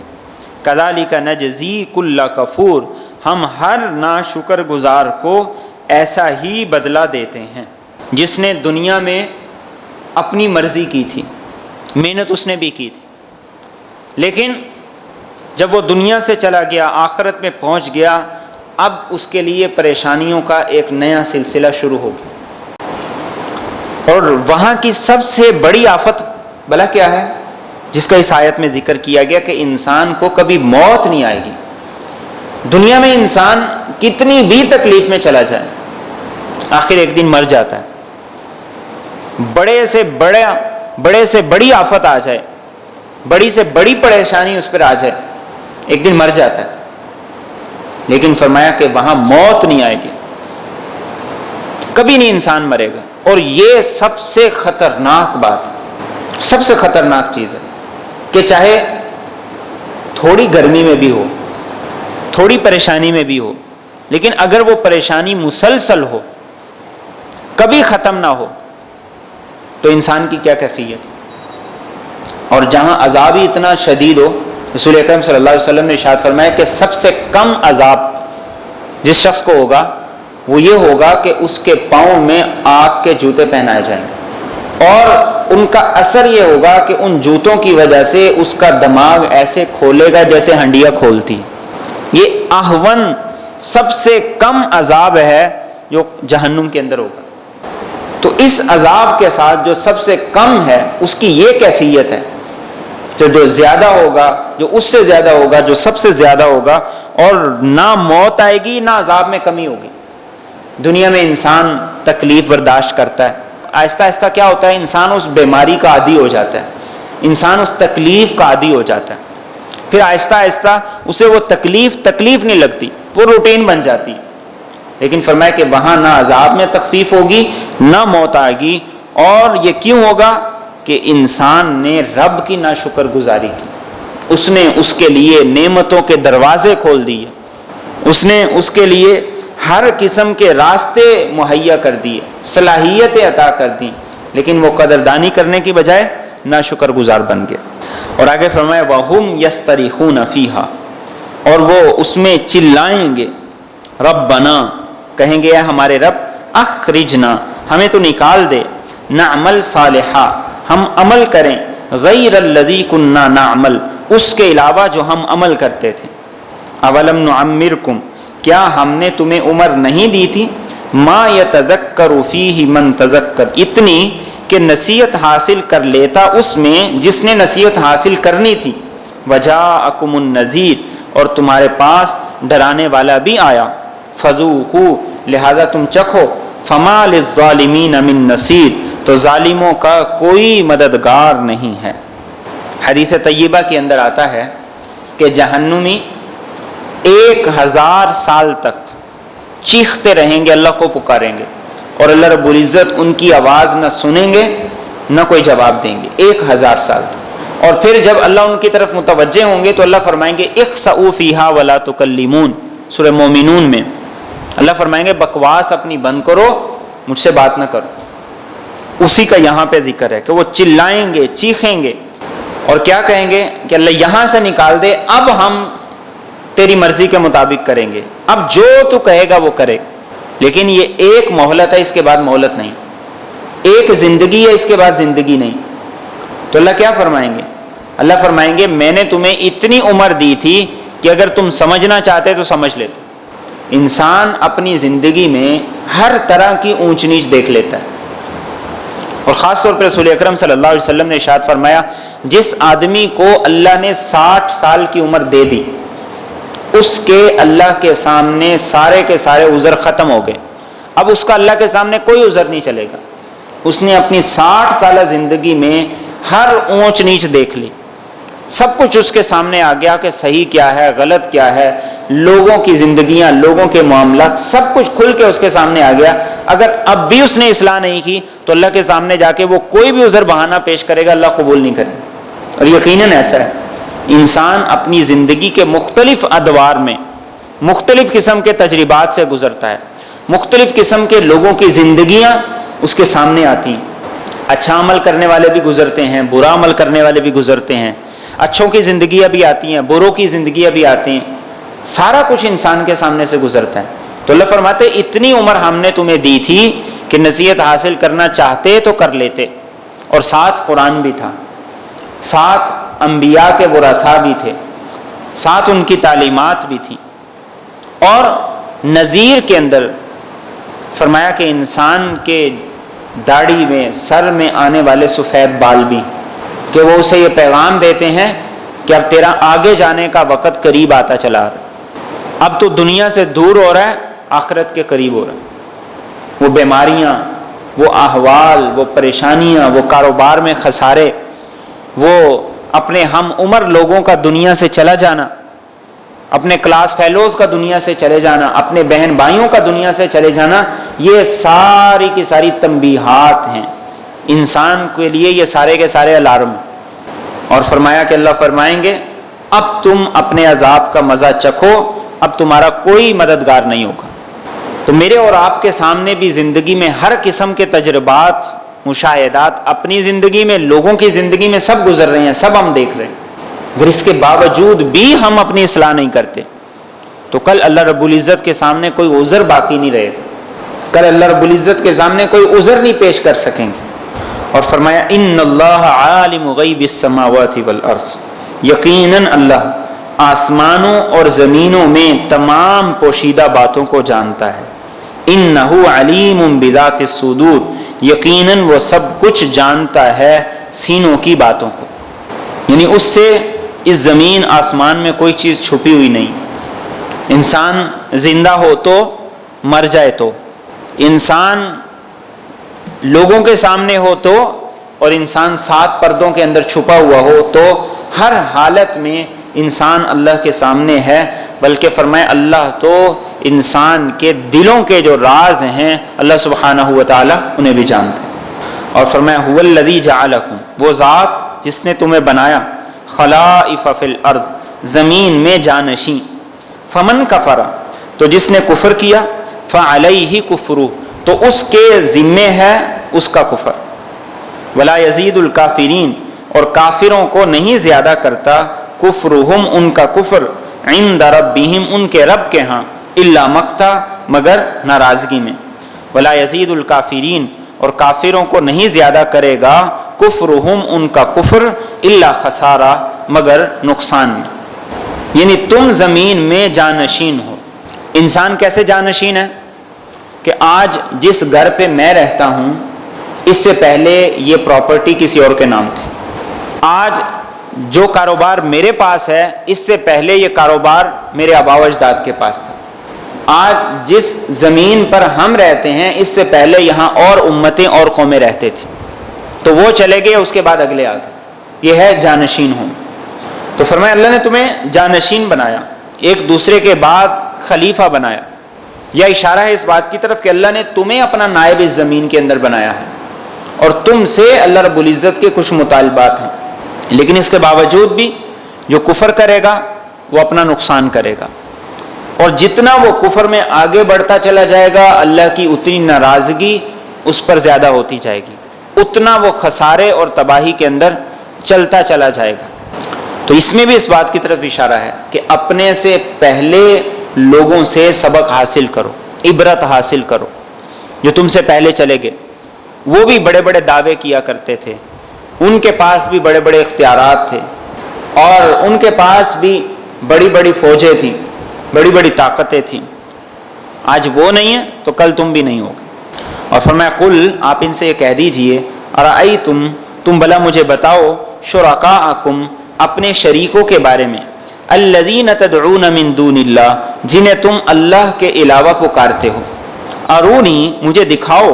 کذالک نجزی کل کفور، ہم ہر ناشکر گزار کو ایسا ہی بدلہ دیتے ہیں۔ جس نے دنیا میں اپنی مرضی کی تھی، محنت اس نے بھی کی تھی، لیکن جب وہ دنیا سے چلا گیا، آخرت میں پہنچ گیا، اب اس کے لیے پریشانیوں کا ایک نیا سلسلہ شروع ہو گیا۔ اور وہاں کی سب سے بڑی آفت بلا کیا ہے، جس کا اس آیت میں ذکر کیا گیا کہ انسان کو کبھی موت نہیں آئے گی۔ دنیا میں انسان کتنی بھی تکلیف میں چلا جائے، آخر ایک دن مر جاتا ہے۔ بڑے سے بڑی آفت آ جائے، بڑی سے بڑی پریشانی اس پر آ جائے، ایک دن مر جاتا ہے، لیکن فرمایا کہ وہاں موت نہیں آئے گی، کبھی نہیں انسان مرے گا۔ اور یہ سب سے خطرناک بات ہے، سب سے خطرناک چیز ہے کہ چاہے تھوڑی گرمی میں بھی ہو، تھوڑی پریشانی میں بھی ہو، لیکن اگر وہ پریشانی مسلسل ہو، کبھی ختم نہ ہو، تو انسان کی کیا کیفیت۔ اور جہاں عذاب ہی اتنا شدید ہو، رسول اکرم صلی اللہ علیہ وسلم نے ارشاد فرمایا کہ سب سے کم عذاب جس شخص کو ہوگا وہ یہ ہوگا کہ اس کے پاؤں میں آگ کے جوتے پہنائے جائیں گے، اور ان کا اثر یہ ہوگا کہ ان جوتوں کی وجہ سے اس کا دماغ ایسے کھولے گا جیسے ہنڈیا کھولتی۔ یہ اہون سب سے کم عذاب ہے جو جہنم کے اندر ہوگا۔ تو اس عذاب کے ساتھ جو سب سے کم ہے، اس کی یہ کیفیت ہے، جو زیادہ ہوگا، جو اس سے زیادہ ہوگا، جو سب سے زیادہ ہوگا، اور نہ موت آئے گی نہ عذاب میں کمی ہوگی۔ دنیا میں انسان تکلیف برداشت کرتا ہے، آہستہ آہستہ کیا ہوتا ہے، انسان اس بیماری کا عادی ہو جاتا ہے، انسان اس تکلیف کا عادی ہو جاتا ہے۔ پھر آہستہ آہستہ اسے وہ تکلیف نہیں لگتی، وہ روٹین بن جاتی. لیکن فرمایا کہ وہاں نہ عذاب میں تخفیف ہوگی نہ موت آئے گی. اور یہ کیوں ہوگا؟ کہ انسان نے رب کی ناشکر گزاری کی، اس نے اس کے لیے نعمتوں کے دروازے کھول دیے، اس نے اس کے لیے ہر قسم کے راستے مہیا کر دیے، صلاحیتیں عطا کر دیں، لیکن وہ قدردانی کرنے کی بجائے ناشکر گزار بن گیا. اور آگے فرمایا وَهُمْ يَسْتَرِخُونَ فِيهَا، اور وہ اس میں چلائیں گے، ربنا، کہیں گے اے ہمارے رب، اخرجنا، ہمیں تو نکال دے، نعمل صالحا، ہم عمل کریں، غیر الذی کننا نعمل، اس کے علاوہ جو ہم عمل کرتے تھے. اولم نعمرکم، کیا ہم نے تمہیں عمر نہیں دی تھی، ما یتذکر فیہ من تذکر، اتنی کہ نصیحت حاصل کر لیتا اس میں جس نے نصیحت حاصل کرنی تھی. وجاءکم النذیر، اور تمہارے پاس ڈرانے والا بھی آیا. فذوقوا، لہذا تم چکھو. فما للظالمین من نصیر، تو ظالموں کا کوئی مددگار نہیں ہے. حدیث طیبہ کے اندر آتا ہے کہ جہنمی 1000 سال تک چیختے رہیں گے، اللہ کو پکاریں گے، اور اللہ رب العزت ان کی آواز نہ سنیں گے نہ کوئی جواب دیں گے 1000 سال تک. اور پھر جب اللہ ان کی طرف متوجہ ہوں گے تو اللہ فرمائیں گے اخسؤوا فیہا ولا تکلمون، سورہ مومنون میں اللہ فرمائیں گے بکواس اپنی بند کرو، مجھ سے بات نہ کرو. اسی کا یہاں پہ ذکر ہے کہ وہ چلائیں گے، چیخیں گے، اور کیا کہیں گے کہ اللہ یہاں سے نکال دے، اب ہم تیری مرضی کے مطابق کریں گے، اب جو تو کہے گا وہ کرے. لیکن یہ ایک مہلت ہے، اس کے بعد مہلت نہیں، ایک زندگی ہے، اس کے بعد زندگی نہیں. تو اللہ کیا فرمائیں گے؟ اللہ فرمائیں گے میں نے تمہیں اتنی عمر دی تھی کہ اگر تم سمجھنا چاہتے تو سمجھ لیتے. انسان اپنی زندگی میں ہر طرح کی اونچ نیچ دیکھ لیتا ہے، اور خاص طور پر رسول اکرم صلی اللہ علیہ وسلم نے ارشاد فرمایا جس آدمی کو اللہ نے 60 سال کی عمر دے دی، اس کے اللہ کے سامنے سارے کے سارے عذر ختم ہو گئے. اب اس کا اللہ کے سامنے کوئی عذر نہیں چلے گا. اس نے اپنی 60 سالہ زندگی میں ہر اونچ نیچ دیکھ لی، سب کچھ اس کے سامنے آ گیا کہ صحیح کیا ہے، غلط کیا ہے، لوگوں کی زندگیاں، لوگوں کے معاملات، سب کچھ کھل کے اس کے سامنے آ گیا. اگر اب بھی اس نے اصلاح نہیں کی تو اللہ کے سامنے جا کے وہ کوئی بھی عذر بہانہ پیش کرے گا، اللہ قبول نہیں کرے گا. اور یقیناً ایسا ہے، انسان اپنی زندگی کے مختلف ادوار میں مختلف قسم کے تجربات سے گزرتا ہے، مختلف قسم کے لوگوں کی زندگیاں اس کے سامنے آتی ہیں. اچھا عمل کرنے والے بھی گزرتے ہیں، برا عمل کرنے والے بھی گزرتے ہیں، اچھوں کی زندگیاں بھی آتی ہیں، بروں کی زندگیاں بھی آتی ہیں، سارا کچھ انسان کے سامنے سے گزرتا ہے. تو اللہ فرماتے اتنی عمر ہم نے تمہیں دی تھی کہ نصیحت حاصل کرنا چاہتے تو کر لیتے، اور ساتھ قرآن بھی تھا، ساتھ انبیاء کے ورثاء بھی تھے، ساتھ ان کی تعلیمات بھی تھیں. اور نذیر کے اندر فرمایا کہ انسان کے داڑھی میں، سر میں آنے والے سفید بال بھی، کہ وہ اسے یہ پیغام دیتے ہیں کہ اب تیرا آگے جانے کا وقت قریب آتا چلا رہا ہے، اب تو دنیا سے دور ہو رہا ہے، آخرت کے قریب ہو رہا ہے. وہ بیماریاں، وہ احوال، وہ پریشانیاں، وہ کاروبار میں خسارے، وہ اپنے ہم عمر لوگوں کا دنیا سے چلا جانا، اپنے کلاس فیلوز کا دنیا سے چلے جانا، اپنے بہن بھائیوں کا دنیا سے چلے جانا، یہ ساری کی ساری تنبیہات ہیں انسان کے لیے، یہ سارے کے سارے الارم. اور فرمایا کہ اللہ فرمائیں گے اب تم اپنے عذاب کا مزہ چکھو، اب تمہارا کوئی مددگار نہیں ہوگا. تو میرے اور آپ کے سامنے بھی زندگی میں ہر قسم کے تجربات، مشاہدات، اپنی زندگی میں، لوگوں کی زندگی میں سب گزر رہے ہیں، سب ہم دیکھ رہے ہیں. اگر اس کے باوجود بھی ہم اپنی اصلاح نہیں کرتے تو کل اللہ رب العزت کے سامنے کوئی عذر باقی نہیں رہے گا، کل اللہ رب العزت کے سامنے کوئی عذر نہیں پیش کر سکیں گے. اور فرمایا ان اللہ عالم غیب السماوات والارض، یقیناً اللہ آسمانوں اور زمینوں میں تمام پوشیدہ باتوں کو جانتا ہے. انہ علیم بذات الصدور، یقیناً وہ سب کچھ جانتا ہے سینوں کی باتوں کو. یعنی اس سے اس زمین آسمان میں کوئی چیز چھپی ہوئی نہیں. انسان زندہ ہو تو، مر جائے تو، انسان لوگوں کے سامنے ہو تو، اور انسان 7 پردوں کے اندر چھپا ہوا ہو تو، ہر حالت میں انسان اللہ کے سامنے ہے، بلکہ فرمایا اللہ تو انسان کے دلوں کے جو راز ہیں اللہ سبحانہ و تعالی انہیں بھی جانتا ہے۔ اور فرمایا هو الذی جعلکم، وہ ذات جس نے تمہیں بنایا، خلائف فی الارض، زمین میں جانشین، فمن کفر، تو جس نے کفر کیا، فعلیہ کفرہ، تو اس کے ذمے ہے اس کا کفر، ولا یزید الکافرین، اور کافروں کو نہیں زیادہ کرتا، کفرہم ان کا کفر، عند ربہم ان کے رب کے ہاں، الا مقتا مگر ناراضگی میں، ولا یزید الکافرین، اور کافروں کو نہیں زیادہ کرے گا کفرہم ان کا کفر، الا خسارہ مگر نقصان میں۔ یعنی تم زمین میں جانشین ہو۔ انسان کیسے جانشین ہے کہ آج جس گھر پہ میں رہتا ہوں اس سے پہلے یہ پراپرٹی کسی اور کے نام تھی، آج جو کاروبار میرے پاس ہے اس سے پہلے یہ کاروبار میرے آباء و اجداد کے پاس تھا، آج جس زمین پر ہم رہتے ہیں اس سے پہلے یہاں اور امتیں اور قومیں رہتے تھیں، تو وہ چلے گئے اس کے بعد اگلے آ گئے۔ یہ ہے جانشین ہوں۔ تو فرمایا اللہ نے تمہیں جانشین بنایا، ایک دوسرے کے بعد خلیفہ بنایا، یا اشارہ ہے اس بات کی طرف کہ اللہ نے تمہیں اپنا نائب اس زمین کے اندر بنایا ہے، اور تم سے اللہ رب العزت کے کچھ مطالبات ہیں، لیکن اس کے باوجود بھی جو کفر کرے گا وہ اپنا نقصان کرے گا، اور جتنا وہ کفر میں آگے بڑھتا چلا جائے گا اللہ کی اتنی ناراضگی اس پر زیادہ ہوتی جائے گی، اتنا وہ خسارے اور تباہی کے اندر چلتا چلا جائے گا۔ تو اس میں بھی اس بات کی طرف اشارہ ہے کہ اپنے سے پہلے لوگوں سے سبق حاصل کرو، عبرت حاصل کرو، جو تم سے پہلے چلے گئے وہ بھی بڑے بڑے دعوے کیا کرتے تھے، ان کے پاس بھی بڑے بڑے اختیارات تھے، اور ان کے پاس بھی بڑی بڑی فوجیں تھیں، بڑی بڑی طاقتیں تھیں، آج وہ نہیں ہے تو کل تم بھی نہیں ہوگے۔ اور فرمایا قل، آپ ان سے یہ کہہ دیجئے، ارأیتم، تم بھلا مجھے بتاؤ، شرکاءکم، اپنے شریکوں کے بارے میں، الذین تدعون من دون اللہ، جنہیں تم اللہ کے علاوہ پکارتے ہو، ارونی، مجھے دکھاؤ،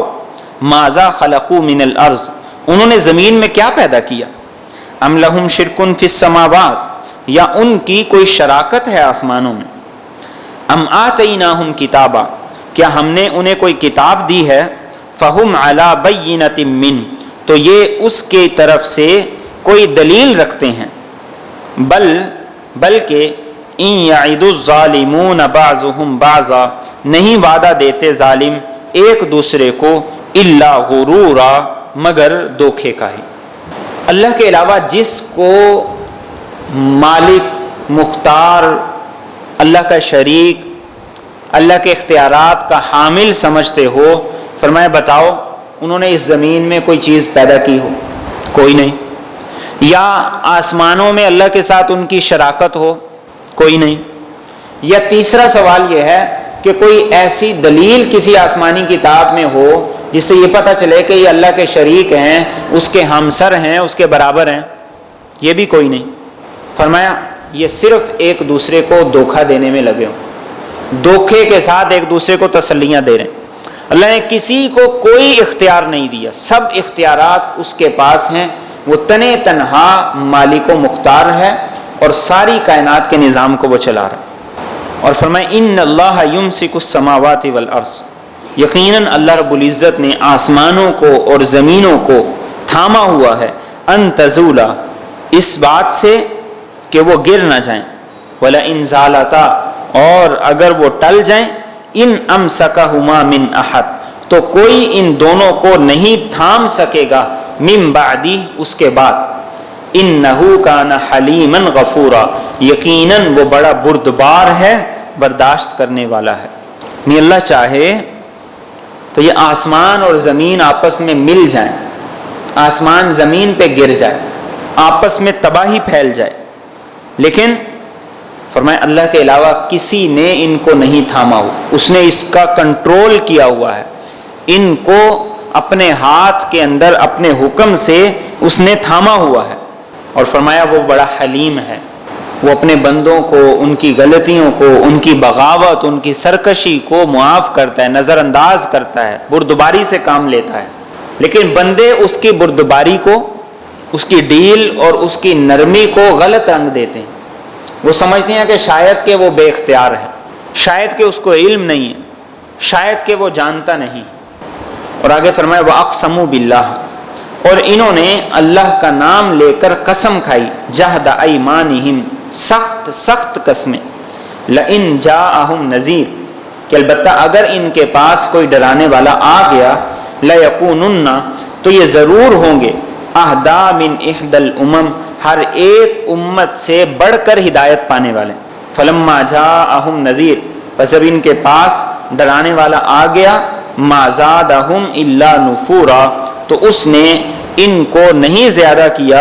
ماذا خلقوا من الارض، انہوں نے زمین میں کیا پیدا کیا، ام لہم شرک فی السماوات، یا ان کی کوئی شراکت ہے آسمانوں میں، ام آتیناہم کتابا، کیا ہم نے انہیں کوئی کتاب دی ہے، فہم علی بینۃ من، تو یہ اس کی طرف سے کوئی دلیل رکھتے ہیں، بلکہ ان یعد الظالمون بعضهم بعضا، نہیں وعدہ دیتے ظالم ایک دوسرے کو، الا غرورا، مگر دھوکے کا ہی۔ اللہ کے علاوہ جس کو مالک، مختار، اللہ کا شریک، اللہ کے اختیارات کا حامل سمجھتے ہو، فرمایا بتاؤ انہوں نے اس زمین میں کوئی چیز پیدا کی ہو؟ کوئی نہیں۔ یا آسمانوں میں اللہ کے ساتھ ان کی شراکت ہو؟ کوئی نہیں۔ یا تیسرا سوال یہ ہے کہ کوئی ایسی دلیل کسی آسمانی کتاب میں ہو جس سے یہ پتہ چلے کہ یہ اللہ کے شریک ہیں، اس کے ہمسر ہیں، اس کے برابر ہیں؟ یہ بھی کوئی نہیں۔ فرمایا یہ صرف ایک دوسرے کو دھوکہ دینے میں لگے ہوں، دھوکے کے ساتھ ایک دوسرے کو تسلیاں دے رہے ہیں۔ اللہ نے کسی کو کوئی اختیار نہیں دیا، سب اختیارات اس کے پاس ہیں، وہ تنے تنہا مالک و مختار ہے، اور ساری کائنات کے نظام کو وہ چلا رہا ہے۔ اور فرمائے ان اللہ یمسک السماوات والارض، یقیناً اللہ رب العزت نے آسمانوں کو اور زمینوں کو تھاما ہوا ہے، ان تزولا، اس بات سے کہ وہ گر نہ جائیں، وَلَئِنْ زَالَتَا، اور اگر وہ ٹل جائیں، ان امسکہما من احد، تو کوئی ان دونوں کو نہیں تھام سکے گا، من بعدی، اس کے بعد، انہو کان حلیما غفورا، یقیناً وہ بڑا بردبار ہے، برداشت کرنے والا ہے۔ نہیں اللہ چاہے تو یہ آسمان اور زمین آپس میں مل جائیں، آسمان زمین پہ گر جائے، آپس میں تباہی پھیل جائے، لیکن فرمایا اللہ کے علاوہ کسی نے ان کو نہیں تھاما ہو، اس نے اس کا کنٹرول کیا ہوا ہے، ان کو اپنے ہاتھ کے اندر اپنے حکم سے اس نے تھاما ہوا ہے۔ اور فرمایا وہ بڑا حلیم ہے، وہ اپنے بندوں کو، ان کی غلطیوں کو، ان کی بغاوت، ان کی سرکشی کو معاف کرتا ہے، نظر انداز کرتا ہے، بردباری سے کام لیتا ہے، لیکن بندے اس کی بردباری کو، اس کی ڈیل اور اس کی نرمی کو غلط رنگ دیتے ہیں، وہ سمجھتے ہیں کہ شاید کہ وہ بے اختیار ہے، شاید کہ اس کو علم نہیں ہے، شاید کہ وہ جانتا نہیں۔ اور آگے فرمایا وَأَقْسَمُوا بِاللَّهِ، اور انہوں نے اللہ کا نام لے کر قسم کھائی، جَهْدَ أَيْمَانِهِمْ، سخت قسمیں، لَإِنْ جَاءَهُمْ نَذِيرٌ، کہ البتہ اگر ان کے پاس کوئی ڈرانے والا آ گیا، لَيَكُونُنَّ، تو یہ ضرور ہوں گے، أَهْدَىٰ مِنْ إِحْدَى الْأُمَمِ، ہر ایک امت سے بڑھ کر ہدایت پانے والے۔ فَلَمَّا جَاءَهُمْ نَذِيرٌ، پس جب ان کے پاس ڈرانے والا آ گیا، مَا زَادَهُمْ إِلَّا نُفُورًا، تو اس نے ان کو نہیں زیادہ کیا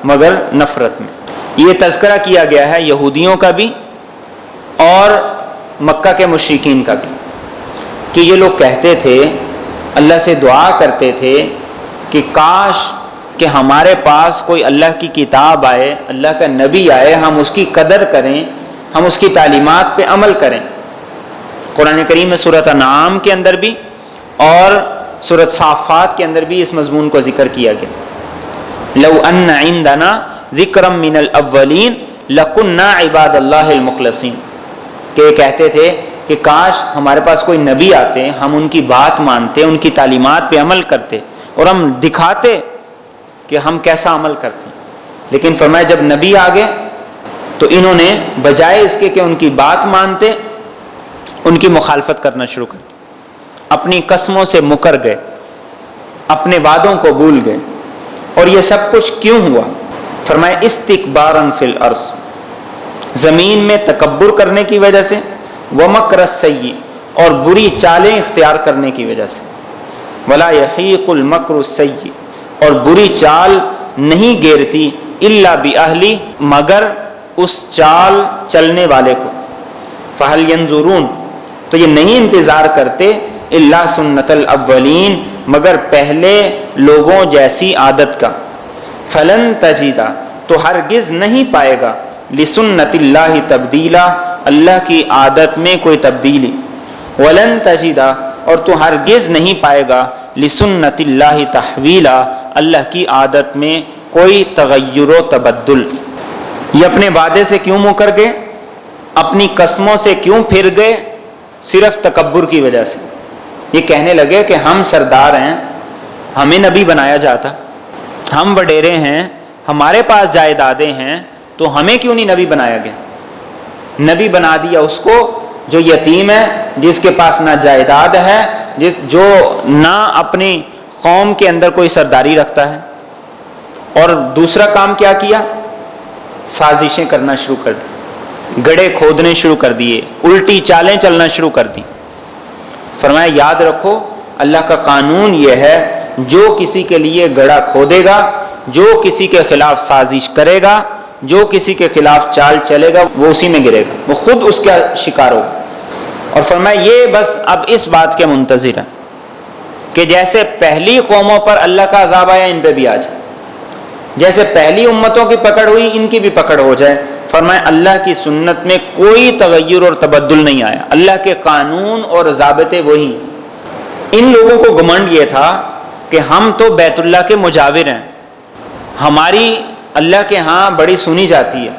مگر نفرت میں۔ یہ تذکرہ کیا گیا ہے یہودیوں کا بھی اور مکہ کے مشرکین کا بھی، کہ یہ لوگ کہتے تھے، اللہ سے دعا کرتے تھے کہ کاش کہ ہمارے پاس کوئی اللہ کی کتاب آئے، اللہ کا نبی آئے، ہم اس کی قدر کریں، ہم اس کی تعلیمات پہ عمل کریں۔ قرآن کریم میں سورۃ انعام کے اندر بھی اور سورۃ صافات کے اندر بھی اس مضمون کو ذکر کیا گیا، لو ان عندنا ذکرا من الاولین لکنا عباد اللہ المخلصین، کہ یہ کہتے تھے کہ کاش ہمارے پاس کوئی نبی آتے، ہم ان کی بات مانتے، ان کی تعلیمات پہ عمل کرتے اور ہم دکھاتے کہ ہم کیسا عمل کرتے ہیں۔ لیکن فرمایا جب نبی آ گئے تو انہوں نے بجائے اس کے کہ ان کی بات مانتے، ان کی مخالفت کرنا شروع کر دی، اپنی قسموں سے مکر گئے، اپنے وعدوں کو بھول گئے۔ اور یہ سب کچھ کیوں ہوا؟ فرمایا استکباراً فی الارض، زمین میں تکبر کرنے کی وجہ سے، ومکر السیئ، اور بری چالیں اختیار کرنے کی وجہ سے، ولا یحیق المکر السیئ، اور بری چال نہیں گھیرتی الا باہلی، مگر اس چال چلنے والے کو۔ فہل ینظرون، تو یہ نہیں انتظار کرتے، الا سنت الاولین، مگر پہلے لوگوں جیسی عادت کا۔ فلن تجدا، تو ہرگز نہیں پائے گا، لسنت اللہ تبدیلا، اللہ کی عادت میں کوئی تبدیلی، ولن تجدا، اور تو ہرگز نہیں پائے گا، لسنت اللہ تحویلا، اللہ کی عادت میں کوئی تغیر و تبدل۔ یہ اپنے وعدے سے کیوں مکر گئے، اپنی قسموں سے کیوں پھر گئے؟ صرف تکبر کی وجہ سے۔ یہ کہنے لگے کہ ہم سردار ہیں، ہمیں نبی بنایا جاتا، ہم وڈیرے ہیں، ہمارے پاس جائیدادیں ہیں، تو ہمیں کیوں نہیں نبی بنایا گیا؟ نبی بنا دیا اس کو جو یتیم ہے، جس کے پاس نہ جائیداد ہے، جو نہ اپنی قوم کے اندر کوئی سرداری رکھتا ہے۔ اور دوسرا کام کیا کیا؟ سازشیں کرنا شروع کر دی، گڑھے کھودنے شروع کر دیے، الٹی چالیں چلنا شروع کر دی۔ فرمایا یاد رکھو اللہ کا قانون یہ ہے، جو کسی کے لیے گڑھا کھودے گا، جو کسی کے خلاف سازش کرے گا، جو کسی کے خلاف چال چلے گا، وہ اسی میں گرے گا، وہ خود اس کا شکار ہوگا۔ اور فرمایا یہ بس اب اس بات کے منتظر ہے کہ جیسے پہلی قوموں پر اللہ کا عذاب آیا، ان پہ بھی آ جائے، جیسے پہلی امتوں کی پکڑ ہوئی، ان کی بھی پکڑ ہو جائے۔ فرمایا اللہ کی سنت میں کوئی تغیر اور تبدل نہیں آیا، اللہ کے قانون اور ضابطے وہی۔ ان لوگوں کو گھمنڈ یہ تھا کہ ہم تو بیت اللہ کے مجاور ہیں، ہماری اللہ کے ہاں بڑی سنی جاتی ہے،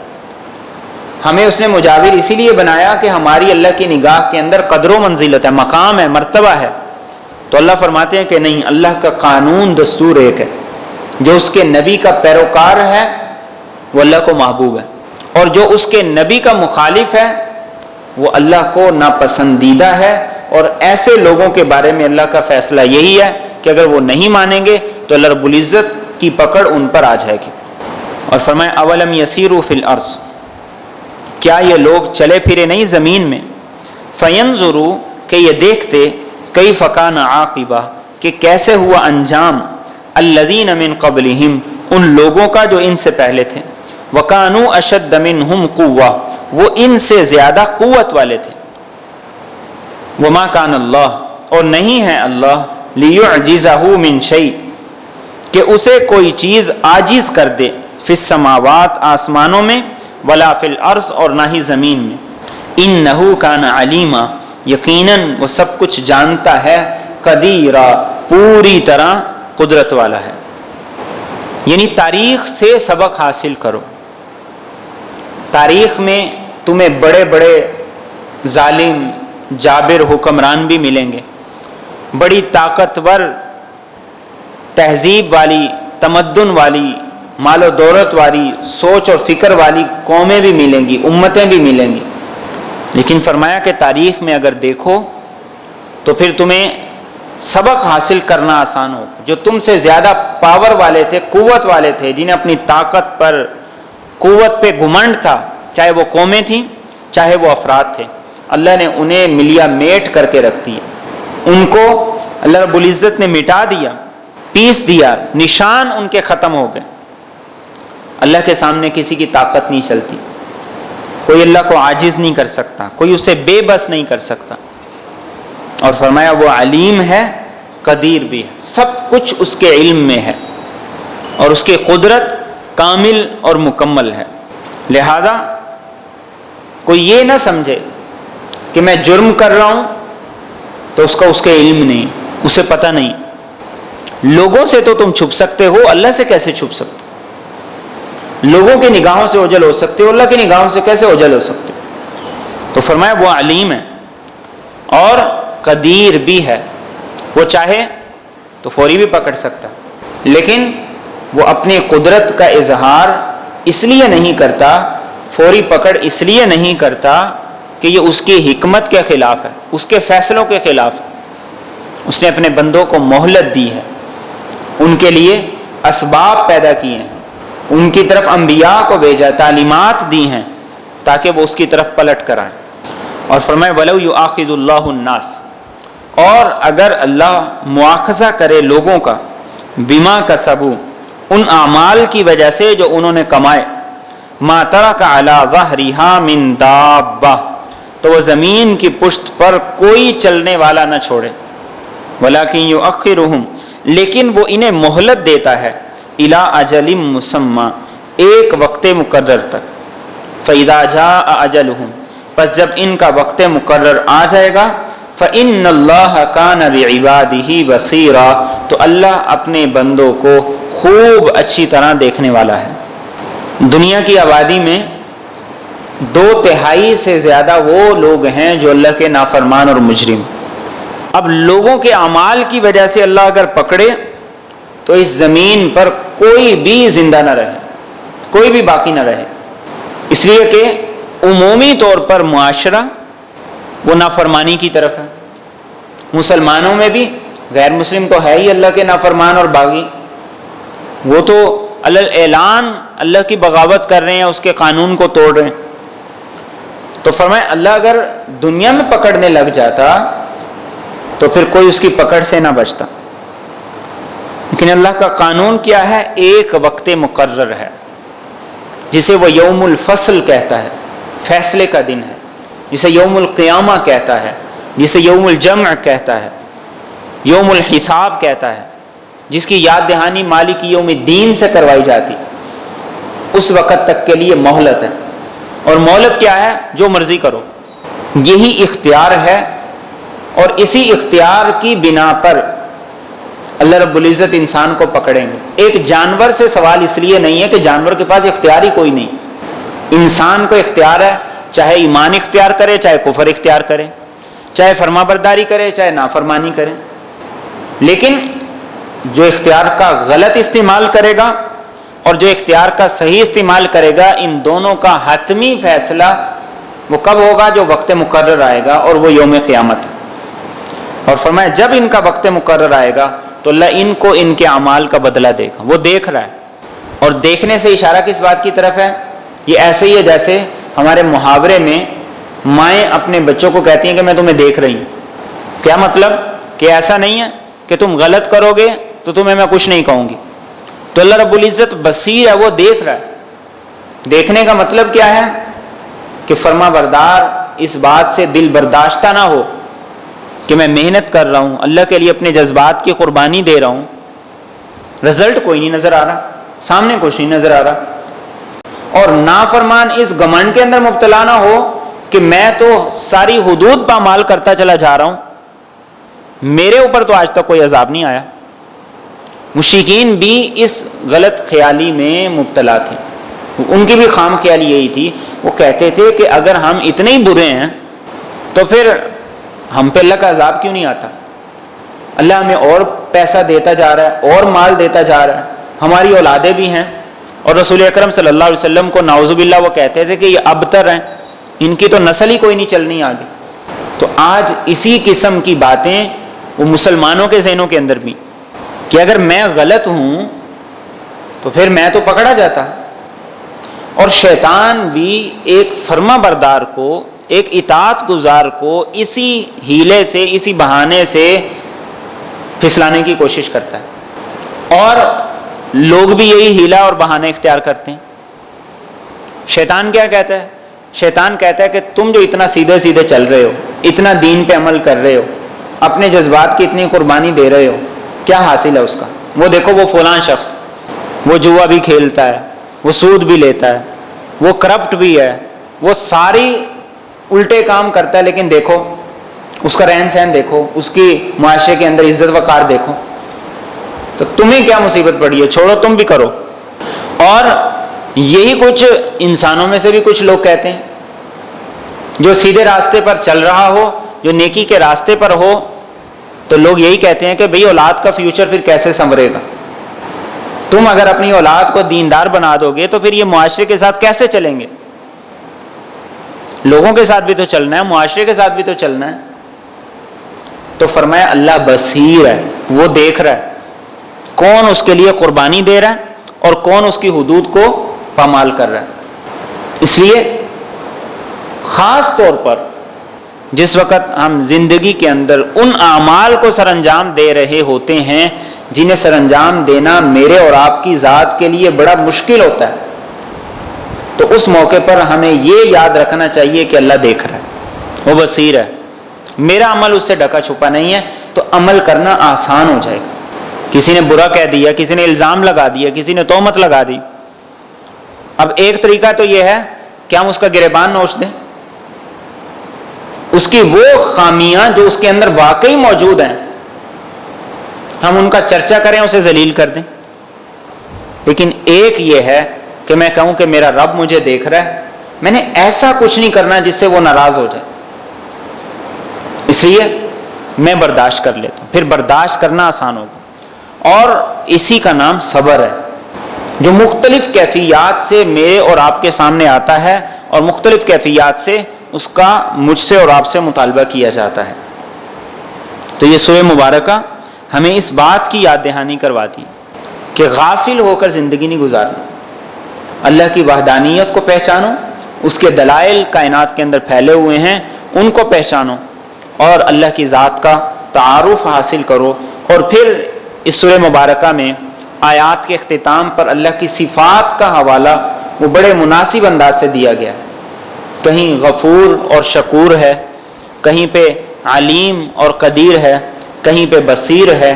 ہمیں اس نے مجاور اسی لیے بنایا کہ ہماری اللہ کی نگاہ کے اندر قدر و منزلت ہے، مقام ہے، مرتبہ ہے۔ تو اللہ فرماتے ہیں کہ نہیں، اللہ کا قانون دستور ایک ہے، جو اس کے نبی کا پیروکار ہے وہ اللہ کو محبوب ہے، اور جو اس کے نبی کا مخالف ہے وہ اللہ کو ناپسندیدہ ہے۔ اور ایسے لوگوں کے بارے میں اللہ کا فیصلہ یہی ہے کہ اگر وہ نہیں مانیں گے تو اللہ رب العزت کی پکڑ ان پر آ جائے گی۔ اور فرمایا اولم یسیروا فی الارض، کیا یہ لوگ چلے پھرے نہیں زمین میں، فینظروا، کہ یہ دیکھتے، کیف کان عاقبہ، کہ کیسے ہوا انجام، الذین من قبلہم، ان لوگوں کا جو ان سے پہلے تھے، وکانوا اشد منہم قوہ، وہ ان سے زیادہ قوت والے تھے، وما کان اللہ، اور نہیں ہے اللہ، لیعجزہ من شیء، کہ اسے کوئی چیز عاجز کر دے، فی السماوات، آسمانوں میں، ولا فی الارض، اور نہ ہی زمین میں، انہ کان علیما، یقیناً وہ سب کچھ جانتا ہے، قدیرا، پوری طرح قدرت والا ہے۔ یعنی تاریخ سے سبق حاصل کرو تاریخ میں تمہیں بڑے بڑے ظالم جابر حکمران بھی ملیں گے، بڑی طاقتور تہذیب والی، تمدن والی، مال و دولت والی، سوچ اور فکر والی قومیں بھی ملیں گی، امتیں بھی ملیں گی، لیکن فرمایا کہ تاریخ میں اگر دیکھو تو پھر تمہیں سبق حاصل کرنا آسان ہو۔ جو تم سے زیادہ پاور والے تھے، قوت والے تھے، جنہیں اپنی طاقت پر، قوت پہ گھمنڈ تھا، چاہے وہ قومیں تھیں چاہے وہ افراد تھے، اللہ نے انہیں ملیا میٹ کر کے رکھ دیا، ان کو اللہ رب العزت نے مٹا دیا، پیس دیا، نشان ان کے ختم ہو گئے۔ اللہ کے سامنے کسی کی طاقت نہیں چلتی، کوئی اللہ کو عاجز نہیں کر سکتا، کوئی اسے بے بس نہیں کر سکتا۔ اور فرمایا وہ علیم ہے، قدیر بھی ہے، سب کچھ اس کے علم میں ہے اور اس کی قدرت کامل اور مکمل ہے۔ لہذا کوئی یہ نہ سمجھے کہ میں جرم کر رہا ہوں تو اس کا اس کے علم نہیں، اسے پتہ نہیں۔ لوگوں سے تو تم چھپ سکتے ہو، اللہ سے کیسے چھپ سکتے؟ لوگوں کی نگاہوں سے اوجھل ہو سکتے ہو، اللہ کی نگاہوں سے کیسے اوجھل ہو سکتے؟ تو فرمایا وہ علیم ہے اور قدیر بھی ہے، وہ چاہے تو فوری بھی پکڑ سکتا، لیکن وہ اپنی قدرت کا اظہار اس لیے نہیں کرتا، فوری پکڑ اس لیے نہیں کرتا کہ یہ اس کی حکمت کے خلاف ہے، اس کے فیصلوں کے خلاف ہے۔ اس نے اپنے بندوں کو مہلت دی ہے، ان کے لیے اسباب پیدا کیے ہیں، ان کی طرف انبیاء کو بھیجا، تعلیمات دی ہیں تاکہ وہ اس کی طرف پلٹ کر آئیں۔ اور فرمائے وَلَوْ يُؤَاخِذُ اللَّهُ النَّاسَ، اور اگر اللہ مواخذہ کرے لوگوں کا، بما کسبوا، ان اعمال کی وجہ سے جو انہوں نے کمائے، ما ترک علی ظہرہا من دابہ، تو وہ زمین کی پشت پر کوئی چلنے والا نہ چھوڑے، ولیکن یؤخرہم، لیکن وہ انہیں مہلت دیتا ہے، الی اجل مسمی، ایک وقت مقرر تک، فاذا جاء اجلہم، پس جب ان کا وقت مقرر آ جائے گا، فإن اللہ کان بعبادہ بصیرا، تو اللہ اپنے بندوں کو خوب اچھی طرح دیکھنے والا ہے۔ دنیا کی آبادی میں 2/3 سے زیادہ وہ لوگ ہیں جو اللہ کے نافرمان اور مجرم۔ اب لوگوں کے اعمال کی وجہ سے اللہ اگر پکڑے تو اس زمین پر کوئی بھی زندہ نہ رہے، کوئی بھی باقی نہ رہے، اس لیے کہ عمومی طور پر معاشرہ وہ نافرمانی کی طرف ہے۔ مسلمانوں میں بھی غیر مسلم تو ہے ہی اللہ کے نافرمان اور باغی، وہ تو اعلان اللہ کی بغاوت کر رہے ہیں، اس کے قانون کو توڑ رہے ہیں۔ تو فرمایا اللہ اگر دنیا میں پکڑنے لگ جاتا تو پھر کوئی اس کی پکڑ سے نہ بچتا، لیکن اللہ کا قانون کیا ہے؟ ایک وقت مقرر ہے، جسے وہ یوم الفصل کہتا ہے، فیصلے کا دن ہے، جسے یوم القیامہ کہتا ہے، جسے یوم الجمع کہتا ہے، یوم الحساب کہتا ہے، جس کی یاد دہانی مالک یوم الدین سے کروائی جاتی، اس وقت تک کے لیے مہلت ہے۔ اور مہلت کیا ہے؟ جو مرضی کرو، یہی اختیار ہے، اور اسی اختیار کی بنا پر اللہ رب العزت انسان کو پکڑیں گے۔ ایک جانور سے سوال اس لیے نہیں ہے کہ جانور کے پاس اختیار ہی کوئی نہیں، انسان کو اختیار ہے، چاہے ایمان اختیار کرے، چاہے کفر اختیار کرے، چاہے فرما برداری کرے، چاہے نافرمانی کرے، لیکن جو اختیار کا غلط استعمال کرے گا اور جو اختیار کا صحیح استعمال کرے گا، ان دونوں کا حتمی فیصلہ وہ کب ہوگا؟ جو وقت مقرر آئے گا، اور وہ یوم قیامت ہے۔ اور فرمایا جب ان کا وقت مقرر آئے گا تو اللہ ان کو ان کے اعمال کا بدلہ دے گا، وہ دیکھ رہا ہے۔ اور دیکھنے سے اشارہ کس بات کی طرف ہے؟ یہ ایسے ہی ہے جیسے ہمارے محاورے میں مائیں اپنے بچوں کو کہتی ہیں کہ میں تمہیں دیکھ رہی ہوں۔ کیا مطلب؟ کہ ایسا نہیں ہے کہ تم غلط کرو گے تو تمہیں میں کچھ نہیں کہوں گی۔ تو اللہ رب العزت بصیر ہے، وہ دیکھ رہا ہے۔ دیکھنے کا مطلب کیا ہے؟ کہ فرما بردار اس بات سے دل برداشتہ نہ ہو کہ میں محنت کر رہا ہوں، اللہ کے لیے اپنے جذبات کی قربانی دے رہا ہوں، رزلٹ کوئی نہیں نظر آ رہا، سامنے کچھ نہیں نظر آ رہا، اور نافرمان اس گھمنڈ کے اندر مبتلا نہ ہو کہ میں تو ساری حدود پامال کرتا چلا جا رہا ہوں، میرے اوپر تو آج تک کوئی عذاب نہیں آیا۔ مشرکین بھی اس غلط خیالی میں مبتلا تھے، ان کی بھی خام خیال یہی تھی، وہ کہتے تھے کہ اگر ہم اتنے ہی برے ہیں تو پھر ہم پہ اللہ کا عذاب کیوں نہیں آتا؟ اللہ ہمیں اور پیسہ دیتا جا رہا ہے، اور مال دیتا جا رہا ہے، ہماری اولادیں بھی ہیں، اور رسول اکرم صلی اللہ علیہ وسلم کو نعوذ باللہ وہ کہتے تھے کہ یہ ابتر ہیں، ان کی تو نسل ہی کوئی نہیں چلنی آگے۔ تو آج اسی قسم کی باتیں وہ مسلمانوں کے ذہنوں کے اندر بھی، کہ اگر میں غلط ہوں تو پھر میں تو پکڑا جاتا، اور شیطان بھی ایک فرما بردار کو، ایک اطاعت گزار کو اسی ہیلے سے، اسی بہانے سے پھسلانے کی کوشش کرتا ہے، اور لوگ بھی یہی ہیلا اور بہانے اختیار کرتے ہیں۔ شیطان کیا کہتا ہے؟ شیطان کہتا ہے کہ تم جو اتنا سیدھے سیدھے چل رہے ہو، اتنا دین پہ عمل کر رہے ہو، اپنے جذبات کی اتنی قربانی دے رہے ہو، کیا حاصل ہے اس کا؟ وہ دیکھو وہ فلاں شخص، وہ جوا بھی کھیلتا ہے، وہ سود بھی لیتا ہے، وہ کرپٹ بھی ہے، وہ ساری الٹے کام کرتا ہے، لیکن دیکھو اس کا رہن سہن دیکھو، اس کی معاشرے کے اندر عزت وقار دیکھو، تو تمہیں کیا مصیبت پڑی ہے، چھوڑو تم بھی کرو۔ اور یہی کچھ انسانوں میں سے بھی کچھ لوگ کہتے ہیں، جو سیدھے راستے پر چل رہا ہو، جو نیکی کے راستے پر ہو، تو لوگ یہی کہتے ہیں کہ بھئی اولاد کا فیوچر پھر کیسے سنورے گا؟ تم اگر اپنی اولاد کو دیندار بنا دو گے تو پھر یہ معاشرے کے ساتھ کیسے چلیں گے؟ لوگوں کے ساتھ بھی تو چلنا ہے، معاشرے کے ساتھ بھی تو چلنا ہے۔ تو فرمایا اللہ بصیر ہے، وہ دیکھ رہا ہے کون اس کے لیے قربانی دے رہا ہے اور کون اس کی حدود کو پامال کر رہا ہے۔ اس لیے خاص طور پر جس وقت ہم زندگی کے اندر ان اعمال کو سر انجام دے رہے ہوتے ہیں جنہیں سر انجام دینا میرے اور آپ کی ذات کے لیے بڑا مشکل ہوتا ہے، تو اس موقع پر ہمیں یہ یاد رکھنا چاہیے کہ اللہ دیکھ رہا ہے، وہ بصیر ہے، میرا عمل اس سے ڈھکا چھپا نہیں ہے، تو عمل کرنا آسان ہو جائے۔ کسی نے برا کہہ دیا، کسی نے الزام لگا دیا، کسی نے تہمت لگا دی، اب ایک طریقہ تو یہ ہے کہ ہم اس کا گریبان نوچ دیں، اس کی وہ خامیاں جو اس کے اندر واقعی موجود ہیں ہم ان کا چرچا کریں، اسے ذلیل کر دیں۔ لیکن ایک یہ ہے کہ میں کہوں کہ میرا رب مجھے دیکھ رہا ہے، میں نے ایسا کچھ نہیں کرنا جس سے وہ ناراض ہو جائے، اس لیے میں برداشت کر لیتا ہوں، پھر برداشت کرنا آسان ہوگا۔ اور اسی کا نام صبر ہے، جو مختلف کیفیات سے میرے اور آپ کے سامنے آتا ہے، اور مختلف کیفیات سے اس کا مجھ سے اور آپ سے مطالبہ کیا جاتا ہے۔ تو یہ سورہ مبارکہ ہمیں اس بات کی یاد دہانی کرواتی کہ غافل ہو کر زندگی نہیں گزارنا، اللہ کی وحدانیت کو پہچانو، اس کے دلائل کائنات کے اندر پھیلے ہوئے ہیں ان کو پہچانو، اور اللہ کی ذات کا تعارف حاصل کرو۔ اور پھر اس سورہ مبارکہ میں آیات کے اختتام پر اللہ کی صفات کا حوالہ وہ بڑے مناسب انداز سے دیا گیا، کہیں غفور اور شکور ہے، کہیں پہ علیم اور قدیر ہے، کہیں پہ بصیر ہے۔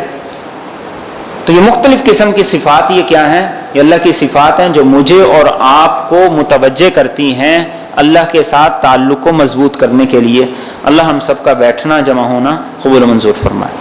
تو یہ مختلف قسم کی صفات یہ کیا ہیں؟ یہ اللہ کی صفات ہیں جو مجھے اور آپ کو متوجہ کرتی ہیں اللہ کے ساتھ تعلق کو مضبوط کرنے کے لیے۔ اللہ ہم سب کا بیٹھنا جمع ہونا قبول و منظور فرمائے۔